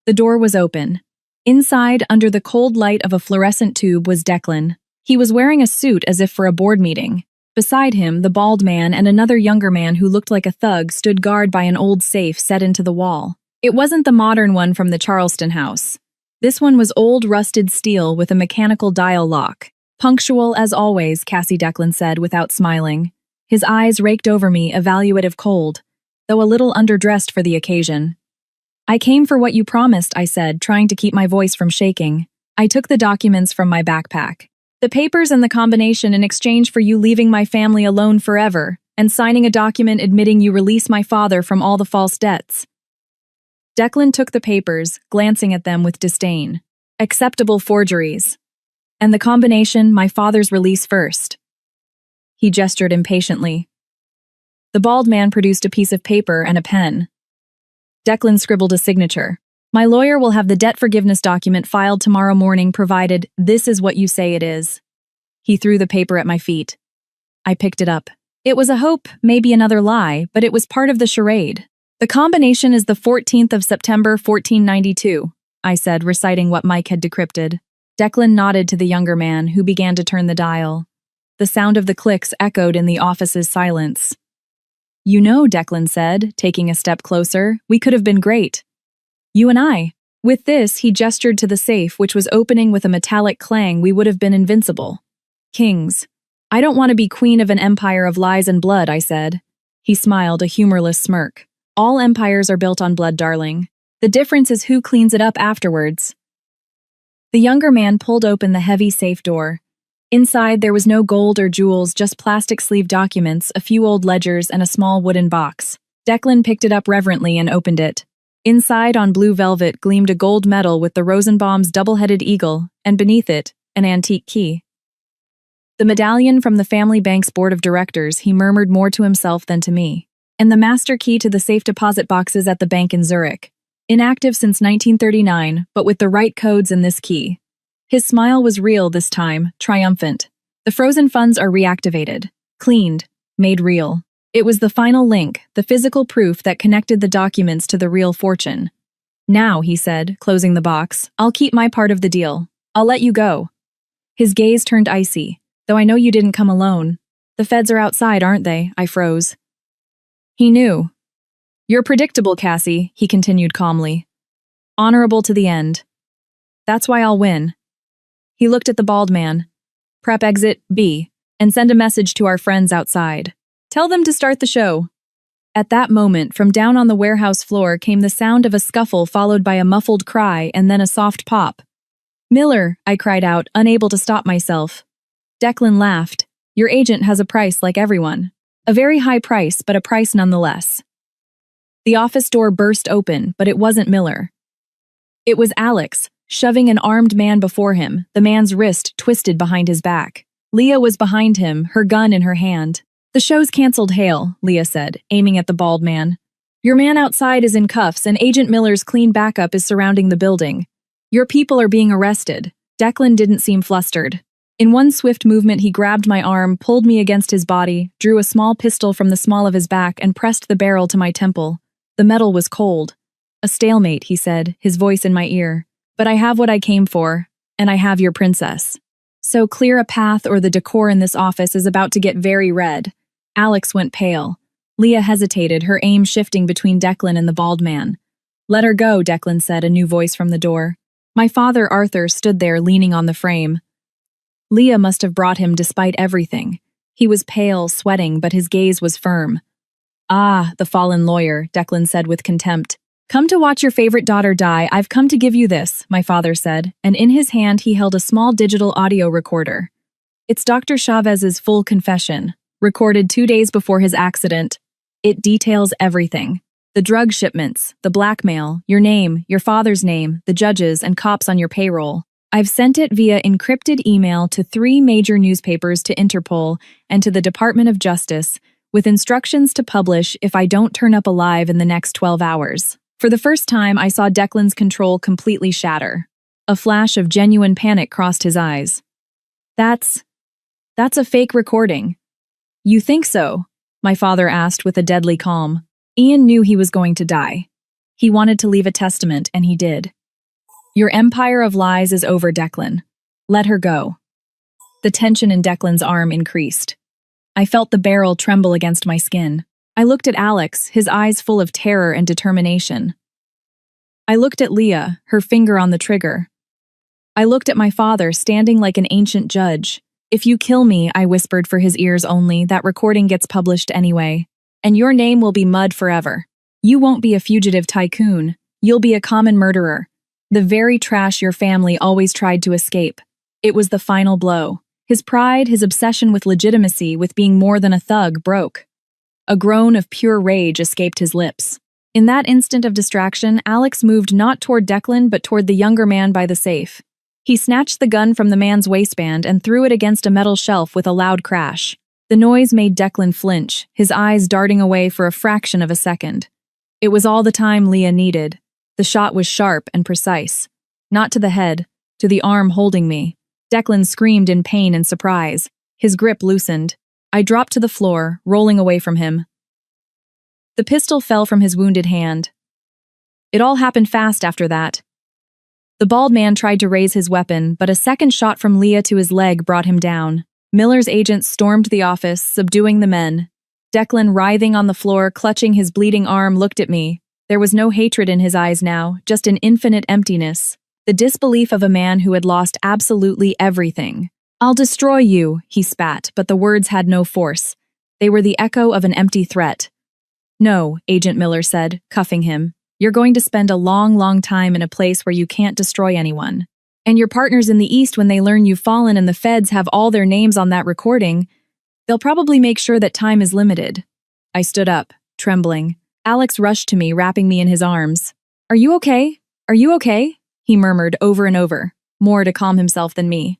The door was open. Inside, under the cold light of a fluorescent tube, was Declan. He was wearing a suit as if for a board meeting. Beside him, the bald man and another younger man who looked like a thug stood guard by an old safe set into the wall. It wasn't the modern one from the Charleston house. This one was old rusted steel with a mechanical dial lock. Punctual as always, Cassie Declan said without smiling. His eyes raked over me, evaluative cold, though a little underdressed for the occasion. I came for what you promised, I said, trying to keep my voice from shaking. I took the documents from my backpack. The papers and the combination in exchange for you leaving my family alone forever, and signing a document admitting you release my father from all the false debts. Declan took the papers, glancing at them with disdain. Acceptable forgeries. And the combination, my father's release first. He gestured impatiently. The bald man produced a piece of paper and a pen. Declan scribbled a signature. My lawyer will have the debt forgiveness document filed tomorrow morning provided this is what you say it is. He threw the paper at my feet. I picked it up. It was a hope, maybe another lie, but it was part of the charade. The combination is the 14th of September, 1492, I said, reciting what Mike had decrypted. Declan nodded to the younger man, who began to turn the dial. The sound of the clicks echoed in the office's silence. You know, Declan said, taking a step closer, we could have been great. You and I. With this, he gestured to the safe, which was opening with a metallic clang. We would have been invincible. Kings. I don't want to be queen of an empire of lies and blood, I said. He smiled, a humorless smirk. All empires are built on blood, darling. The difference is who cleans it up afterwards. The younger man pulled open the heavy safe door. Inside, there was no gold or jewels, just plastic-sleeved documents, a few old ledgers, and a small wooden box. Declan picked it up reverently and opened it. Inside, on blue velvet, gleamed a gold medal with the Rosenbaum's double-headed eagle, and beneath it, an antique key. The medallion from the family bank's board of directors, he murmured more to himself than to me. And the master key to the safe deposit boxes at the bank in Zurich. Inactive since 1939, but with the right codes and this key. His smile was real this time, triumphant. The frozen funds are reactivated, cleaned, made real. It was the final link, the physical proof that connected the documents to the real fortune. Now, he said, closing the box, I'll keep my part of the deal. I'll let you go. His gaze turned icy. though I know you didn't come alone. The feds are outside, aren't they? I froze. He knew. You're predictable, Cassie, he continued calmly. Honorable to the end. That's why I'll win. He looked at the bald man. Prep exit B, and send a message to our friends outside. Tell them to start the show. At that moment, from down on the warehouse floor came the sound of a scuffle followed by a muffled cry and then a soft pop. Miller, I cried out, unable to stop myself. Declan laughed. Your agent has a price like everyone. A very high price, but a price nonetheless. The office door burst open, but it wasn't Miller. It was Alex, shoving an armed man before him, the man's wrist twisted behind his back. Leah was behind him, her gun in her hand. The show's canceled, Hale, Leah said, aiming at the bald man. Your man outside is in cuffs and Agent Miller's clean backup is surrounding the building. Your people are being arrested. Declan didn't seem flustered. In one swift movement, he grabbed my arm, pulled me against his body, drew a small pistol from the small of his back, and pressed the barrel to my temple. The metal was cold. A stalemate, he said, his voice in my ear. But I have what I came for, and I have your princess. So clear a path or the decor in this office is about to get very red. Alex went pale. Leah hesitated, her aim shifting between Declan and the bald man. Let her go, Declan said, a new voice from the door. My father, Arthur, stood there leaning on the frame. Leah must have brought him despite everything. He was pale, sweating, but his gaze was firm. Ah, the fallen lawyer, Declan said with contempt. Come to watch your favorite daughter die, I've come to give you this, my father said, and in his hand he held a small digital audio recorder. It's Dr. Chavez's full confession, recorded 2 days before his accident. It details everything. The drug shipments, the blackmail, your name, your father's name, the judges and cops on your payroll. I've sent it via encrypted email to 3 major newspapers, to Interpol, and to the Department of Justice, with instructions to publish if I don't turn up alive in the next 12 hours. For the first time, I saw Declan's control completely shatter. A flash of genuine panic crossed his eyes. That's a fake recording. You think so? My father asked with a deadly calm. Ian knew he was going to die. He wanted to leave a testament, and he did. Your empire of lies is over, Declan. Let her go. The tension in Declan's arm increased. I felt the barrel tremble against my skin. I looked at Alex, his eyes full of terror and determination. I looked at Leah, her finger on the trigger. I looked at my father, standing like an ancient judge. If you kill me, I whispered for his ears only, that recording gets published anyway. And your name will be mud forever. You won't be a fugitive tycoon. You'll be a common murderer. The very trash your family always tried to escape. It was the final blow. His pride, his obsession with legitimacy, with being more than a thug, broke. A groan of pure rage escaped his lips. In that instant of distraction, Alex moved not toward Declan but toward the younger man by the safe. He snatched the gun from the man's waistband and threw it against a metal shelf with a loud crash. The noise made Declan flinch, his eyes darting away for a fraction of a second. It was all the time Leah needed. The shot was sharp and precise. Not to the head, to the arm holding me. Declan screamed in pain and surprise. His grip loosened. I dropped to the floor, rolling away from him. The pistol fell from his wounded hand. It all happened fast after that. The bald man tried to raise his weapon, but a second shot from Leah to his leg brought him down. Miller's agents stormed the office, subduing the men. Declan, writhing on the floor, clutching his bleeding arm, looked at me. There was no hatred in his eyes now, just an infinite emptiness. The disbelief of a man who had lost absolutely everything. I'll destroy you, he spat, but the words had no force. They were the echo of an empty threat. No, Agent Miller said, cuffing him. You're going to spend a long, long time in a place where you can't destroy anyone. And your partners in the East, when they learn you've fallen and the feds have all their names on that recording, they'll probably make sure that time is limited. I stood up, trembling. Alex rushed to me, wrapping me in his arms. Are you okay? Are you okay? He murmured over and over, more to calm himself than me.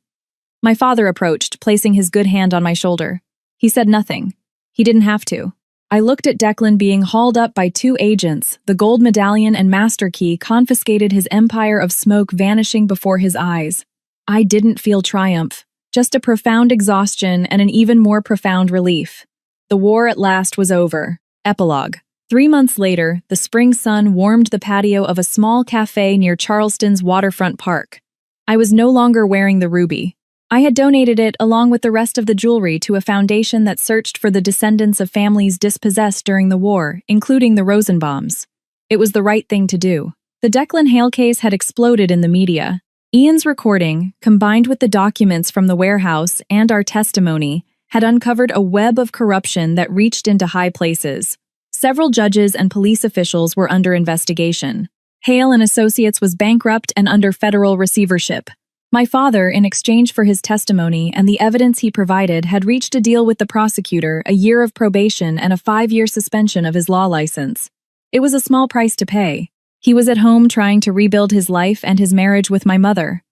My father approached, placing his good hand on my shoulder. He said nothing. He didn't have to. I looked at Declan being hauled up by 2 agents, the gold medallion and master key confiscated, his empire of smoke vanishing before his eyes. I didn't feel triumph, just a profound exhaustion and an even more profound relief. The war at last was over. Epilogue. 3 months later, the spring sun warmed the patio of a small cafe near Charleston's waterfront park. I was no longer wearing the ruby. I had donated it along with the rest of the jewelry to a foundation that searched for the descendants of families dispossessed during the war, including the Rosenbaums. It was the right thing to do. The Declan Hale case had exploded in the media. Ian's recording, combined with the documents from the warehouse and our testimony, had uncovered a web of corruption that reached into high places. Several judges and police officials were under investigation. Hale and Associates was bankrupt and under federal receivership. My father, in exchange for his testimony and the evidence he provided, had reached a deal with the prosecutor, a year of probation and a 5-year suspension of his law license. It was a small price to pay. He was at home trying to rebuild his life and his marriage with my mother.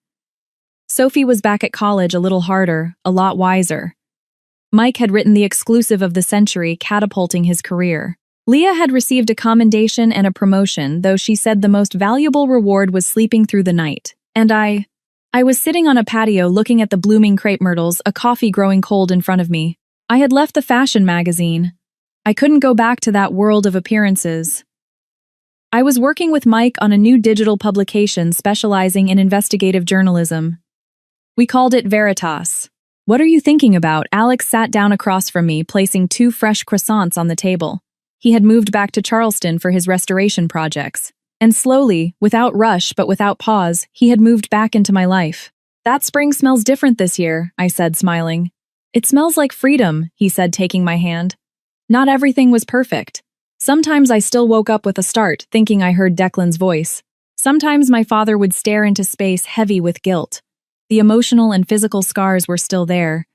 Sophie was back at college a little harder, a lot wiser. Mike had written the exclusive of the century, catapulting his career. Leah had received a commendation and a promotion, though she said the most valuable reward was sleeping through the night. And I was sitting on a patio looking at the blooming crepe myrtles, a coffee growing cold in front of me. I had left the fashion magazine. I couldn't go back to that world of appearances. I was working with Mike on a new digital publication specializing in investigative journalism. We called it Veritas. "What are you thinking about?" Alex sat down across from me, placing 2 fresh croissants on the table. He had moved back to Charleston for his restoration projects. And slowly, without rush but without pause, he had moved back into my life. "That spring smells different this year," I said, smiling. "It smells like freedom," he said, taking my hand. Not everything was perfect. Sometimes I still woke up with a start, thinking I heard Declan's voice. Sometimes my father would stare into space heavy with guilt. The emotional and physical scars were still there.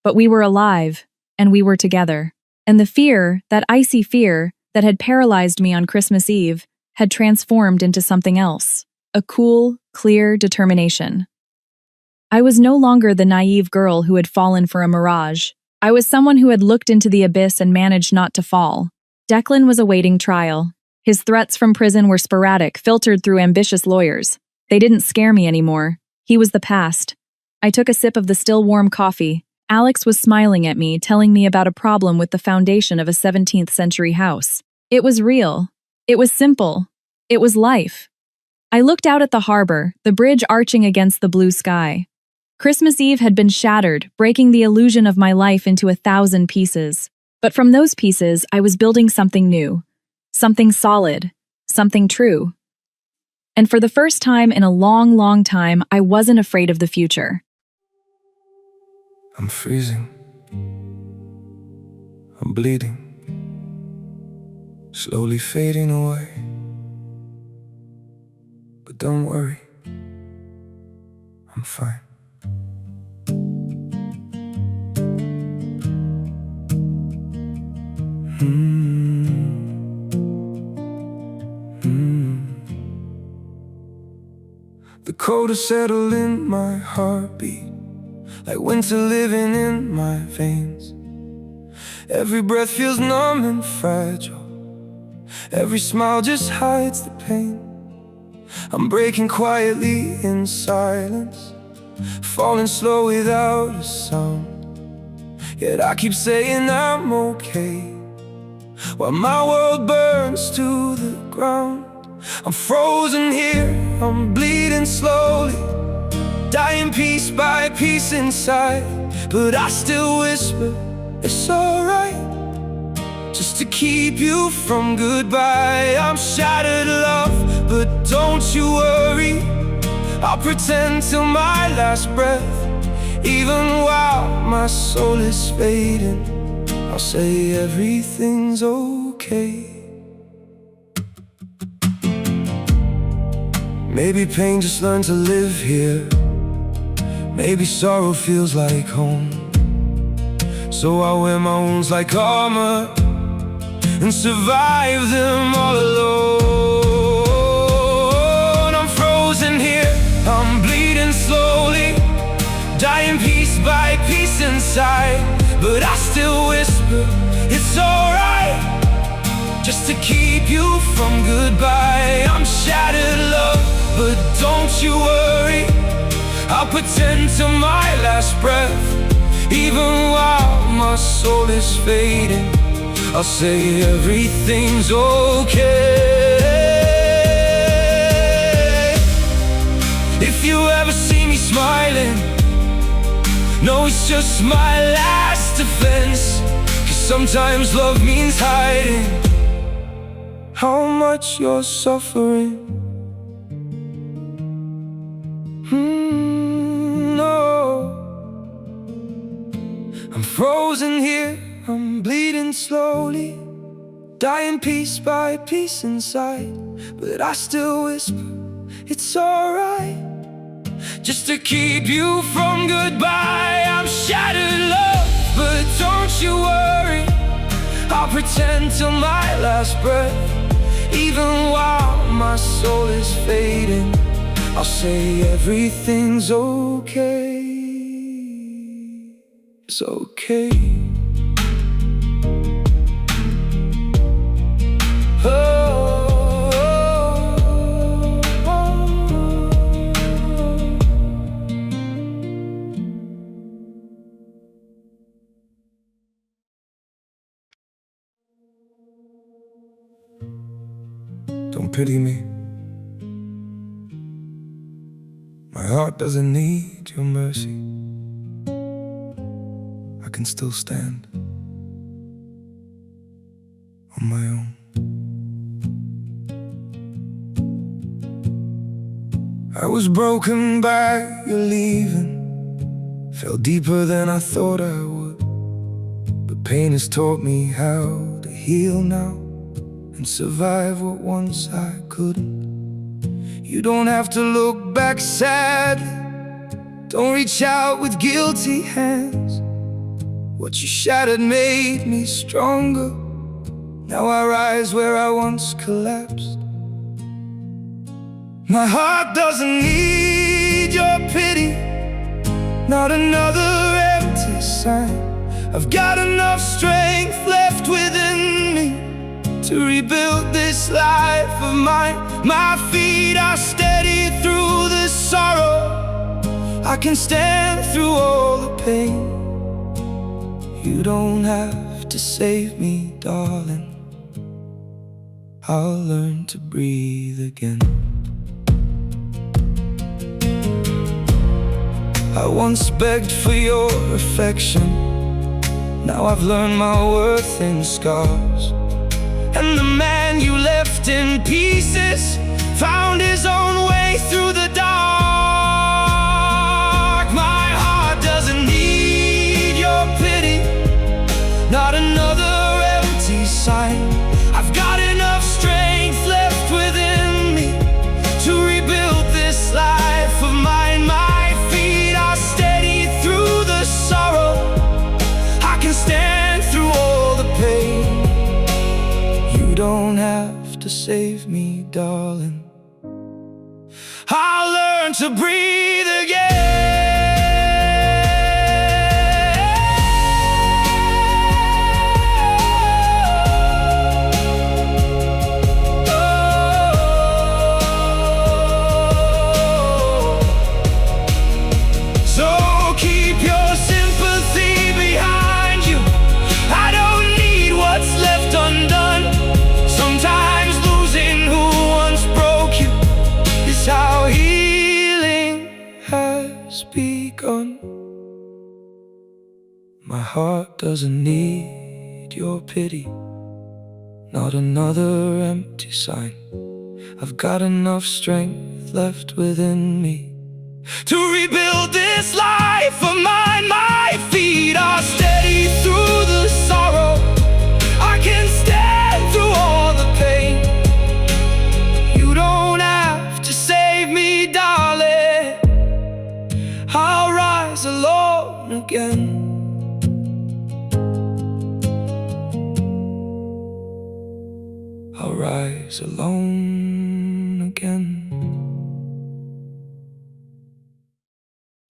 But we were alive, and we were together. And the fear, that icy fear, that had paralyzed me on Christmas Eve, had transformed into something else, a cool, clear determination. I was no longer the naive girl who had fallen for a mirage. I was someone who had looked into the abyss and managed not to fall. Declan was awaiting trial. His threats from prison were sporadic, filtered through ambitious lawyers. They didn't scare me anymore. He was the past. I took a sip of the still warm coffee. Alex was smiling at me, telling me about a problem with the foundation of a 17th century house. It was real. It was simple. It was life. I looked out at the harbor, the bridge arching against the blue sky. Christmas Eve had been shattered, breaking the illusion of my life into 1,000 pieces. But from those pieces, I was building something new. Something solid. Something true. And for the first time in a long, long time, I wasn't afraid of the future. I'm freezing. I'm bleeding. Slowly fading away. But don't worry, I'm fine. The cold has settled in my heartbeat, like winter living in my veins. Every breath feels numb and fragile. Every smile just hides the pain. I'm breaking quietly in silence, falling slow without a sound. Yet I keep saying I'm okay, while my world burns to the ground. I'm frozen here, I'm bleeding slowly, dying piece by piece inside. But I still whisper, it's alright, just to keep you from goodbye. I'm shattered, love, but don't you worry, I'll pretend till my last breath. Even while my soul is fading, I'll say everything's okay. Maybe pain just learned to live here. Maybe sorrow feels like home. So I wear my wounds like armor and survive them all alone. I'm frozen here, I'm bleeding slowly, dying piece by piece inside. But I still whisper, it's alright, just to keep you from goodbye. I'm shattered, love, but don't you worry, I'll pretend till my last breath. Even while my soul is fading, I'll say everything's okay. If you ever see me smiling, No, it's just my last defense, 'cause sometimes love means hiding how much you're suffering. No, I'm frozen here, I'm bleeding slowly, dying piece by piece inside. But I still whisper, it's alright, just to keep you from goodbye. I'm shattered, love, but don't you worry, I'll pretend till my last breath. Even while my soul is fading, I'll say everything's okay. It's okay. Don't pity me. My heart doesn't need your mercy. I can still stand on my own. I was broken by your leaving, fell deeper than I thought I would. But pain has taught me how to heal now and survive what once I couldn't. You don't have to look back sadly, don't reach out with guilty hands. What you shattered made me stronger, now I rise where I once collapsed. My heart doesn't need your pity, not another empty sign. I've got enough strength left within me to rebuild this life of mine. My feet are steady through the sorrow, I can stand through all the pain. You don't have to save me, darling, I'll learn to breathe again. I once begged for your affection, now I've learned my worth in scars. And the man you left in pieces found his own way through the dark. My heart doesn't need your pity, not another empty sign. I've got enough strength left within me to rebuild this life of mine. My feet are steady through the sorrow, I can stand through all the pain. You don't have to save me, darling, I'll learn to breathe again. So keep your sympathy behind you, I don't need what's left undone. Sometimes losing who once broke you is how healing has begun. My heart doesn't need your pity, not another empty sign. I've got enough strength left within me to rebuild this life of mine. My feet are steady through the sorrow, I can stand through all the pain. You don't have to save me, darling, I'll rise alone again. I'll rise alone